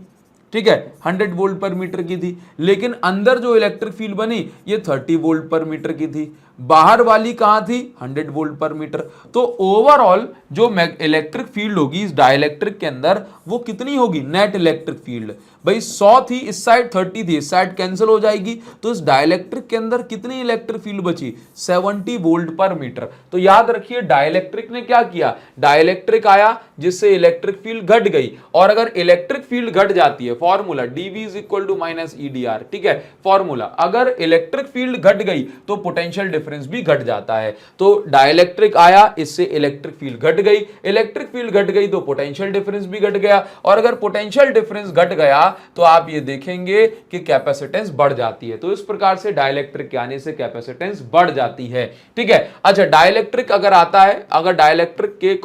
ठीक है, 100 वोल्ट पर मीटर की थी, लेकिन अंदर जो इलेक्ट्रिक फील्ड बनी ये 30 वोल्ट पर मीटर की थी, बाहर वाली कहां थी, 100 वोल्ट पर मीटर। तो ओवरऑल जो इलेक्ट्रिक फील्ड होगी इस डाइलेक्ट्रिक के अंदर वो कितनी होगी, नेट इलेक्ट्रिक फील्ड, भाई 100 थी, इस साइड 30 थी, इस साइड कैंसिल हो जाएगी, तो इस डाइलेक्ट्रिक के अंदर कितनी इलेक्ट्रिक फील्ड बची, 70 वोल्ट पर मीटर। तो याद रखिए डाइलेक्ट्रिक ने क्या किया, डाइलेक्ट्रिक आया, जिससे इलेक्ट्रिक फील्ड घट गई, और अगर इलेक्ट्रिक फील्ड घट जाती है, formula dV is equal to minus EdR, ठीक है, फॉर्मूला, अगर इलेक्ट्रिक फील्ड घट गई तो पोटेंशियल डिफरेंस भी घट जाता है। तो डाइलेक्ट्रिक आया, इससे इलेक्ट्रिक फील्ड घट गई, इलेक्ट्रिक फील्ड घट गई तो पोटेंशियल डिफरेंस भी घट गया, और अगर पोटेंशियल डिफरेंस घट गया तो आप ये देखेंगे कि कैपेसिटेंस बढ़ जाती है। तो इस प्रकार से डाइलेक्ट्रिक के आने से कैपेसिटेंस बढ़ जाती है, ठीक है। अच्छा, डाइलेक्ट्रिक अगर आता है, अगर डाइलेक्ट्रिक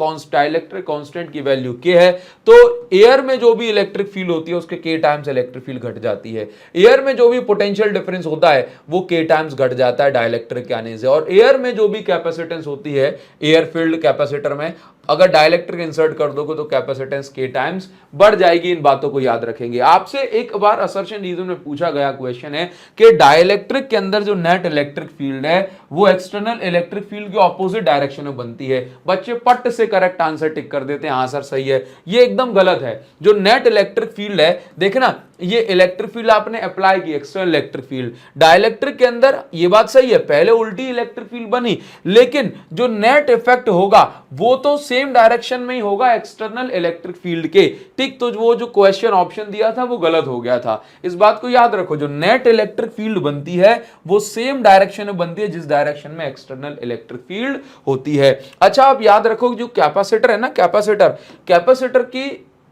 कांस्टेंट की वैल्यू k है, तो एयर में जो भी इलेक्ट्रिक फील्ड होती है उसके k टाइम्स इलेक्ट्रिक फील्ड घट जाती है। एयर में जो भी पोटेंशियल डिफरेंस होता है वो k टाइम्स घट जाता है डाइलेक्ट्रिक के आने से, और एयर में जो भी कैपेसिटेंस होती है, एयर फील्ड कैपेसिटर में अगर डाइलेक्ट्रिक इंसर्ट कर दोगे तो कैपेसिटेंस k टाइम्स बढ़ जाएगी। इन बातों को याद रखेंगे। आपसे एक बार असर्शन रीजन में पूछा गया क्वेश्चन है कि डाइलेक्ट्रिक के अंदर जो नेट इलेक्ट्रिक फील्ड है वो एक्सटर्नल इलेक्ट्रिक फील्ड के ऑपोजिट डायरेक्शन में बनती है। बच्चे पट से करेक्ट आंसर टिक कर देते हैं, हाँ सर सही है, ये एकदम गलत है। जो नेट इलेक्ट्रिक फील्ड है, देखना ये इलेक्ट्रिक फील्ड आपने अप्लाई की, एक्सटर्नल इलेक्ट्रिक फील्ड, डाइलेक्ट्रिक के अंदर ये बात सही है, पहले उल्टी इलेक्ट्रिक फील्ड बनी, लेकिन जो नेट इफेक्ट होगा वो तो सेम डायरेक्शन में ही होगा एक्सटर्नल इलेक्ट्रिक फील्ड के, ठीक। तो वो जो क्वेश्चन ऑप्शन दिया था वो गलत हो गया था, इस बात को याद रखो। जो नेट इलेक्ट्रिक फील्ड बनती है वो सेम डायरेक्शन में बनती है जिस डायरेक्शन में एक्सटर्नल इलेक्ट्रिक फील्ड होती है। अच्छा, आप याद रखो जो कैपेसिटर है ना, कैपेसिटर की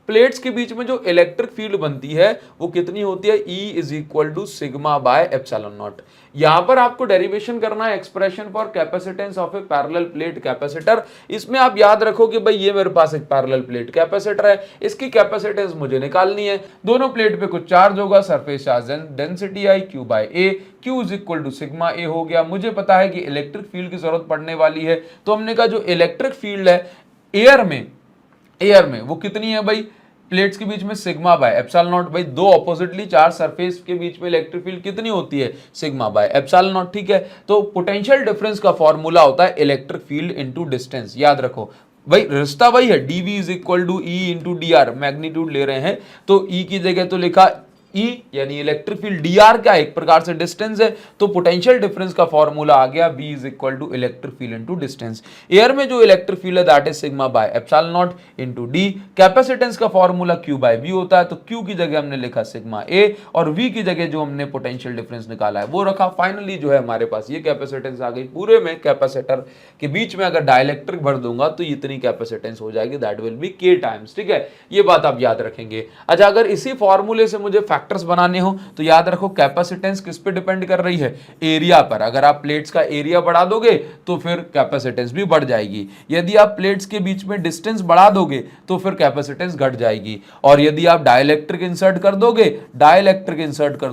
प्लेट्स के बीच में जो इलेक्ट्रिक फील्ड बनती है वो कितनी होती है, E is equal to sigma by epsilon naught. यहां पर आपको डेरिवेशन करना है expression for capacitance of a parallel plate capacitor. इसमें आप याद रखो कि भाई ये मेरे पास एक पैरेलल प्लेट कैपेसिटर है, इसकी कैपेसिटेंस मुझे निकालनी है। दोनों प्लेट पे कुछ चार्ज होगा, सरफेस चार्ज डेंसिटी आई Q by A, Q is equal to sigma A हो गया। मुझे पता है कि इलेक्ट्रिक फील्ड की जरूरत पड़ने वाली है, तो हमने कहा जो इलेक्ट्रिक फील्ड है एयर में वो कितनी है भाई, प्लेट्स के बीच में सिग्मा बाय एप्सिलॉन नॉट। भाई दो ऑपोजिटली चार्ज सरफेस के बीच में इलेक्ट्रिक फील्ड कितनी होती है, सिग्मा बाय एप्सिलॉन नॉट, ठीक है। तो पोटेंशियल डिफरेंस का फॉर्मूला होता है इलेक्ट्रिक फील्ड इनटू डिस्टेंस, याद रखो भाई रिश्ता वही है, dV is equal to E into dr, magnitude ले रहे हैं तो E की जगह तो लिखा E यानी इलेक्ट्रिक फील्ड, dr क्या एक प्रकार से डिस्टेंस है, तो पोटेंशियल डिफरेंस का फॉर्मूला आ गया B is equal to electric field into distance. Air में जो इलेक्ट्रिक फील्ड है that is sigma by epsilon naught into D। Capacitance का फॉर्मूला Q बाय V होता है, तो Q की जगह हमने लिखा सिग्मा A और V की जगह जो हमने पोटेंशियल डिफरेंस निकाला है वो रखा। फाइनली जो है हमारे पास ये कैपेसिटेंस आ गई। पूरे में कैपेसिटर के बीच में अगर डाइलेक्ट्रिक भर दूंगा तो इतनी कैपेसिटेंस हो जाएगी, that will be K times, ठीक है। ये बात आप याद रखेंगे। अच्छा, अगर इसी फॉर्मूले से मुझे फैक्टर्स बनाने हो तो याद रखो कैपेसिटेंस किस पे डिपेंड कर रही है, एरिया पर। अगर आप प्लेट्स का एरिया बढ़ा दोगे तो फिर कैपेसिटेंस भी बढ़ जाएगी, यदि आप प्लेट्स के बीच में डिस्टेंस बढ़ा दोगे तो फिर कैपेसिटेंस घट जाएगी, और यदि आप डाइलेक्ट्रिक इंसर्ट कर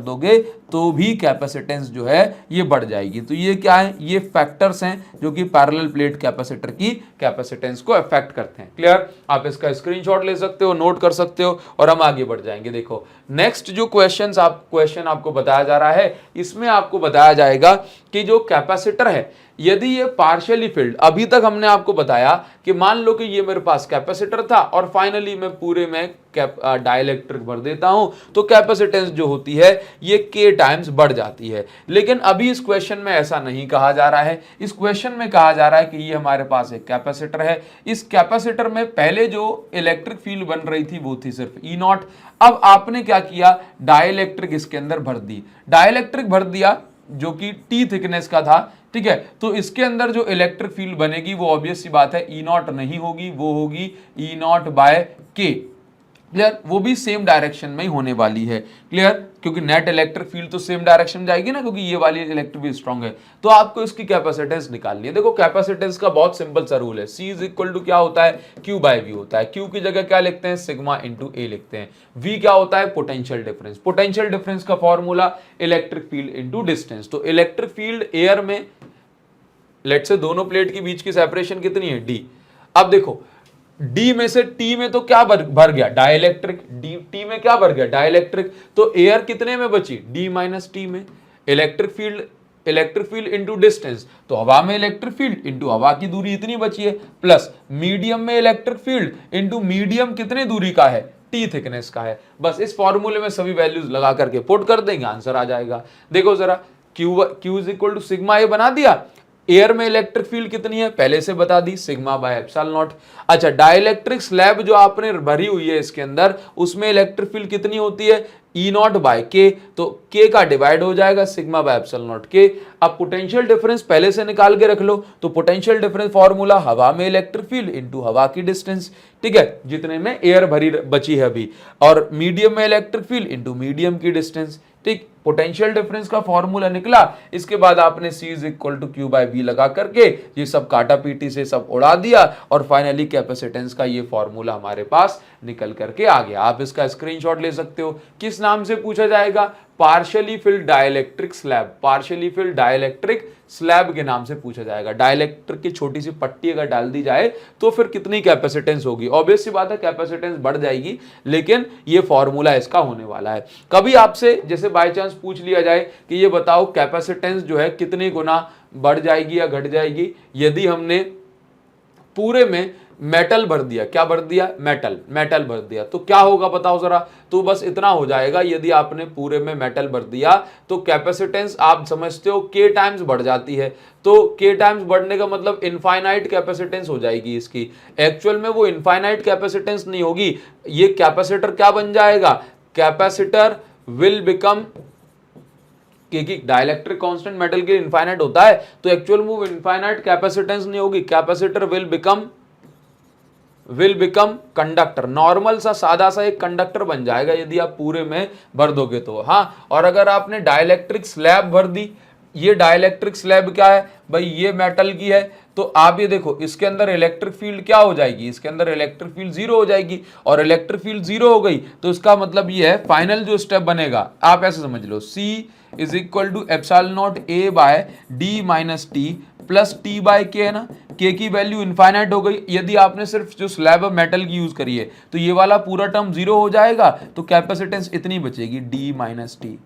दोगे तो भी कैपेसिटेंस जो है ये बढ़ जाएगी। तो ये क्या है, ये फैक्टर्स हैं जो कि पैरेलल प्लेट कैपेसिटर की कैपेसिटेंस को अफेक्ट करते हैं। क्लियर, आप इसका स्क्रीनशॉट ले सकते हो, नोट कर सकते हो, और हम आगे बढ़ जाएंगे। देखो नेक्स्ट जो क्वेश्चन आपको बताया जा रहा है, इसमें आपको बताया जाएगा कि जो कैपेसिटर है यदि ये पार्शियली फिल्ड, अभी तक हमने आपको बताया कि मान लो कि ये मेरे पास कैपेसिटर था और फाइनली मैं पूरे में डाइलेक्ट्रिक भर देता हूं तो कैपेसिटेंस जो होती है ये K टाइम्स बढ़ जाती है। लेकिन अभी इस क्वेश्चन में ऐसा नहीं कहा जा रहा है। इस क्वेश्चन में कहा जा रहा है कि ये हमारे पास एक कैपेसिटर है, इस कैपेसिटर में पहले जो इलेक्ट्रिक फील्ड बन रही थी वो थी सिर्फ E0। अब आपने क्या किया, डाइलेक्ट्रिक इसके अंदर भर दी, डाइलेक्ट्रिक भर दिया जो कि T थिकनेस का था, ठीक है। तो इसके अंदर जो इलेक्ट्रिक फील्ड बनेगी वो ऑब्वियस सी बात है E0 नहीं होगी, वो होगी E0 बाय K। क्लियर, वो भी सेम डायरेक्शन में ही होने वाली है। क्लियर, क्योंकि नेट इलेक्ट्रिक फील्ड तो सेम डायरेक्शन में जाएगी ना, क्योंकि ये वाली इलेक्ट्रिक फील्ड स्ट्रांग है। तो आपको इसकी कैपेसिटेंस निकालनी है। देखो कैपेसिटेंस का बहुत सिंपल सा रूल है, C इज इक्वल टू क्या होता है, Q बाय V होता है। Q की जगह क्या लिखते हैं, सिग्मा इंटू A लिखते हैं। V क्या होता है, पोटेंशियल डिफरेंस। पोटेंशियल डिफरेंस का formula electric field into distance. तो इलेक्ट्रिक फील्ड एयर में लेट्स से दोनों प्लेट के बीच की सेपरेशन कितनी है, D। अब देखो D में से T में तो क्या भर गया, डाइलेक्ट्रिक। T में क्या भर गया, डाइलेक्ट्रिक। तो एयर कितने में बची, D माइनस T में। इलेक्ट्रिक फील्ड इंटू डिस्टेंस, तो हवा में इलेक्ट्रिक फील्ड इंटू हवा की दूरी इतनी बची है, प्लस मीडियम में इलेक्ट्रिक फील्ड इंटू मीडियम कितने दूरी का है, T थिकनेस का है। बस इस फॉर्मूले में सभी वैल्यूज लगा करके पुट कर देंगे, आंसर आ जाएगा। देखो जरा Q is equal to sigma A बना दिया, एयर में इलेक्ट्रिक फील्ड कितनी है पहले से बता दी, सिग्मा बाय एप्सिलॉन नॉट। अच्छा, डाइलेक्ट्रिक स्लैब जो आपने भरी हुई है इसके अंदर, उसमें इलेक्ट्रिक फील्ड कितनी होती है, ई नॉट बाय के, तो के का डिवाइड हो जाएगा सिग्मा बाय एप्सिलॉन नॉट के। अब पोटेंशियल डिफरेंस पहले से निकाल के रख लो, तो पोटेंशियल डिफरेंस फॉर्मूला हवा में इलेक्ट्रिक फील्ड इनटू हवा की डिस्टेंस, ठीक है, जितने में एयर भरी बची है अभी, और मीडियम में इलेक्ट्रिक फील्ड इनटू मीडियम की डिस्टेंस, ठीक। पोटेंशियल डिफरेंस का फॉर्मूला निकला, इसके बाद आपने C is equal to Q by V लगा करके ये सब काटा पीटी से सब उड़ा दिया, और फाइनली कैपेसिटेंस का ये फॉर्मूला हमारे पास निकल करके आ गया। आप इसका स्क्रीनशॉट ले सकते हो। किस नाम से पूछा जाएगा, partially field dielectric slab, partially field dielectric slab के नाम से पूछा जाएगा। डाइलेक्ट्रिक की छोटी सी पट्टी अगर डाल दी जाए तो फिर कितनी कैपेसिटेंस होगी, ऑब्वियस सी बात है कैपेसिटेंस बढ़ जाएगी, लेकिन ये फॉर्मूला इसका होने वाला है। कभी आपसे जैसे बाय चांस पूछ लिया जाए कि ये बताओ कैपेसिटेंस जो है कितनी गुना बढ़ जाएगी या घट जाएगी यदि हमने पूरे में मेटल भर दिया, क्या भर दिया, मेटल भर दिया, तो क्या होगा बताओ जरा। तो बस इतना हो जाएगा, यदि आपने पूरे में मेटल भर दिया तो कैपेसिटेंस आप समझते हो के टाइम्स बढ़ जाती है, तो के टाइम्स बढ़ने का मतलब इनफाइनाइट कैपेसिटेंस हो जाएगी इसकी। एक्चुअल में वो इनफाइनाइट कैपेसिटेंस नहीं होगी, ये कैपेसिटर क्या बन जाएगा, कैपेसिटर विल बिकम, क्योंकि डाइलेक्ट्रिक कांस्टेंट मेटल के इनफाइनाइट होता है, तो एक्चुअल में वो इनफाइनाइट कैपेसिटेंस नहीं होगी, capacitor will become conductor, normal सा सादा सा एक कंडक्टर बन जाएगा यदि आप पूरे में भर दोगे तो। हाँ, और अगर आपने डाइलेक्ट्रिक स्लैब भर दी, ये डाइलेक्ट्रिक स्लैब क्या है भाई, ये मेटल की है, तो आप ये देखो इसके अंदर इलेक्ट्रिक फील्ड क्या हो जाएगी, इसके अंदर इलेक्ट्रिक फील्ड जीरो हो जाएगी, और इलेक्ट्रिक फील्ड जीरो हो गई तो इसका मतलब ये है फाइनल जो स्टेप बनेगा आप ऐसे समझ लो, C is equal to epsilon naught A by D minus T plus T by K, है ना, के की वैल्यू इनफाइनाइट हो गई। यदि आपने सिर्फ जो स्लैब ऑफ मेटल की यूज करी है तो ये वाला पूरा टर्म जीरो हो जाएगा, तो कैपेसिटेंस इतनी बचेगी डी माइनस टी,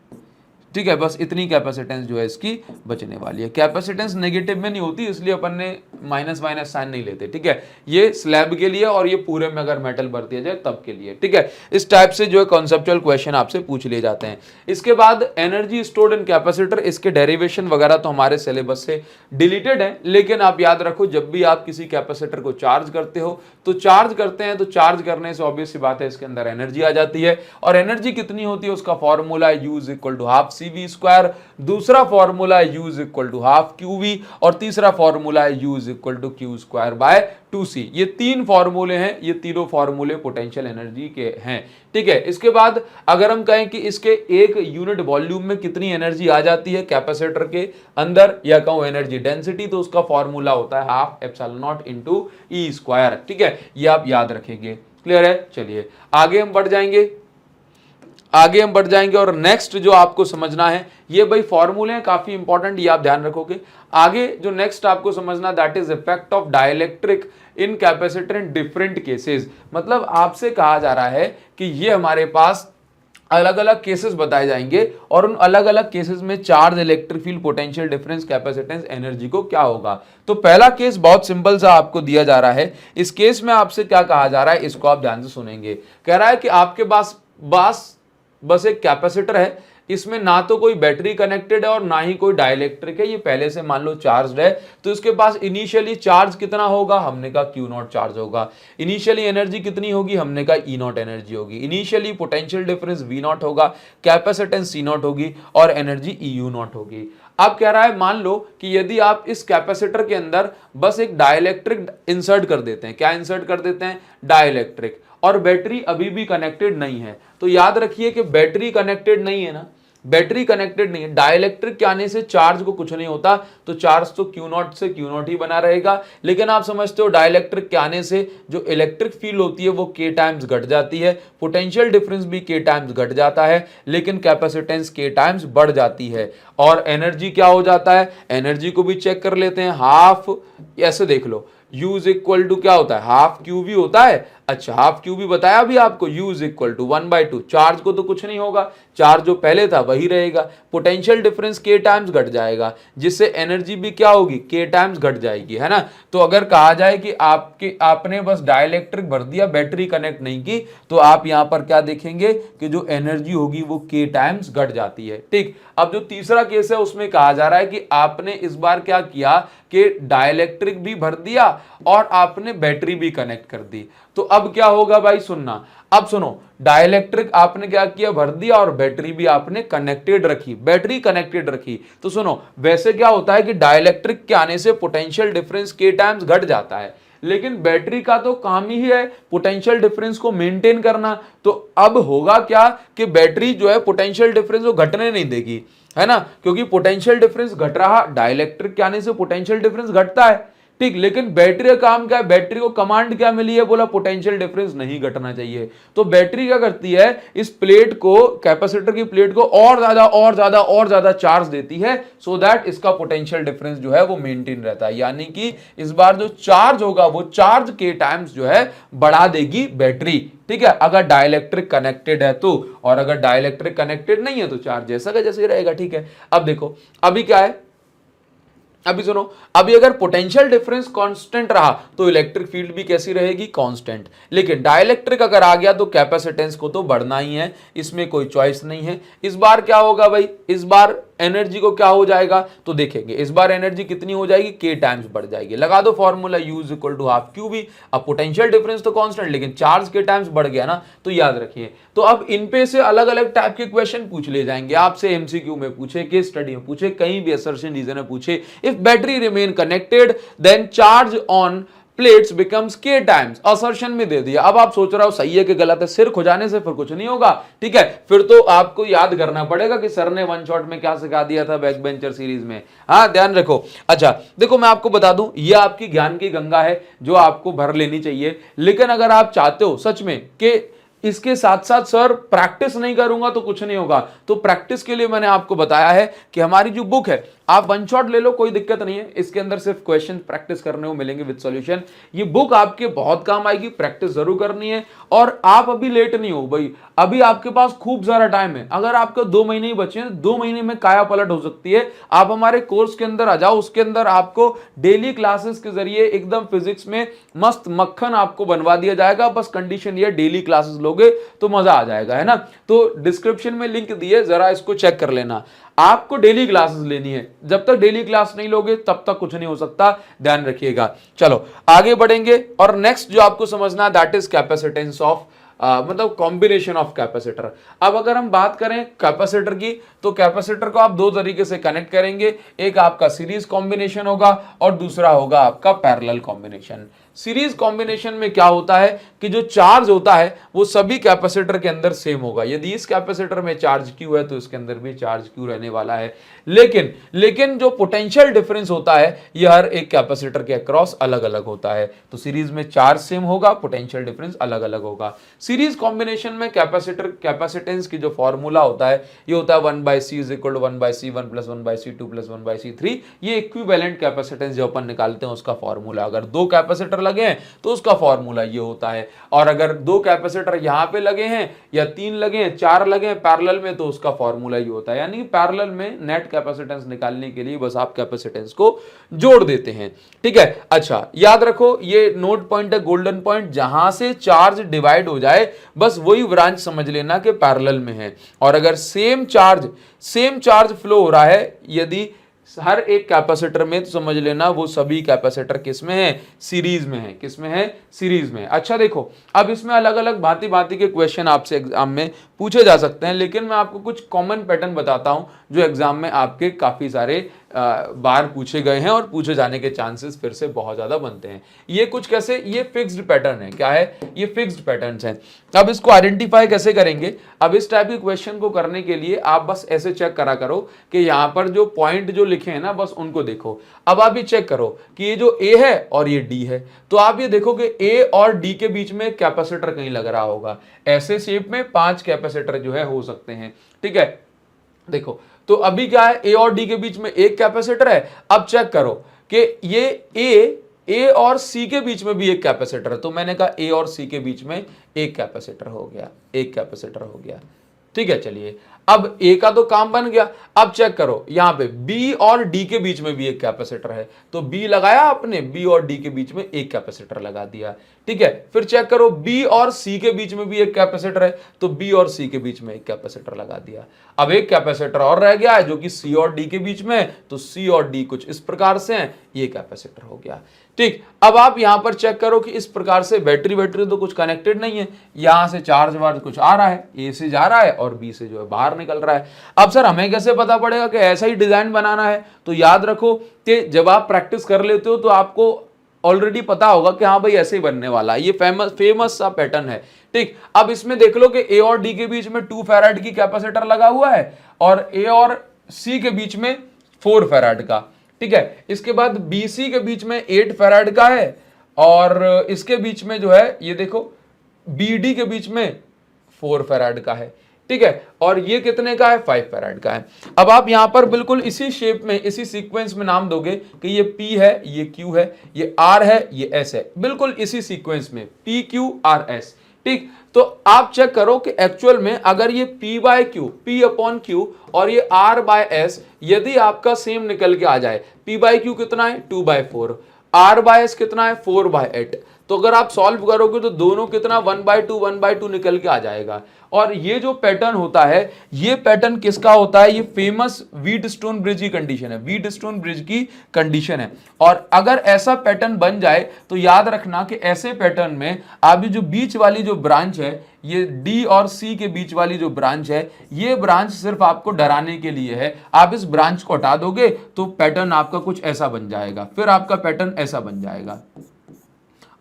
ठीक है, बस इतनी कैपेसिटेंस जो है इसकी बचने वाली है। कैपेसिटेंस नेगेटिव में नहीं होती, इसलिए अपन ने माइनस माइनस साइन नहीं लेते, ठीक है, ये स्लैब के लिए और ये पूरे में अगर मेटल भर दिया जाए तब के लिए, ठीक है। इस टाइप से जो है कॉन्सेप्चुअल क्वेश्चन आपसे पूछ लिए जाते हैं। इसके बाद एनर्जी स्टोर्ड इन कैपेसिटर, इसके डेरिवेशन वगैरह तो हमारे सिलेबस से डिलीटेड है, लेकिन आप याद रखो जब भी आप किसी कैपेसिटर को चार्ज करते हो तो चार्ज करते हैं, तो चार्ज करने से ऑब्वियस सी बात है इसके अंदर एनर्जी आ जाती है, और एनर्जी कितनी होती है उसका formula U is equal to half CV square, दूसरा फॉर्मूला है U is equal to half QV, और तीसरा फॉर्मूला है U is equal to Q square by 2C। ये तीन फॉर्मूले हैं, ये तीनों फॉर्मूले पोटेंशियल एनर्जी के हैं, ठीक है। इसके बाद अगर हम कहें कि इसके एक यूनिट वॉल्यूम में कितनी एनर्जी आ जाती है कैपेसिटर के अंदर, या कहूं एनर्जी डेंसिटी, तो उसका फॉर्मूला होता है half epsilon naught into E square, ठीक है, ये आप याद रखेंगे। क्लियर है, चलिए आगे हम बढ़ जाएंगे, और नेक्स्ट जो आपको समझना है, ये भाई फॉर्मूले हैं काफी इंपॉर्टेंट, ये आप ध्यान रखोगे। आगे जो नेक्स्ट आपको समझना, that is effect of dielectric in capacitor in different cases. मतलब आपसे कहा जा रहा है कि ये हमारे पास अलग अलग केसेस बताए जाएंगे, और उन अलग अलग केसेस में charge, electric field, potential difference, capacitance, energy को क्या होगा। तो पहला केस बहुत सिंपल सा आपको दिया जा रहा है। इस केस में आपसे क्या कहा जा रहा है, इसको आप ध्यान से सुनेंगे। कह रहा है कि आपके पास बस एक कैपेसिटर है, इसमें ना तो कोई बैटरी कनेक्टेड है और ना ही कोई डाइलेक्ट्रिक है, ये पहले से मान लो चार्ज है, तो इसके पास इनिशियली चार्ज कितना होगा, हमने कहा Q नॉट चार्ज होगा। इनिशियली एनर्जी कितनी होगी, हमने कहा E नॉट एनर्जी होगी। Initially potential difference V not होगा, कैपेसिटेंस C नॉट होगी, और एनर्जी EU नॉट होगी। अब कह रहा है मान लो कि यदि आप इस कैपेसिटर के अंदर बस एक डाइलेक्ट्रिक इंसर्ट कर देते हैं, क्या इंसर्ट कर देते हैं, डाइलेक्ट्रिक, और बैटरी अभी भी कनेक्टेड नहीं है, तो याद रखिए कि बैटरी कनेक्टेड नहीं है ना, बैटरी कनेक्टेड नहीं है, डाइलेक्ट्रिक के आने से चार्ज को कुछ नहीं होता, तो चार्ज तो Q नॉट से Q नॉट ही बना रहेगा। लेकिन आप समझते हो डाइलेक्ट्रिक के आने से जो इलेक्ट्रिक फील्ड होती है वो K टाइम्स घट जाती है, पोटेंशियल डिफरेंस भी K टाइम्स घट जाता है, लेकिन कैपेसिटेंस K टाइम्स बढ़ जाती है। और एनर्जी क्या हो जाता है, एनर्जी को भी चेक कर लेते हैं, हाफ, ऐसे देख लो, U इज इक्वल टू क्या होता है, हाफ QV होता है। अच्छा, हाफ QV बताया भी आपको, U is equal to 1/2, charge को तो कुछ नहीं होगा, चार्ज जो पहले था वही रहेगा, पोटेंशियल डिफरेंस K टाइम्स घट जाएगा, जिससे एनर्जी भी क्या होगी, K टाइम्स घट जाएगी, है ना। तो अगर कहा जाए कि आपने बस डाइलेक्ट्रिक भर दिया, बैटरी कनेक्ट नहीं की, तो आप यहां पर क्या देखेंगे कि जो एनर्जी होगी वो K टाइम्स घट जाती है, ठीक। अब जो तीसरा केस है उसमें कहा जा रहा है कि आपने इस बार क्या किया कि डाइलेक्ट्रिक भी भर दिया और आपने बैटरी भी कनेक्ट कर दी। तो अब क्या होगा भाई, सुनना, अब सुनो, डाइलेक्ट्रिक आपने क्या किया, भर दिया और बैटरी भी आपने कनेक्टेड रखी, बैटरी कनेक्टेड रखी। तो सुनो, वैसे क्या होता है कि डाइलेक्ट्रिक के आने से पोटेंशियल डिफरेंस के टाइम्स घट जाता है, लेकिन बैटरी का तो काम ही है पोटेंशियल डिफरेंस को मेंटेन करना। तो अब होगा क्या कि बैटरी जो है पोटेंशियल डिफरेंस को घटने नहीं देगी, है ना, क्योंकि पोटेंशियल डिफरेंस घट रहा, डाइलेक्ट्रिक के आने से पोटेंशियल डिफरेंस घटता है, ठीक। लेकिन बैटरी का काम क्या है, बैटरी को कमांड क्या मिली है, बोला पोटेंशियल डिफरेंस नहीं घटना चाहिए। तो बैटरी क्या करती है, इस प्लेट को, कैपेसिटर की प्लेट को और ज्यादा और ज्यादा और ज्यादा चार्ज देती है, सो दैट इसका पोटेंशियल डिफरेंस जो है वो मेंटेन रहता है। यानी कि इस बार जो चार्ज होगा वो चार्ज के टाइम्स जो है बढ़ा देगी बैटरी, ठीक है, अगर डाइलेक्ट्रिक कनेक्टेड है तो। और अगर डाइलेक्ट्रिक कनेक्टेड नहीं है तो चार्ज जैसा का जैसे ही रहेगा, ठीक है। अब देखो, अभी क्या है, अभी सुनो, अभी अगर पोटेंशियल डिफरेंस कांस्टेंट रहा तो इलेक्ट्रिक फील्ड भी कैसी रहेगी, कांस्टेंट। लेकिन डाइलेक्ट्रिक अगर आ गया तो कैपेसिटेंस को तो बढ़ना ही है, इसमें कोई चॉइस नहीं है। इस बार क्या होगा भाई, इस बार एनर्जी को क्या हो जाएगा, तो देखेंगे इस बार एनर्जी कितनी हो जाएगी, के टाइम्स बढ़ जाएगी। लगा दो formula, U is equal to half Q B. अब पोटेंशियल डिफरेंस तो कांस्टेंट, लेकिन चार्ज के टाइम्स बढ़ गया ना, तो याद रखिए। तो अब इन पे से अलग अलग टाइप के क्वेश्चन पूछ ले जाएंगे आपसे, एमसीक्यू में पूछे, केस स्टडी में पूछे, कहीं भी असर्शन रीजन में पूछे। If battery remain connected then charge on plates becomes K times, assertion में दे दिया। अब आप सोच रहे हो सही है कि गलत है, सिर खुजाने से फिर कुछ नहीं होगा, ठीक है। फिर तो आपको याद करना पड़ेगा कि सर ने वन शॉट में क्या सिखा दिया था बैक बेंचर सीरीज में, हाँ ध्यान रखो। अच्छा देखो, मैं आपको बता दूं, ये आपकी ज्ञान की गंगा है जो आपको भर लेनी चाहिए। लेकिन अगर आप चाहते हो सच में कि इसके साथ साथ सर प्रैक्टिस नहीं करूंगा तो कुछ नहीं होगा, तो प्रैक्टिस के लिए मैंने आपको बताया है कि हमारी जो बुक है, आप वन शॉट ले लो, कोई दिक्कत नहीं है, इसके अंदर सिर्फ क्वेश्चन प्रैक्टिस करने को मिलेंगे विद सॉल्यूशन। ये बुक आपके बहुत काम आएगी, प्रैक्टिस जरूर करनी है। और आप अभी लेट नहीं हो भाई, अभी आपके पास खूब सारा टाइम है। अगर आपको 2 महीने ही बचे हैं, 2 महीने में काया पलट हो सकती है। आप हमारे कोर्स के अंदर आ जाओ, उसके अंदर आपको डेली क्लासेस के जरिए एकदम फिजिक्स में मस्त मक्खन आपको बनवा दिया जाएगा। बस कंडीशन ये, डेली क्लासेस लोगे तो मजा आ जाएगा, है ना। तो डिस्क्रिप्शन में लिंक दिए, जरा इसको चेक कर लेना। आपको डेली क्लासेस लेनी है, जब तक डेली क्लास नहीं लोगे तब तक कुछ नहीं हो सकता, ध्यान रखिएगा। चलो आगे बढ़ेंगे, और नेक्स्ट जो आपको समझना है दैट इज कैपेसिटेंस ऑफ, मतलब कॉम्बिनेशन ऑफ कैपेसिटर। अब अगर हम बात करें कैपेसिटर की, तो कैपेसिटर को आप 2 तरीके से कनेक्ट करेंगे, एक आपका सीरीज कॉम्बिनेशन होगा और दूसरा होगा आपका पैरेलल कॉम्बिनेशन। सीरीज कॉम्बिनेशन में क्या होता है कि जो चार्ज होता है वो सभी कैपेसिटर के अंदर सेम होगा। यदि इस कैपेसिटर में चार्ज क्यू है तो इसके अंदर भी चार्ज क्यू रहने वाला है। लेकिन जो पोटेंशियल डिफरेंस होता है ये हर एक कैपेसिटर के अक्रॉस अलग अलग होता है। तो सीरीज में चार्ज सेम होगा, पोटेंशियल डिफरेंस अलग अलग होगा। सीरीज कॉम्बिनेशन में कैपेसिटेंस की जो फॉर्मूला होता है ये होता है 1/c is equal to 1/c 1 + 1/c 2 + 1/c 3। ये इक्विवेलेंट कैपेसिटेंस जो अपन निकालते हैं उसका फॉर्मूला। अगर 2 कैपेसिटर लगे हैं तो उसका फॉर्मूला ये होता है, और अगर 2 कैपेसिटर यहां पे लगे हैं या 3 लगे हैं, 4 लगे हैं पैरेलल में, तो उसका फॉर्मूला ये होता है। यानी कि पैरेलल में नेट कैपेसिटेंस निकालने के लिए बस आप कैपेसिटेंस को जोड़ देते हैं, ठीक है। अच्छा याद रखो, ये नोट पॉइंट है, गोल्डन पॉइंट, जहां से चार्ज डिवाइड हो जाए बस वही ब्रांच समझ लेना कि पैरेलल में है। और अगर सेम चार्ज फ्लो हो रहा है यदि हर एक कैपेसिटर में, तो समझ लेना वो सभी कैपेसिटर किस में है, सीरीज में है। किस में है, सीरीज में। अच्छा देखो, अब इसमें अलग अलग भांति भांति के क्वेश्चन आपसे एग्जाम में पूछे जा सकते हैं, लेकिन मैं आपको कुछ कॉमन पैटर्न बताता हूं जो एग्जाम में आपके काफी सारे बार पूछे गए हैं और पूछे जाने के चांसेस फिर से बहुत ज्यादा बनते हैं। ये कुछ कैसे, ये फिक्स्ड पैटर्न है। क्या है, ये फिक्स्ड पैटर्न्स हैं। अब इसको आइडेंटिफाई कैसे करेंगे, अब इस टाइप के क्वेश्चन को करने के लिए आप बस ऐसे चेक करा करो कि यहां पर जो पॉइंट जो लिखे हैं ना, बस उनको देखो। अब आप ये चेक करो कि ये जो ए है और ये डी है, तो आप ये देखो कि ए और डी के बीच में कैपेसिटर कहीं लग रहा होगा। ऐसे शेप में 5 कैपेसिटर जो है हो सकते हैं, ठीक है। देखो तो अभी क्या है, ए और डी के बीच में एक कैपेसिटर है। अब चेक करो कि ये ए और सी के बीच में भी एक कैपेसिटर है, तो मैंने कहा ए और सी के बीच में एक कैपेसिटर हो गया, एक कैपेसिटर हो गया। ठीक है, चलिए अब ए का तो काम बन गया। अब चेक करो यहां पे बी और डी के बीच में भी एक कैपेसिटर है, तो बी लगाया आपने, बी और डी के बीच में एक कैपेसिटर लगा दिया। ठीक है, फिर चेक करो बी और सी के बीच में भी एक कैपेसिटर है, तो बी और सी के बीच में एक कैपेसिटर लगा दिया। अब एक कैपेसिटर और रह गया है जो कि सी और डी के बीच में है, तो सी और डी कुछ इस प्रकार से हैं, ये कैपेसिटर हो गया। ठीक, अब आप यहां पर चेक करो कि इस प्रकार से बैटरी तो कुछ कनेक्टेड नहीं है, यहां से चार्ज वार्ज कुछ आ रहा है, ए से जा रहा है और बी से जो है बाहर निकल रहा है। अब सर हमें कैसे पता पड़ेगा कि ऐसा ही डिजाइन बनाना है? तो याद रखो कि जब आप प्रैक्टिस कर लेते हो तो आपको ऑलरेडी पता होगा कि हाँ भाई ऐसे ही बनने वाला है, ये फेमस सा पैटर्न है। ठीक, अब इसमें देख लो कि ए और डी के बीच में 2 फैराड की कैपेसिटर लगा हुआ है और ए और सी के बीच में 4 फैराड का। ठीक है, इसके बाद बीसी के बीच में 8 फैराड का है और इसके बीच में जो है ये देखो बीडी के बीच में 4 फैराड का है। ठीक है, और ये कितने का है? 5 फैराड का है। अब आप यहां पर बिल्कुल इसी शेप में, इसी सीक्वेंस में नाम दोगे कि ये P है, ये Q है, ये R है, ये S है, बिल्कुल इसी सीक्वेंस में P Q R S। ठीक, तो आप चेक करो कि एक्चुअल में अगर ये P bye Q, P upon Q और ये R बाय S यदि आपका सेम निकल के आ जाए, P बाय Q कितना है? 2 बाय 4, R बाय S कितना है? 4 बाय 8, तो अगर आप सॉल्व करोगे तो दोनों कितना 1 बाय 2 निकल के आ जाएगा। और ये जो पैटर्न होता है, ये पैटर्न किसका होता है? ये फेमस व्हीटस्टोन ब्रिज की कंडीशन है, व्हीटस्टोन ब्रिज की कंडीशन है। और अगर ऐसा पैटर्न बन जाए तो याद रखना कि ऐसे पैटर्न में आप जो बीच वाली जो ब्रांच है, ये डी और सी के बीच वाली जो ब्रांच है, ये ब्रांच सिर्फ आपको डराने के लिए है। आप इस ब्रांच को हटा दोगे तो पैटर्न आपका कुछ ऐसा बन जाएगा, फिर आपका पैटर्न ऐसा बन जाएगा।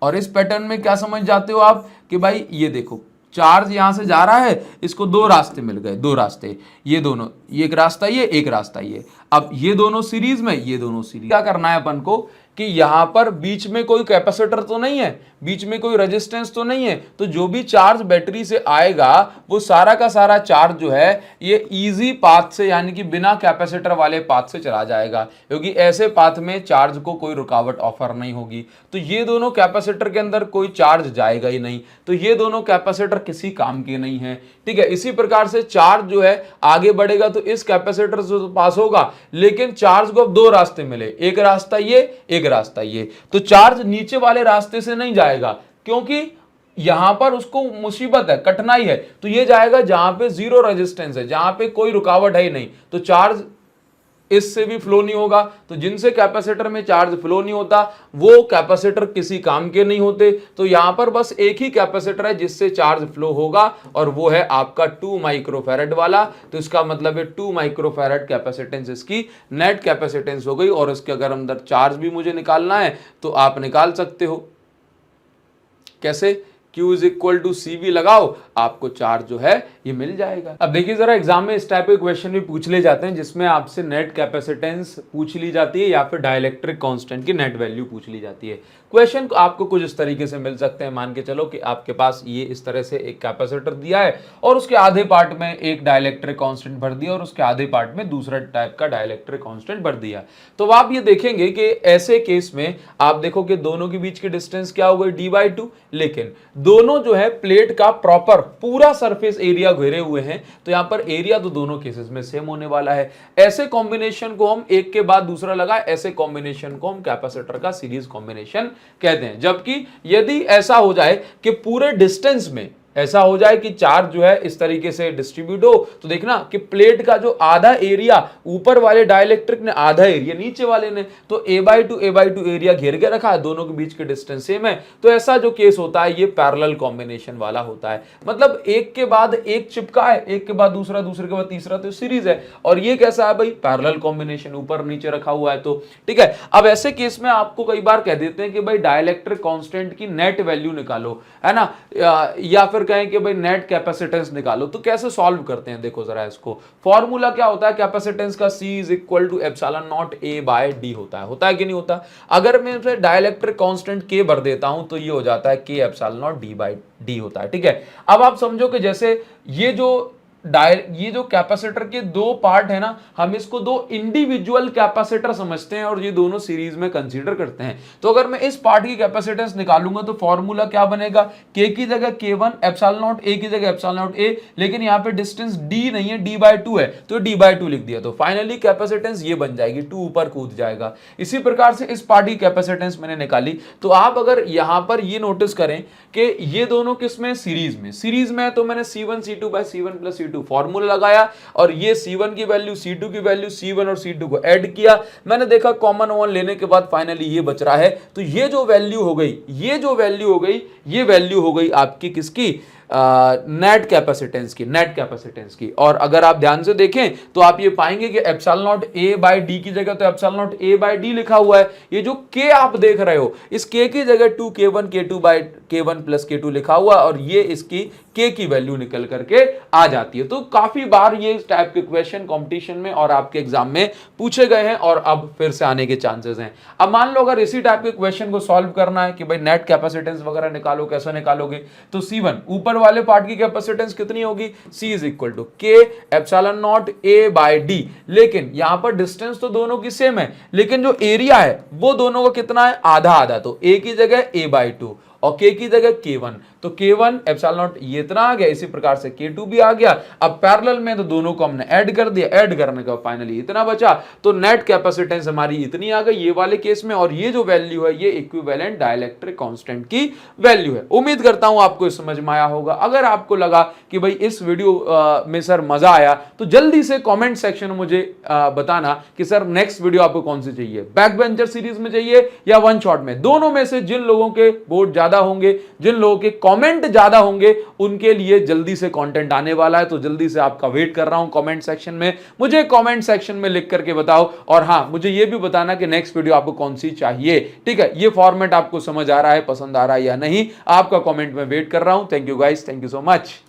और इस पैटर्न में क्या समझ जाते हो आप कि भाई ये देखो चार्ज यहां से जा रहा है, इसको 2 रास्ते मिल गए, 2 रास्ते, ये दोनों, ये एक रास्ता ये, एक रास्ता ये। अब ये दोनों सीरीज में, ये दोनों सीरीज, क्या करना है अपन को कि यहां पर बीच में कोई कैपेसिटर तो नहीं है, बीच में कोई रेजिस्टेंस तो नहीं है, तो जो भी चार्ज बैटरी से आएगा वो सारा का सारा चार्ज जो है ये इजी पाथ से, यानी कि बिना कैपेसिटर वाले पाथ से चला जाएगा, क्योंकि ऐसे पाथ में चार्ज को कोई रुकावट ऑफर नहीं होगी। तो ये दोनों कैपेसिटर के अंदर कोई चार्ज जाएगा ही नहीं, तो ये दोनों कैपेसिटर किसी काम के नहीं है। ठीक है, इसी प्रकार से चार्ज जो है आगे बढ़ेगा तो इस कैपेसिटर से तो पास होगा, लेकिन चार्ज को अब 2 रास्ते मिले, एक रास्ता ये, एक रास्ता ये, तो चार्ज नीचे वाले रास्ते से नहीं जाएगा क्योंकि यहां पर उसको मुसीबत है, कठिनाई है, तो ये जाएगा जहां पे 0 रेजिस्टेंस है, जहां पे कोई रुकावट है ही नहीं, तो चार्ज इससे भी फ्लो नहीं होगा। तो जिनसे कैपेसिटर में चार्ज फ्लो नहीं होता वो कैपेसिटर किसी काम के नहीं होते। तो यहां पर बस एक ही कैपेसिटर है जिससे चार्ज फ्लो होगा और वो है आपका 2 माइक्रोफैरड वाला। तो इसका मतलब है 2 माइक्रोफैरड कैपेसिटेंस इसकी नेट कैपेसिटेंस हो गई। और इसके अगर अंदर चार्ज भी मुझे निकालना है तो आप निकाल सकते हो। कैसे? Q इज इक्वल टू सी भी लगाओ, आपको चार्ज जो है ये मिल जाएगा। अब देखिए जरा एग्जाम में इस टाइप के क्वेश्चन भी पूछ ले जाते हैं जिसमें आपसे नेट कैपेसिटेंस पूछ ली जाती है या फिर डाइलेक्ट्रिक कांस्टेंट की नेट वैल्यू पूछ ली जाती है। क्वेश्चन आपको कुछ इस तरीके से मिल सकते हैं। मान के चलो कि आपके पास ये इस तरह से एक कैपेसिटर दिया है और उसके आधे पार्ट में एक डाइलेक्ट्रिक कांस्टेंट भर दिया और उसके आधे पार्ट में दूसरा टाइप का डाइलेक्ट्रिक कांस्टेंट भर दिया। तो आप ये देखेंगे कि ऐसे केस में आप देखो कि दोनों के बीच की डिस्टेंस क्या हो गई? d/2, लेकिन दोनों जो है प्लेट का प्रॉपर पूरा सरफेस एरिया घेरे हुए हैं, तो यहां पर एरिया तो दोनों केसेस में सेम होने वाला है। ऐसे कॉम्बिनेशन को हम एक के बाद दूसरा लगाए, ऐसे कॉम्बिनेशन को हम कैपेसिटर का सीरीज कॉम्बिनेशन कहते हैं। जबकि यदि ऐसा हो जाए कि पूरे डिस्टेंस में ऐसा हो जाए कि चार्ज जो है इस तरीके से डिस्ट्रीब्यूट हो, तो देखना कि प्लेट का जो आधा एरिया ऊपर वाले डाइलेक्ट्रिक ने, आधा एरिया नीचे वाले ने, तो a/2 एरिया घेर के रखा है, दोनों के बीच के डिस्टेंस सेम है। तो ऐसा जो केस होता है ये पैरेलल कॉम्बिनेशन वाला होता है। मतलब एक के बाद एक चिपका है, एक के बाद दूसरा, दूसरे के बाद तीसरा, तो सीरीज है। और ये कैसा है भाई? पैरेलल कॉम्बिनेशन, ऊपर नीचे रखा हुआ है। तो ठीक है, अब ऐसे केस में आपको कई बार कह देते हैं कि भाई डाइलेक्ट्रिक कांस्टेंट की नेट वैल्यू निकालो, है ना, या फिर कहें कि भाई नेट कैपेसिटेंस निकालो। तो कैसे सॉल्व करते हैं देखो जरा इसको। फॉर्मूला क्या होता है कैपेसिटेंस का? C is equal to epsilon not A/D होता है कि नहीं होता? अगर मैं इसे डाइलेक्ट्रिक कांस्टेंट K भर देता हूं तो ये हो जाता है K एप्सिलॉन नॉट D/D होता है। ठीक है, अब आप समझो कि जैसे ये जो ये जो कैपेसिटर के दो पार्ट है ना, हम इसको दो इंडिविजुअल कैपेसिटर समझते हैं और ये दोनों सीरीज में कंसीडर करते हैं। तो अगर मैं इस पार्ट की कैपेसिटेंस निकालूंगा तो फॉर्मूला क्या बनेगा, के की जगह K1 एप्सिलॉन नॉट ए की जगह एप्सिलॉन नॉट ए, लेकिन यहाँ पे डिस्टेंस d नहीं है, d/2 है, तो d/2 लिख दिया, तो फाइनली कैपेसिटेंस ये बन जाएगी, 2 ऊपर कूद जाएगा। इसी प्रकार से इस पार्ट की कैपेसिटेंस मैंने निकाली। तो आप अगर यहां पर ये नोटिस करें कि ये दोनों किसमें, सीरीज में है, तो मैंने C1 C2 bye C1 plus C2 formula लगाया और ये C1 की वैल्यू C2 की वैल्यू C1 और C2 को ऐड किया, मैंने देखा कॉमन वन लेने के बाद फाइनली ये बच रहा है। तो ये जो वैल्यू हो गई, ये वैल्यू हो गई आपकी किसकी, नेट कैपेसिटेंस की। और अगर आप ध्यान से देखें तो आप ये पाएंगे कि epsilon not a by D की जगह तो epsilon not a by D लिखा हुआ है, ये जो के आप देख रहे हो इस के की जगह 2k1 k2 by k1 plus k2 लिखा हुआ, और ये इसकी के की वैल्यू निकल करके आ जाती है। तो काफी बार ये इस टाइप के क्वेश्चन कंपटीशन में और आपके एग्जाम में पूछे गए हैं और अब फिर से आने के चांसेस हैं। अब मान लो अगर इसी टाइप के क्वेश्चन को सॉल्व करना है कि भाई नेट कैपेसिटेंस वगैरह निकालो, कैसे निकालोगे, तो C1 ऊपर वाले पार्ट की कैपेसिटेंस कितनी होगी, C is equal to K epsilon naught A by D, लेकिन यहां पर डिस्टेंस तो दोनों की सेम है, लेकिन जो एरिया है वो दोनों का कितना है, आधा आधा, तो A की जगह A/2 और K की जगह K1, तो K1 एप्सिलॉन नॉट ये इतना आ गया, इसी प्रकार से K2 भी आ गया। अब पैरेलल में तो दोनों को हमने ऐड कर दिया, ऐड करने का फाइनली इतना बचा, तो नेट कैपेसिटेंस हमारी इतनी आ गई ये वाले केस में, और ये जो वैल्यू है ये इक्विवेलेंट डाइलेक्ट्रिक कांस्टेंट की वैल्यू है। उम्मीद करता हूं आपको समझ में आया होगा। अगर आपको लगा कि भाई इस वीडियो में सर मजा आया तो जल्दी से कॉमेंट सेक्शन में मुझे बताना कि सर नेक्स्ट वीडियो आपको कौन सी चाहिए, बैक बेंचर सीरीज में चाहिए या वन शॉट में, दोनों में से जिन लोगों के बोर्ड ज्यादा होंगे, जिन लोगों के कमेंट ज्यादा होंगे, उनके लिए जल्दी से कंटेंट आने वाला है। तो जल्दी से आपका वेट कर रहा हूं कमेंट सेक्शन में, मुझे कमेंट सेक्शन में लिख करके बताओ। और हां, मुझे यह भी बताना कि नेक्स्ट वीडियो आपको कौन सी चाहिए। ठीक है, ये फॉर्मेट आपको समझ आ रहा है, पसंद आ रहा है या नहीं, आपका कमेंट में वेट कर रहा हूं। Thank you guys, thank you so much.